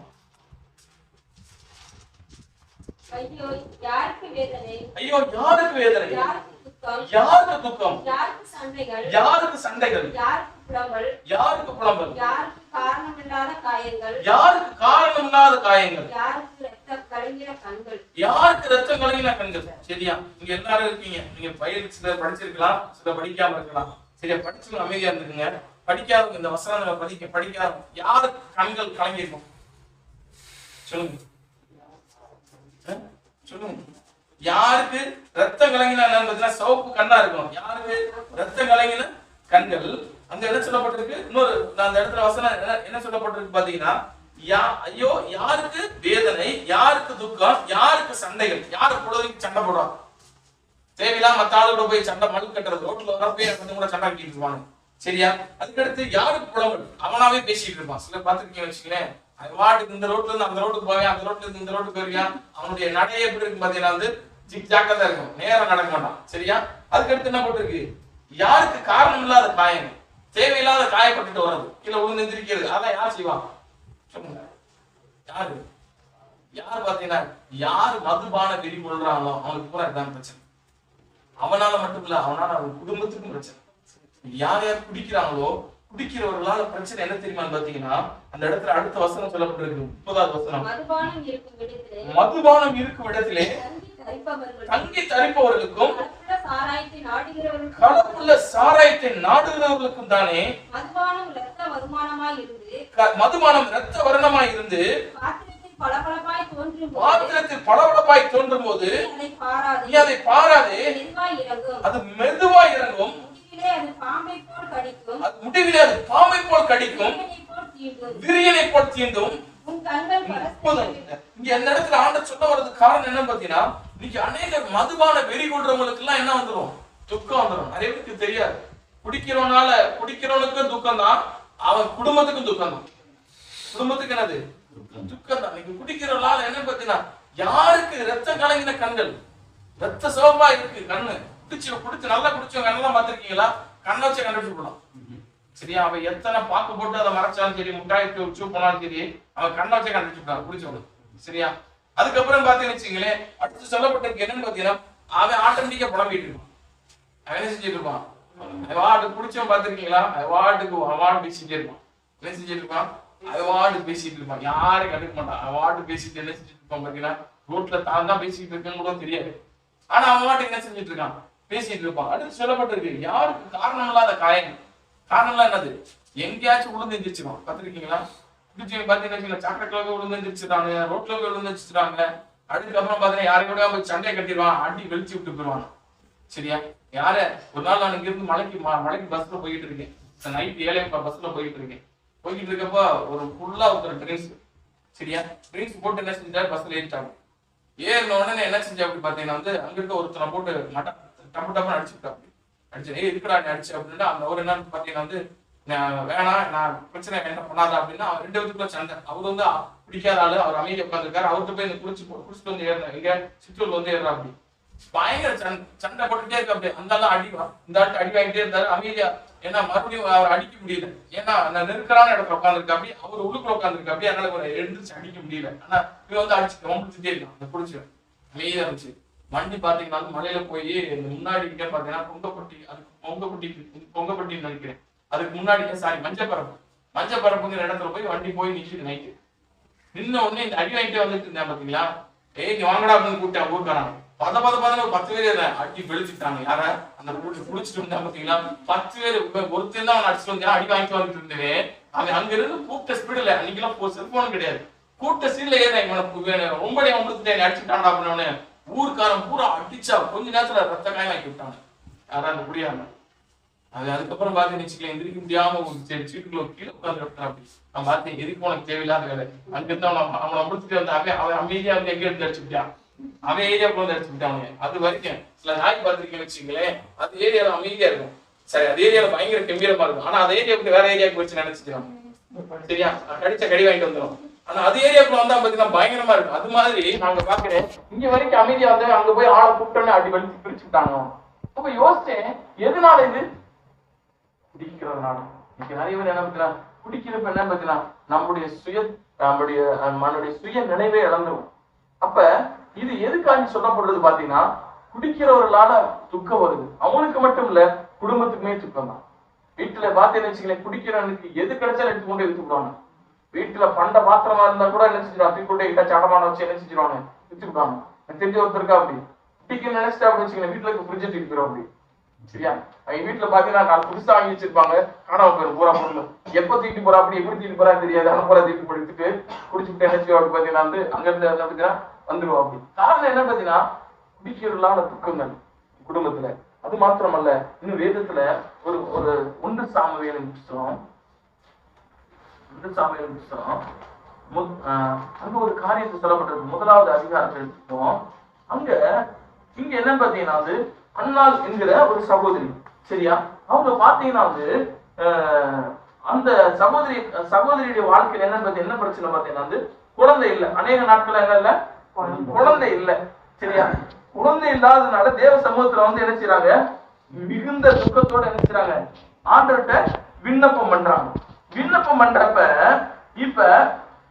Speaker 2: ஐயோ யாருக்கு வேதனை,
Speaker 1: யாருக்கு துக்கம்,
Speaker 2: யாருக்கு சண்டைகள்,
Speaker 1: யாருக்கு புலம்பல்,
Speaker 2: யாருக்கு காரணமில்லாத காயங்கள், யாருக்கு ரத்தம் கலங்கின கண்கள்.
Speaker 1: சரியா? நீங்க எல்லாரும் இருக்கீங்க. நீங்க சிலர் படிச்சிருக்கலாம், சிலர் படிக்காம இருக்கலாம். சரியா? படிச்சவங்க அமைதியா இருந்துக்குங்க. படிக்காதவங்க இந்த வசனங்களை படிக்காதவங்க யாருக்கு கண்கள் கலங்கிருக்கும் சொல்லுங்க. யாருக்கு ரத்தம் கலங்கினா சிவப்பு கண்ணா இருக்கணும். யாருக்கு ரத்தம் கலங்கின கண்கள். அங்க என்ன சொல்லப்பட்டிருக்கு, இன்னொரு அந்த இடத்துல வசனம் என்ன சொல்லப்பட்டிருக்கு பாத்தீங்கன்னா, ஐயோ யாருக்கு வேதனை, யாருக்கு துக்கம், யாருக்கு சண்டைகள். யாரு பொழுதுக்கு சண்டை போடுவாங்க, தேவையில்லாம மத்த ஆளுகளோட போய் சண்டை மழு கட்டுறது, ரோட்ல வரப்பே கூட சண்டை கட்டிட்டு இருப்பாங்க. சரியா? அதுக்கடுத்து யாருக்கு புலம்பல், அவனாவே பேசிட்டு இருப்பான். சில பாத்துருக்கீங்க வச்சுக்கலேன், வாட்டுக்கு இந்த ரோட்ல இருந்து அந்த ரோட்டுக்கு போவேன், அந்த ரோட்ல இருந்து இந்த ரோட்டுக்கு வருவான். அவனுடைய நடையை எப்படி இருக்கு பாத்தீங்கன்னா ஜிக்ஜாக்கா தான் இருக்கும், நேரம் நடக்க மாட்டான். சரியா? அதுக்கடுத்து என்ன போட்டிருக்கு, யாருக்கு காரணம் இல்லாத காயங்கள், தேவையில்லாத காயப்பட்டுட்டு வர்றது, கீழே விழுந்து எந்திரிக்கிறது, அதான் யார் செய்வான் சொல்லுங்க. யாரு பாத்தீங்கன்னா யாரு மதுபான வெறி கொள்றாங்களோ அவனுக்கு பூரா இதான் பிரச்சனை. அவனால மட்டும் இல்ல, அவனால அவன் குடும்பத்துக்கும் பிரச்சனை. யார் யார் குடிக்கிறாங்களோ குடிக்கிறவர்களால பிரச்சனை என்ன தெரியுமா பாத்தீங்கன்னா, அந்த இடத்துல அடுத்த வசனம் சொல்லப்பட்டிருக்கு, 30வது வசனம். மதுபானம் இருக்கும் இடத்திலே தங்கி தரிப்பவர்களுக்கும் களவுள்ள சாராயத்தை நாடுகிறவர்களுக்கும் தானே மதுபானம் இரத்த வருணமாய் இருந்து பாத்திரத்தில் பளபளப்பாய் தோன்றும் போது நீ அதை பாராதே, அது மெதுவாய் இறங்கும், முடிவிலே அது பாம்பை போல் கடிக்கும், விரியனை போல் தீண்டும். இங்க இந்த இடத்துல ஆண்டவர் சொல்ல வர்றதுக்கு காரணம் என்னன்னு பாத்தீங்கன்னா, இன்னைக்கு அநேக மதுபான வெறி கொள்றவங்களுக்கு எல்லாம் என்ன வந்துடும், துக்கம் வந்துடும். நிறைய பேருக்கு தெரியாது. குடிக்கிறவனுக்கும் துக்கம் தான், அவன் குடும்பத்துக்கும் துக்கம் தான். குடும்பத்துக்கு என்னது துக்கம் தான். நீங்க குடிக்கிறவனால என்ன பாத்தீங்கன்னா, யாருக்கு ரத்தம் கலங்கின கண்கள், ரத்த சிவப்பா இருக்கு கண்ணு, குடிச்சு நல்லா குடிச்சவங்க கண்ணெல்லாம் பாத்திருக்கீங்களா, கண்ணை வச்சு கண்டுபிடிச்சு. சரியா? அவன் எத்தனை பாக்கு போட்டு அதை மறைச்சாலும் சரி, முட்டாய் உச்சு போனாலும் சரி, அவன் கண்ணை வச்சே கண்டுபிடிச்சுட்டான் குடிச்சவங்க. சரியா? அதுக்கப்புறம் பாத்தீங்கன்னு வச்சுங்களேன், அடுத்து சொல்லப்பட்டிருக்கு என்னன்னு பாத்தீங்கன்னா, அவன் ஆட்டோமேட்டிக்கா புலம்பிட்டு இருப்பான். அவன் என்ன செஞ்சுட்டு இருப்பான், அவார்டு குடிச்சவன் பாத்திருக்கீங்களா, அவார்டு பேசிட்டே இருப்பான். என்ன செஞ்சுட்டு இருப்பான், அவார்டு பேசிட்டு இருப்பான். யாரும் கண்டுக்க மாட்டான். அவார்டு பேசிட்டு என்ன செஞ்சுட்டு இருப்பான் பாத்தீங்கன்னா, ரோட்ல தான் தான் பேசிட்டு இருக்கான்னு கூட தெரியாது. ஆனா அவன் வாட்டுக்கு என்ன செஞ்சுட்டு இருக்கான், பேசிட்டு இருப்பான். அடுத்து சொல்லப்பட்டிருக்கு யாருக்கு காரணம் இல்லாத காயங்கள். காரணம்லாம் என்னது, எங்கேயாச்சும் விழுந்து எந்திரிச்சிருவான். பாத்திருக்கீங்களா? குடிச்சவங்க பாத்தீங்கன்னா சாக்கடைக்குள்ள போய் விழுந்து எந்திரிச்சிட்டாங்க, ரோட்ல போய் விழுந்து எந்திரிச்சிட்டாங்க. அதுக்கப்புறம் பாத்தீங்கன்னா யாரையோட போய் சண்டையை கட்டிடுவான், அடி வெளிச்சு விட்டு போயிடுவான். சரியா? யார ஒரு நாள் நான் இங்க இருந்து மலைக்கு பஸ்ல போயிட்டு இருக்கேன், நைட் 7 பஸ்ல போயிட்டு இருக்கப்போ ஒரு ஃபுல்லா ஒருத்தர் ட்ரிங்க்ஸ். சரியா? ட்ரிங்க்ஸ் போட்டு என்ன செஞ்சாரு, பஸ்ல ஏறிட்டாங்க. ஏறின உடனே என்ன செஞ்சா அப்படி பாத்தீங்கன்னா அங்க இருக்க ஒருத்தனை போட்டு டப்பு டப்புன்னு அடிச்சுட்டாப்படி. அடிச்சு இருக்கடா நீ அடிச்சு அப்படின்னா அந்த ஒரு என்னன்னு பாத்தீங்கன்னா வேணாம், நான் பிரச்சனை என்ன பண்ணாத அப்படின்னா அவர் 2 பேருக்குள்ள சண்டை. அவர் பிடிக்காத ஆளு, அவர் அமைதியா உட்காந்துருக்காரு. அவர்கிட்ட போய் குடிச்சிட்டு வந்து ஏறினேன், எங்க சிற்றூர்ல வந்து ஏறா அப்படி பயங்கர சண்டை போட்டுட்டே இருக்கு. அப்படி அந்த ஆள் இந்த ஆட்டு அடி வாங்கிட்டே இருந்தாரு அமைதியா. ஏன்னா மறுபடியும் அவர் அடிக்க முடியல, ஏன்னா நான் நெருக்கலான இடத்துல உட்காந்துருக்கா அப்படி, அவர் உள்ளுக்குள்ள உட்காந்துருக்கா அப்படி, அதனால ஒரு எழுந்திரிச்சு அடிக்க முடியல. ஆனா இவன் அடிச்சு ரொம்பிச்சுட்டே இருக்கான். அந்த குடிச்சு அமைதியா இருந்துச்சு. வண்டி பாத்தீங்கன்னா மலையில போய் இந்த முன்னாடி கிட்ட பாத்தீங்கன்னா பொங்கப்பட்டின்னு நினைக்கிறேன், அதுக்கு முன்னாடி சாரி மஞ்சப்பரப்புங்கிற இடத்துல போய் வண்டி போய் நிக்குது. நைட்டு நின்ன உடனே இந்த அடி வாங்கிட்டே வந்துட்டு இருந்தேன் பாத்தீங்களா. நீ வாங்கடா அப்படின்னு கூப்பிட்டேன். ஊருக்கான 10 பேர் அடி வெளிச்சுட்டாங்க. யார அந்த குளிச்சுட்டு இருந்தா பாத்தீங்களா, 10 பேர் ஒருத்தர் தான் அவன் அடிச்சுட்டு வந்தா அடி வாங்கிட்டு வந்துட்டு இருந்தேன். அவன் அங்க இருந்து கூப்பிட்ட ஸ்பீடுல, அன்னைக்கெல்லாம் செல்போன் கிடையாது, கூப்பிட்ட ஸ்பீட்ல ஏறேன் ரொம்ப முடிச்சுட்டேன் அடிச்சுட்டான் அப்படின்னு ஊருக்காரன் பூரா அடிச்சா கொஞ்ச நேரத்துல ரத்த காயம் ஆக்கி விட்டாங்க. யாரா அந்த குடியாம அதுக்கப்புறம் பாத்தீங்கன்னு வச்சுக்கலாம், எந்திரிக்க முடியாம சீட்டுக்குள்ள கீழே உட்கார்ந்து அப்படி நான் பார்த்தேன். எதுக்கு உனக்கு தேவையில்லாத வேலை, அங்கிருந்து அவனை முடிச்சுட்டு வந்தாவே அவன் அமைதியா வந்து எங்க எடுத்து அடிச்சுட்டான். அவன் ஏரியாவுக்குள்ள வந்து எடுத்துக்கிட்டாங்க. அது வரைக்கும் சில நாய் பார்த்துருக்கீங்கன்னு வச்சுங்களேன், அது ஏரியாவில் அமைதியா இருக்கும். சரி, அது ஏரியாவில் பயங்கர கம்பீரமா இருக்கும். ஆனா அது ஏரியாவுக்கு வேற ஏரியாவுக்கு வச்சு நினைச்சுக்கலாம். சரியா, கடிச்ச கடி வாங்கிட்டு வந்துடும். ஆனா அது ஏரியாவுக்குள்ள வந்தா பாத்தீங்கன்னா பயங்கரமா இருக்கும். அது மாதிரி நாங்க பாக்குறேன், இங்க வரைக்கும் அமைதியா வந்து அங்க போய் ஆளை கூப்பிட்டோன்னு அடி வலிச்சு பிரிச்சுக்கிட்டாங்க. அப்ப யோசிச்சேன், எதனால இது? குடிக்கிறதுனால. இன்னைக்கு நிறைய பேர் என்ன பத்தினா குடிக்கிறப்ப என்ன பத்தினா நம்முடைய சுய நினைவே இழந்துரும். அப்ப இது எதுக்காக சொல்லப்படுறது பாத்தீங்கன்னா, குடிக்கிறவர்களால துக்கம் வருது. அவனுக்கு மட்டும் இல்ல, குடும்பத்துக்குமே துக்கம் தான். வீட்டுல பாத்தீங்கன்னு வச்சுக்கலேன், குடிக்கிறவனுக்கு எது கிடைச்சாலும் எடுத்து கொண்டு வித்துக்குவாங்க. வீட்டுல பண்ட பாத்திரமா இருந்தா கூட என்ன செஞ்சிருவாங்க, தூக்கிட்டு கிட்ட சடமான வச்சு என்ன செஞ்சிருவாங்க, வித்துக்குவாங்க. தெரிஞ்ச ஒருத்தருக்கா அப்படி குடிக்க நினைச்சிட்டா அப்படின்னு வச்சுக்கலேன், வீட்டுல இருக்க ஃப்ரிட்ஜை தூக்கி போயிடும் அப்படி. சரியா, அவங்க வீட்டுல பாத்தீங்கன்னா நாலு புதுசா வாங்கி வச்சிருப்பாங்க, காணாம போயிடும் பூரா பொருள். எப்ப தூக்கிட்டு போறா, அப்படி எப்படி தூக்கிட்டு போறா தெரியாது. ஆனா போறா தூக்கி போடுத்துட்டு குடிச்சுட்டு என்ன செய்வா அப்படி பாத்தீங்கன்னா வந்து அங்க இருந்து என்ன பாத்தீங்கன்னா வந்துருவா அப்படி. காரணம் என்ன பாத்தீங்கன்னா, குடிக்கிறவர்களான துக்கங்கள் குடும்பத்துல. அது மாத்திரமல்ல, இன்னும் வேதத்துல ஒரு ஒரு 1 சாமுவேலின் புத்தகம் அங்க ஒரு காரியத்தை சொல்லப்பட்டிருக்கு. 1வது அதிகாரத்தை எடுத்துப்போம். இங்க என்ன பாத்தீங்கன்னா வந்து அன்னாள் என்கிற ஒரு சகோதரி. சரியா, அவங்க பாத்தீங்கன்னா வந்து அந்த சகோதரியுடைய வாழ்க்கையில என்ன பிரச்சனை பாத்தீங்கன்னா வந்து குழந்தை இல்லை. அநேக நாட்கள் என்ன இல்ல, குழந்தை இல்லை. சரியா, குழந்தை இல்லாததுனால தேவ சமூகத்துல வந்து என்ன செய்யறாங்க, மிகுந்த துக்கத்தோட என்ன செய்யறாங்க, ஆண்டவர்கிட்ட விண்ணப்பம் பண்றாங்க. விண்ணப்பம் பண்றப்ப இப்ப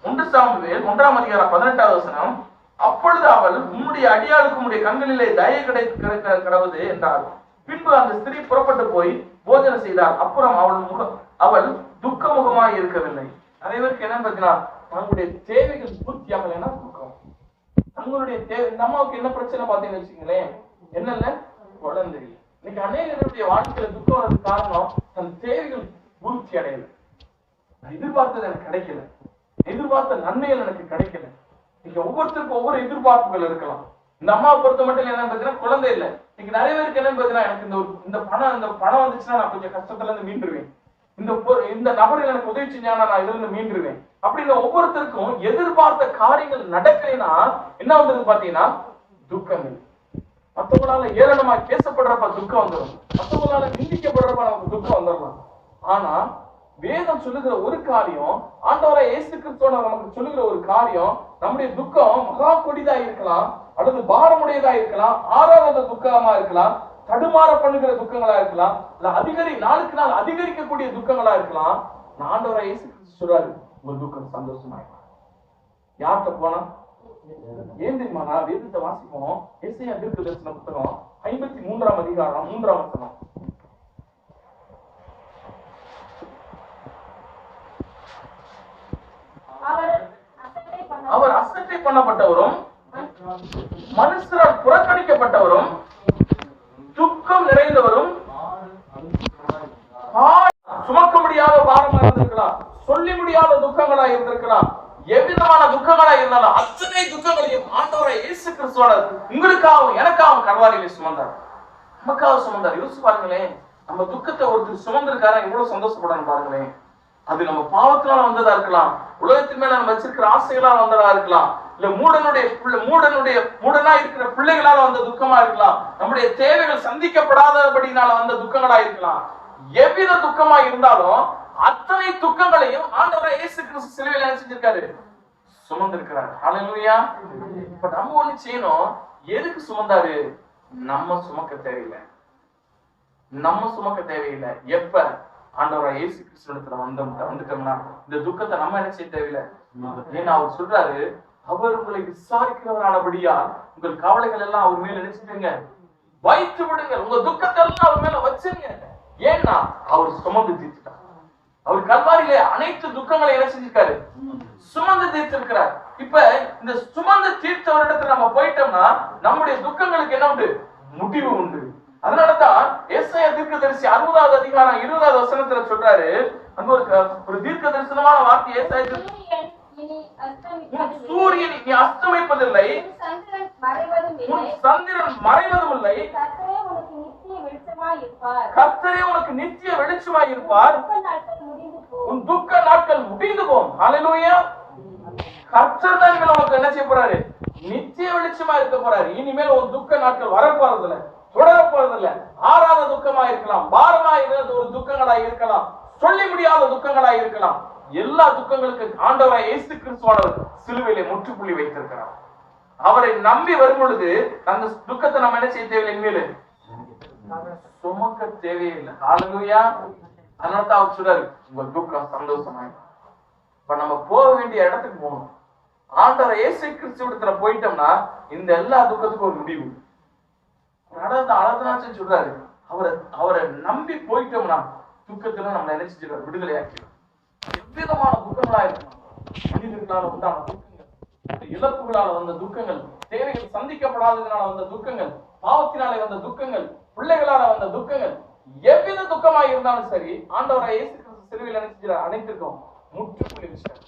Speaker 1: 1 சாமுவேல் 1ஆம் அதிகாரம் 18வது வசனம், அப்பொழுது அவள் உம்முடைய அடியாளுக்கு உம்முடைய கண்களிலே தயை கிடைக்க கடவுது என்றார். பின்பு அந்த ஸ்திரீ புறப்பட்டு போய் போஜனம் செய்தார். அப்புறம் அவள் துக்க முகமாய் இருக்கவில்லை. நிறைய பேருக்கு என்ன பார்த்தீங்கன்னா, தங்களுடைய தேவைகள் பூர்த்தியாகலைன்னா துக்கம். தங்களுடைய தேவை. இந்த அம்மாவுக்கு என்ன பிரச்சனை பார்த்தீங்கன்னு வச்சுங்களேன், என்னல்ல, குழந்தை. இன்னைக்கு அநேகருடைய வாழ்க்கையில துக்கம் வர்றதுக்கு காரணம், தன் தேவைகள் பூர்த்தி அடையல. எதிர்பார்த்தது எனக்கு கிடைக்கல, எதிர்பார்த்த நன்மைகள் எனக்கு கிடைக்கல. நீங்க ஒவ்வொருத்தருக்கும் ஒவ்வொரு எதிர்பார்ப்புகள் இருக்கலாம். இந்த அம்மாவை பொறுத்த மட்டும் என்ன பார்த்தீங்கன்னா, குழந்தை இல்லை. இன்னைக்கு நிறைய பேருக்கு என்ன பார்த்தீங்கன்னா, எனக்கு இந்த பணம் வந்துச்சுன்னா நான் கொஞ்சம் கஷ்டத்துல இருந்து மீண்டுருவேன், இந்த நபர்கள் எனக்கு உதவி செஞ்சானா நான் இதுல இருந்து மீண்டுருவேன் அப்படின்னு ஒவ்வொருத்தருக்கும் எதிர்பார்த்த காரியங்கள் நடக்கலைன்னா என்ன வந்தது பாத்தீங்கன்னா துக்கங்கள். மற்றவங்களால ஏளனமா பேசப்படுறப்ப துக்கம் வந்துடும், மற்றவங்களால நிந்திக்கப்படுறப்ப நமக்கு துக்கம் வந்துடலாம். ஆனா வேதம் சொல்லுகிற ஒரு காரியம், ஆண்டவராகிய இயேசு கிறிஸ்து நமக்கு சொல்லுகிற ஒரு காரியம், நம்முடைய துக்கம் மகா கொடிதா இருக்கலாம், அல்லது பாரமுடையதா இருக்கலாம், ஆறாத துக்கமா இருக்கலாம், தடுமாற பண்ணுகிற துக்கங்களா இருக்கலாம், இல்ல நாளுக்கு நாள் அதிகரிக்கக்கூடிய துக்கங்களா இருக்கலாம். ஆண்டவராகிய இயேசு கிறிஸ்து சொல்றாரு, உங்க துக்கம் சந்தோஷமாயிருக்கும். யார்கிட்ட போனா ஏன் தெரியுமா? நான் வேதத்தை வாசிப்போம். எசேயா தீர்க்கதரிசன புத்தகம் 53ஆம் அதிகாரம் 3ஆம் வசனம். அவர் அசட்டை பண்ணப்பட்டவரும் மனுஷரால் புறக்கணிக்கப்பட்டவரும் துக்கம் நிறைந்தவரும் சுமக்க முடியாத பாரமா இருந்திருக்கலாம், சொல்லி முடியாத துக்கங்களா இருந்திருக்கலாம், எவ்விதமான துக்கங்களா இருந்தாலும் அத்தனை துக்கங்களையும் ஆண்டவராகிய இயேசு கிறிஸ்துவோட உங்களுக்காகவும் எனக்காகவும் கல்வாரியிலே சுமந்தார், நமக்காக சுமந்தார். யோசிச்சு பாருங்களேன், நம்ம துக்கத்தை ஒருத்தர் சுமந்திருக்காரா எவ்வளவு சந்தோஷப்படணும் பாருங்களேன். அது நம்ம பாவத்தினால வந்ததா இருக்கலாம், உலகத்தின் மேல நம்ம வச்சிருக்கிற ஆசைகளால் வந்ததா இருக்கலாம், இல்ல மூடனா இருக்கிற பிள்ளைகளால வந்த துக்கமா இருக்கலாம், நம்முடைய தேவைகள் சந்திக்கப்படாதபடினால வந்த துக்கங்களா இருக்கலாம். எவ்வித துக்கமா இருந்தாலும் அத்தனை துக்கங்களையும் ஆண்டவராகிய இயேசு கிறிஸ்து சிலுவையில என்ன செஞ்சிருக்காரு, சுமந்திருக்கிறார். ஹல்லேலூயா. இப்ப நம்ம ஒண்ணு செய்யணும். எதுக்கு சுமந்தாரு? நம்ம சுமக்க தேவையில்லை. எப்ப ஆண்டவராகிய இயேசு கிறிஸ்துவிடத்துல வந்துட்டோம்னா இந்த துக்கத்தை நம்ம என்ன செய்ய தேவையில்லை. ஏன்னா அவர் சொல்றாரு, அவர் உங்களை விசாரிக்கிறவரானபடியா உங்கள் கவலைகள் எல்லாம் அவர் மேல நினைச்சுங்க, வைத்து விடுங்கள், உங்க துக்கத்தை எல்லாம் அவர் மேல வச்சுங்க. ஏன்னா அவர் சுமந்து தீர்த்துட்டார். அவர் கல்வாரியிலே அனைத்து துக்கங்களை என்ன செஞ்சிருக்காரு, சுமந்து தீர்த்திருக்கிறார். இப்ப இந்த சுமந்து தீர்த்தவரிடத்துல நம்ம போயிட்டோம்னா நம்முடைய துக்கங்களுக்கு என்ன உண்டு, முடிவு உண்டு. அதனாலதான் ஏசாயா தீர்க்கதரிசி 60வது அதிகாரம் 20வது வசனத்துல சொல்றாரு, அங்க ஒரு தீர்க்க தரிசனமான வார்த்தை ஏசாயா, சூரியன் இனி அஸ்தமிப்பதில்லை, சந்திரன் மறைவதும் இல்லை, கர்த்தரே உனக்கு நித்திய வெளிச்சமாய் இருப்பார், உன் துக்க நாட்கள் முடிந்து போகும். ஹல்லேலூயா. கர்த்தர் தான் உனக்கு என்ன செய்ய போறாரு, நித்திய வெளிச்சமா இருக்க போறாரு. இனிமேல் ஒரு துக்க நாட்கள் வரப்போறதில்ல, தொடர போறதில்ல. ஆறாத துக்கமா இருக்கலாம், பாரமா இருந்த ஒரு துக்கங்களா இருக்கலாம், சொல்லி முடியாத துக்கங்களா இருக்கலாம். எல்லா துக்கங்களுக்கு ஆண்டவராய் இயேசு கிறிஸ்துவானவர் சிலுவையிலே முற்றுப்புள்ளி வைத்திருக்கிறார். அவரை நம்பி வரும் பொழுது அந்த துக்கத்தை நம்ம என்ன செய்ய தேவையில்லை, இனிமேல் சுமக்க தேவையில்லை. ஹல்லேலூயா. அதனால தான் அவர் சொல்றாரு, உங்க துக்கம் சந்தோஷமாயிடும். இப்ப நம்ம போக வேண்டிய இடத்துக்கு போகணும். ஆண்டவர் இயேசு கிறிஸ்துவிடத்துல போயிட்டோம்னா இந்த எல்லா துக்கத்துக்கும் ஒரு முடிவு. அழகனாச்சும் சொல்றாரு, அவரை நம்பி போயிட்டோம்னா துக்கத்துல நம்ம என்ன செஞ்சிருவார், விடுதலை ஆக்கிடுவார். எவ்விதமான துக்கங்களா இருக்கலாம், மனிதர்களால உண்டான துக்கங்கள், இழப்புகளால வந்த துக்கங்கள், தேவைகள் சந்திக்கப்படாததுனால வந்த துக்கங்கள், பாவத்தினாலே வந்த துக்கங்கள், பிள்ளைகளால வந்த துக்கங்கள், எவ்வித துக்கமா இருந்தாலும் சரி, ஆண்டவராய் இயேசு கிறிஸ்து சிலுவையில் என்ன செஞ்சிருக்கார், அனைத்திற்கும் முற்றுப்புள்ளி வச்சார்.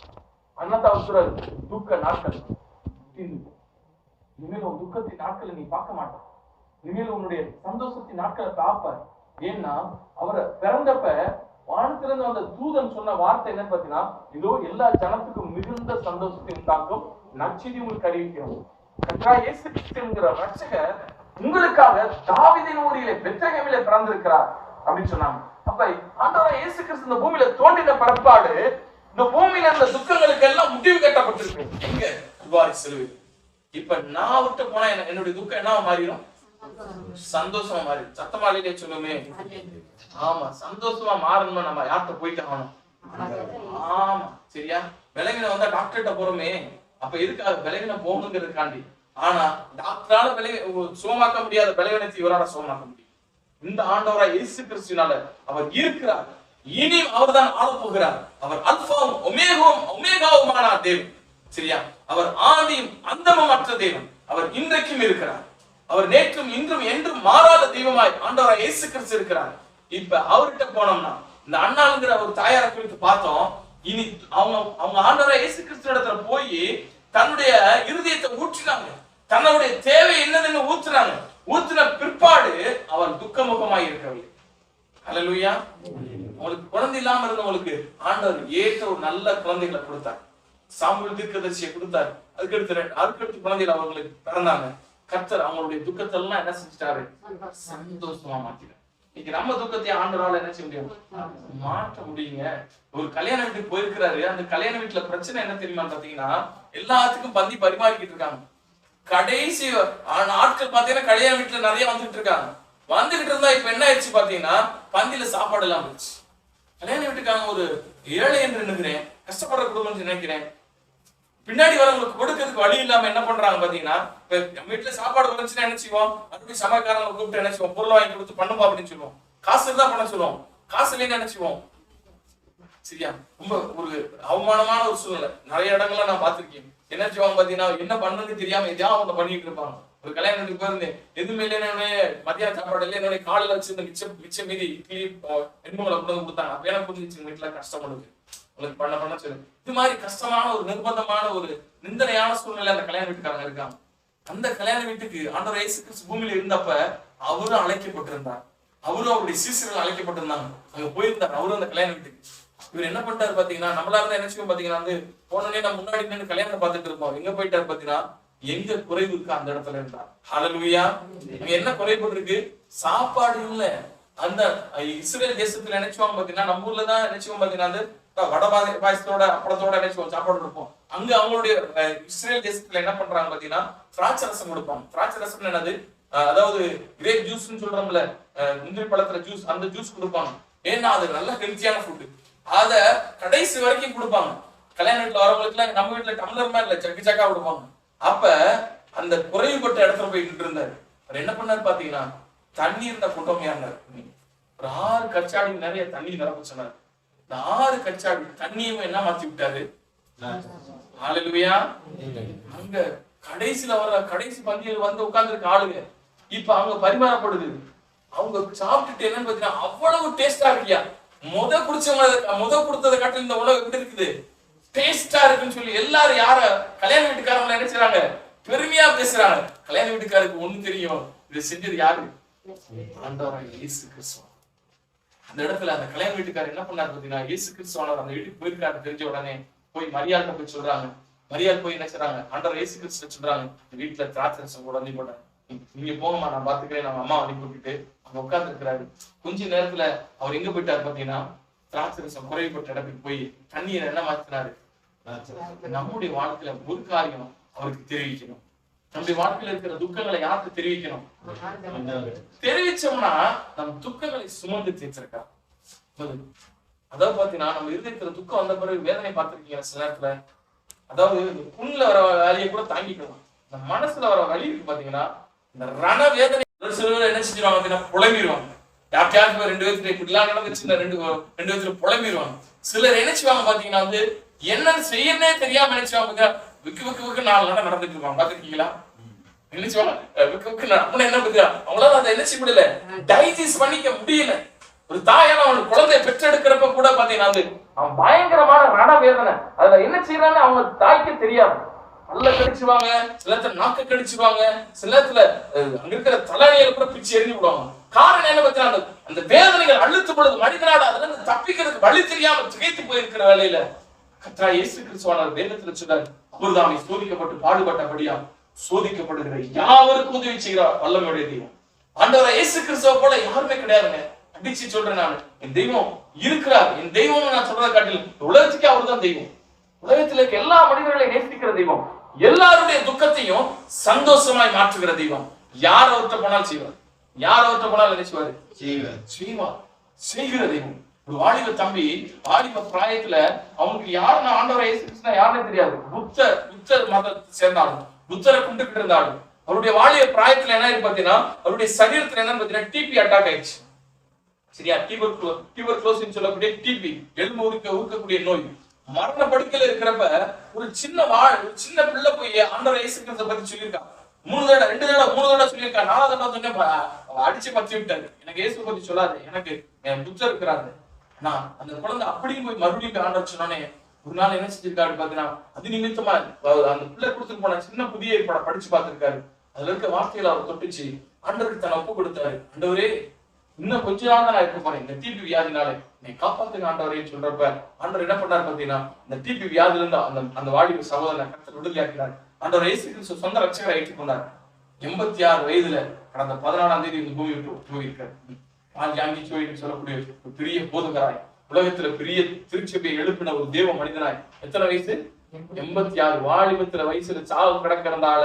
Speaker 1: அண்ணாத்த அவர் சொல்றாரு, துக்க நாட்கள் இனிமேல் உன் துக்கத்தின் நாட்களை நீ பார்க்க மாட்டான், இனிமேல் உன்னுடைய சந்தோஷத்தின் நாட்களை பார்ப்பார். ஏன்னா அவரை பிறந்தப்ப வானத்திலிருந்து வந்த தூதன் சொன்ன வார்த்தை என்ன பார்த்தீங்கன்னா, இதோ எல்லா ஜனத்துக்கும் மிகுந்த சந்தோஷத்தை உண்டாக்கும் நற்செய்தி உங்களுக்கு அறிவிக்கிறோம். இயேசு கிறிஸ்து என்கிற ரட்சகர் உங்களுக்காக தாவீதின் ஊரிலே பெத்லகேமிலே பிறந்திருக்கிறார் அப்படின்னு சொன்னாங்க. அப்ப ஆண்டவராய் இயேசு கிறிஸ்து இந்த பூமியில தோன்றின பிறப்பாடு இந்த பூமியில இருந்த துக்கங்களுக்கு எல்லாம் முடிவு கட்டப்பட்டிருக்கு. எங்க கல்வாரி சிலுவை. இப்ப நான் விட்டு போனா என்னுடைய துக்கம் என்ன மாறிடும், சந்தோஷமா மாறி. சத்தமாலே சொல்லுமே, ஆமா, சந்தோஷமா மாறணுமா நம்ம யார்கிட்ட போயிட்டு ஆகணும். ஆமா, சரியா. விலங்கின வந்தா டாக்டர்கிட்ட போறோமே, அப்ப எதுக்காக விலங்கின போகணுங்கிறதுக்காண்டி. ஆனா டாக்டரால சுகமாக்க முடியாத விலங்கினத்தை இவரால சுகமாக்க முடியும். இந்த ஆண்டவராய் இயேசு கிறிஸ்துவினால அவர் இருக்கிறார். இனி அவர் தான் ஆள போகிறார். அவர் அல்பாவும் ஒமேகாவுமான தேவன், சரியா. அவர் ஆதியும் அந்தமும் அற்ற தேவன். அவர் இன்றைக்கும் இருக்கிறார். அவர் நேற்றும் இன்றும் என்றும் மாறாத தெய்வமாய் ஆண்டவராய் இயேசு கிறிஸ்து இருக்கிறார். இப்ப அவர்கிட்ட போனோம்னா, இந்த அண்ணாளுங்கிற ஒரு தாயாரை குறித்து பார்த்தோம். இனி அவங்க ஆண்டவராய் இயேசு கிறிஸ்து இடத்துல போய் தன்னுடைய இருதயத்தை ஊற்றினாங்க, தன்னுடைய தேவை என்னதுன்னு ஊத்துறாங்க. ஊத்துன பிற்பாடு அவர் துக்கமுகமாய் இருக்கவில்லை. ஹல்லேலூயா. அவங்களுக்கு குழந்தை இல்லாம இருந்தவங்களுக்கு ஆண்டவர் ஏற்ற ஒரு நல்ல குழந்தைகளை கொடுத்தார். சாமுவேல் தீர்க்கதரிசியை கொடுத்தார். அதுக்கடுத்து குழந்தைகள் அவங்களுக்கு பிறந்தாங்க. கர்த்தர் அவங்களுடைய துக்கத்தை எல்லாம் என்ன செஞ்சிட்டாரு, சந்தோஷமா மாத்திட்டார். இன்னைக்கு நம்ம துக்கத்தை ஆண்டவரால என்ன செய்ய முடியும், மாற்ற முடியுங்க. ஒரு கல்யாண வீட்டுக்கு போயிருக்கிறாரு. அந்த கல்யாண வீட்டுல பிரச்சனை என்ன தெரியுமா பாத்தீங்கன்னா, எல்லாத்துக்கும் பந்தி பரிமாறிக்கிட்டு இருக்காங்க. கடைசி ஆட்கள் பாத்தீங்கன்னா கல்யாண வீட்டுல நிறைய வந்துகிட்டு இருக்காங்க. வந்துகிட்டு இருந்தா இப்ப என்ன ஆயிடுச்சு பாத்தீங்கன்னா, பந்தியில சாப்பாடு எல்லாம் போச்சு. கல்யாண வீட்டுக்காக ஒரு ஏழை என்று நினைக்கிறேன், கஷ்டப்படுற குடும்பம் நினைக்கிறேன். பின்னாடி வரவங்களுக்கு கொடுக்கறதுக்கு வழி இல்லாம என்ன பண்றாங்க பாத்தீங்கன்னா, நம்ம வீட்டுல சாப்பாடு வந்துச்சுன்னா என்ன செய்வோம், மறுபடியும் சமைக்காரங்களை கூப்பிட்டு என்ன செய்வோம், பொருள் வாங்கி கொடுத்து பண்ணுப்பா அப்படின்னு சொல்லுவோம். காசு இருந்தா பண்ண சொல்லுவோம், காசு இல்லைன்னு என்ன செய்வோம், சரியா. ரொம்ப ஒரு அவமானமான ஒரு சூழ்நிலை நிறைய இடங்கள்ல நான் பார்த்திருக்கேன். என்ன செய்வாங்க பாத்தீங்கன்னா, என்ன பண்ணுன்னு தெரியாம எதையாவது அவங்க பண்ணிட்டு இருப்பாங்க. ஒரு கல்யாணத்துக்கு போயிருந்தேன், எதுவுமே இல்லைன்னு மத்தியான சாப்பாடு இல்லை, என்னுடைய காலையில வச்சு இந்த மிச்சம் மீதி இட்லி எண்பங்களை கொண்டு வந்து கொடுத்தாங்க. அப்ப எனக்கு புரிஞ்சிச்சு வீட்டுல கஷ்டப்படுது, உங்களுக்கு பண்ண சொல்லு. இது மாதிரி கஷ்டமான ஒரு நிர்பந்தமான ஒரு நிந்தனையான சூழ்நிலை அந்த கல்யாண வீட்டுக்காரங்க இருக்காங்க. அந்த கல்யாண வீட்டுக்கு ஆண்டவர் இயேசு கிறிஸ்து பூமியில இருந்தப்ப அவரும் அழைக்கப்பட்டிருந்தார். அவரும் அவருடைய சீசர்கள் அழைக்கப்பட்டிருந்தாங்க. அங்க போயிருந்தார் அவரும் அந்த கல்யாண வீட்டுக்கு. இவர் என்ன பண்ணிட்டாரு பாத்தீங்கன்னா, நம்மளா இருந்தா என்ன செய்வோம் பாத்தீங்கன்னா, வந்து போனோடனே நம்ம முன்னாடி நின்று கல்யாணத்தை பார்த்துட்டு இருப்போம். எங்க போயிட்டாரு பாத்தீங்கன்னா, எங்க குறைவு இருக்கு அந்த இடத்துல இருந்தார். ஹல்லேலூயா. அங்க என்ன குறைபாடு இருக்கு, சாப்பாடு இல்ல. அந்த இஸ்ரேல் தேசத்துல நினைச்சுவாங்க பாத்தீங்கன்னா, நம்ம ஊர்ல தான் நினைச்சுவோம் பாத்தீங்கன்னா, அந்த வட பாயசத்தோட அப்பளத்தோட நினைச்சுவோம் சாப்பாடு இருக்கும். அங்க அவங்களுடைய இஸ்ரேல் தேசத்துல என்ன பண்றாங்க பாத்தீங்கன்னா, திராட்சை ரசம் கொடுப்பாங்க. திராட்சை ரசம் என்னது, அதாவது கிரேப் ஜூஸ்ன்னு சொல்றோம்ல, முந்திரி பழத்துல ஜூஸ், அந்த ஜூஸ் கொடுப்பாங்க. ஏன்னா அது நல்ல ஹெல்த்தியான ஃபுட். அத கடைசி வரைக்கும் கொடுப்பாங்க. கல்யாண வீட்டுல வரவங்களுக்கு எல்லாம் நம்ம வீட்டுல டம்ளர் மாதிரி இல்ல, சக்கு சக்கா கொடுப்பாங்க. அப்ப அந்த குறைவுபட்ட இடத்துல போயிட்டு இருந்தாரு. அவர் என்ன பண்ணாரு பாத்தீங்கன்னா, தண்ணி இருந்த குட்டோமையா இருந்தாரு. ஒரு 6 கச்சாடி நிறைய தண்ணி நிரப்ப சொன்னாரு. இந்த 6 கச்சாடி தண்ணியும் என்ன மாத்தி விட்டாரு. ஹல்லேலூயா. அங்க கடைசியில வர கடைசி பந்தியில் வந்து உட்கார்ந்துருக்க ஆளுங்க இப்ப அவங்க பரிமாறப்படுது. அவங்க சாப்பிட்டுட்டு என்னன்னு பாத்தீங்கன்னா, அவ்வளவு டேஸ்டா இருக்கியா, முத கொடுத்ததை காட்டில் இந்த உணவு எப்படி இருக்குது, டேஸ்டா இருக்குன்னு சொல்லி எல்லாரும் யார கல்யாண வீட்டுக்காரங்க என்ன செய்றாங்க, பெருமையா பேசுறாங்க. கல்யாண வீட்டுக்காருக்கு ஒண்ணு தெரியும், இதை செஞ்சது யாரு, ஆண்டவராகிய இயேசு கிறிஸ்து. அந்த இடத்துல அந்த கல்யாண வீட்டுக்காரர் என்ன பண்ணாரு பாத்தீங்கன்னா, இயேசு கிறிஸ்துவானவர் அந்த வீட்டுக்கு போயிருக்காரு தெரிஞ்ச உடனே போய் மரியாதை போய் சொல்றாங்க, மரியாதை போய் என்ன செய்றாங்க, ஆண்டவர் இயேசு கிறிஸ்து சொல்றாங்க, வீட்டுல திராட்சை ரசம் உடனே போட்டாங்க, நீங்க போங்கம்மா நான் பாத்துக்கிறேன், நம்ம அம்மா அனுப்பி விட்டுட்டு அங்க உட்கார்ந்து இருக்கிறாரு. கொஞ்ச நேரத்துல அவர் எங்க போயிட்டாரு பாத்தீங்கன்னா, திராட்சை ரசம் குறைவுபட்ட இடத்துக்கு போய் தண்ணீரை என்ன மாத்தினாரு. நம்முடைய வாழ்க்கையில ஒரு காரியம் அவருக்கு தெரிவிக்கணும். நம்முடைய வாழ்க்கையில இருக்கிற துக்கங்களை யாருக்கு தெரிவிக்கணும்? தெரிவிச்சோம்னா நம் துக்கங்களை சுமந்து தீர்த்திருக்கா. அதாவது பாத்தீங்கன்னா, நம்ம இருதயத்துல துக்கம் வந்த பிறகு வேதனை பார்த்திருக்கீங்க சில நேரத்துல. அதாவது புண்ணுல வர வலியை கூட தாங்கிக்கலாம். இந்த மனசுல வர வலி இருக்கு பாத்தீங்கன்னா, இந்த ரண வேதனை சிலர் என்ன செஞ்சிருவாங்க அப்படின்னா, புலம்பிடுவாங்க. யாருக்காவது 2 பேருக்கு இப்படிலாம் நடந்துச்சு, 2 பேருக்கு புலம்பிடுவாங்க. சிலர் நினைச்சுவாங்க பாத்தீங்கன்னா, வந்து என்னன்னு செய்யறதே தெரியாம நினைச்சுவாங்க. விக்கு 4 நாள் நடந்துட்டு இருப்பாங்க, பாத்துருக்கீங்களா? நினைச்சுவாங்க விக்கு அப்படின்னா என்ன பத்தியா, அவங்களால அதை என்ன செய்ய முடியல, டைஜஸ்ட் பண்ணிக்க முடியல. ஒரு தாயால அவன் குழந்தைய பெற்றெடுக்கிறப்ப கூட பாத்தீங்கன்னா, அவன் பயங்கரமான ரண வேதனை. அதுல என்ன செய்யறான்னு அவங்க தாய்க்கு தெரியாது. நல்ல கடிச்சுவாங்க, சில நேரத்துல நாக்க கடிச்சுவாங்க, சில நேரத்துல அங்க இருக்கிற தலையில கூட பிச்சு எறிஞ்சு விடுவாங்க. காரணம் என்ன பத்தினா, அந்த வேதனைகள் அழுத்தும் பொழுது மனிதனால அதுல இருந்து தப்பிக்கிறதுக்கு வழி தெரியாம திகைத்து போயிருக்கிற வேலையில கர்த்தராகிய இயேசு கிறிஸ்துவானவர் வேதத்துல சொல்றார், அவர்தாமே சோதிக்கப்பட்டு பாடுபட்டபடியா சோதிக்கப்படுகிற யாவருக்கும் உதவி செய்கிறார் வல்லமையுடைய தெய்வம். ஆண்டவராகிய இயேசு கிறிஸ்துவை போல யாருமே கிடையாதுங்க. அடிச்சு சொல்றேன், நான் என் தெய்வம் இருக்கிறார். என் தெய்வம் நான் சொல்றதை காட்டிலும் உலகத்துக்கே அவர் தான் தெய்வம். உலகத்தில் இருக்க எல்லா மனிதர்களையும் நேசிக்கிற தெய்வம், எல்லாருடைய துக்கத்தையும் சந்தோஷமாய் மாற்றுகிற தெய்வம். யார் அவர்கிட்ட போனாலும் செய்வார், யார் அவர்கிட்ட போனாலும் நினைச்சுவாரு, செய்வார், செய்கிற தெய்வம். ஒரு வாலிப தம்பி வாலிப பிராயத்துல அவனுக்கு யாருன்னா ஆண்டவரை இயேசு கிறிஸ்துனா யாருன்னு தெரியாது. புத்தர் மதத்தை சேர்ந்தாலும், புத்தரை கும்பிட்டு இருந்தாலும், அவருடைய வாலிப பிராயத்துல என்ன பாத்தீங்கன்னா, அவருடைய சரீரத்துல என்னன்னு பாத்தீங்கன்னா டிபி அட்டாக் ஆயிடுச்சு. சரியா, டியூபர்குலோசிஸ் சொல்லக்கூடிய டிபி, எலும்பு ஊக்கக்கூடிய நோய். மரண படுக்கையில இருக்கிறப்ப ஒரு சின்ன பிள்ளை போய் ஆண்டவரை இயேசு கிறிஸ்துவை பத்தி சொல்லியிருக்கான். 3 தடவை சொல்லியிருக்கான். 4வது தடவை சொன்னேன் அடிச்சு பத்தி விட்டாரு, எனக்கு இயேசு பத்தி சொல்லாது, எனக்கு புத்தர் இருக்கிறாரு. நான் அந்த குழந்தை அப்படியும் போய் மறுபடியும் ஆண்டவர் சொன்னோன்னே ஒரு நாள் என்ன செஞ்சிருக்காரு பாத்தீங்கன்னா, அது நிமித்தமா அந்த பிள்ளை கொடுத்துட்டு போன சின்ன புதிய ஏற்பாடை படிச்சு பார்த்திருக்காரு. அதுல இருக்க வார்த்தைகளை அவர் தொட்டுச்சு ஆண்டவருக்கு தன்னை ஒப்பு கொடுத்தாரு. ஆண்டவரே, இன்னும் கொஞ்ச நாள் தான் நான் இருக்க போறேன், இந்த டிபி வியாதினால நீ காப்பாத்துங்க ஆண்டவரேன்னு சொல்றப்ப ஆண்டவர் என்ன பண்ணாரு பாத்தீங்கன்னா, இந்த டிபி வியாதில இருந்து அந்த வாலிப சகோதரனை கர்த்தர் விடுதலையாக்கினார். ஆண்டவர் இயேசு கிறிஸ்து சொந்த ரட்சகரை ஏற்றுக்கொண்டார். 86 வயதுல கடந்த 14ஆம் தேதி இந்த பூமி விட்டு போயிருக்காரு. சொல்லக்கூடிய ஒரு பெரிய போதகராய், உலகத்துல பெரிய திருச்சபையை எழுப்பின ஒரு தேவ மனிதனாய். எத்தனை வயசு? 86. வாலிபத்துல வயசுல சாவு கிடக்கிறதால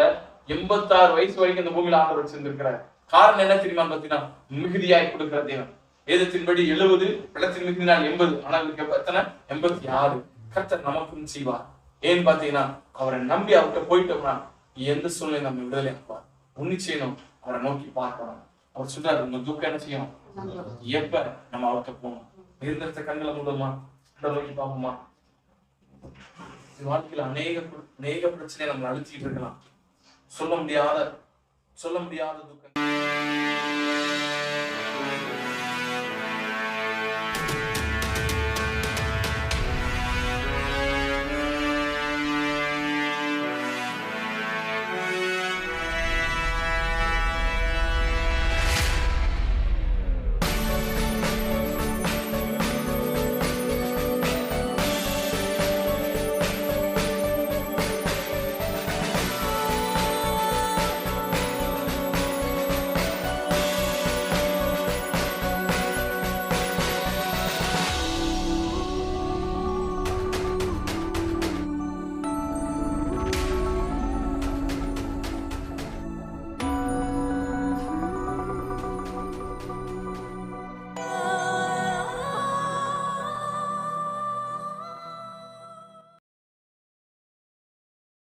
Speaker 1: 86 வயசு வரைக்கும் இந்த பூமியில ஆண்டவர் வச்சிருந்திருக்கிறார். காரணம் என்ன தெரியுமா பாத்தீங்கன்னா, மிகுதியாய் கொடுக்கிற தேவன். வேதத்தின்படி 70, பலத்தின் மிகுதினால் 80, ஆனால் எத்தனை? 86. கர்த்தர் நமக்கும் செய்வார். ஏன்னு பாத்தீங்கன்னா, அவரை நம்பி அவர்கிட்ட போயிட்டோம்னா எந்த சூழ்நிலை நம்ம விடுதலை ஆக்குவார். ஒண்ணு செய்யணும், அவரை நோக்கி பார்க்கணும். அவர் சொல்றாரு, உங்க துக்கம் என்ன செய்யணும், எப்ப நம்ம அவர்கிட்ட போகணும். இருந்த கண்களை மூடமா நோக்கி பார்ப்போமா. வாழ்க்கையில அநேக பிரச்சனையை நம்ம அழுத்திட்டு இருக்கலாம். சொல்ல முடியாத துக்கம்.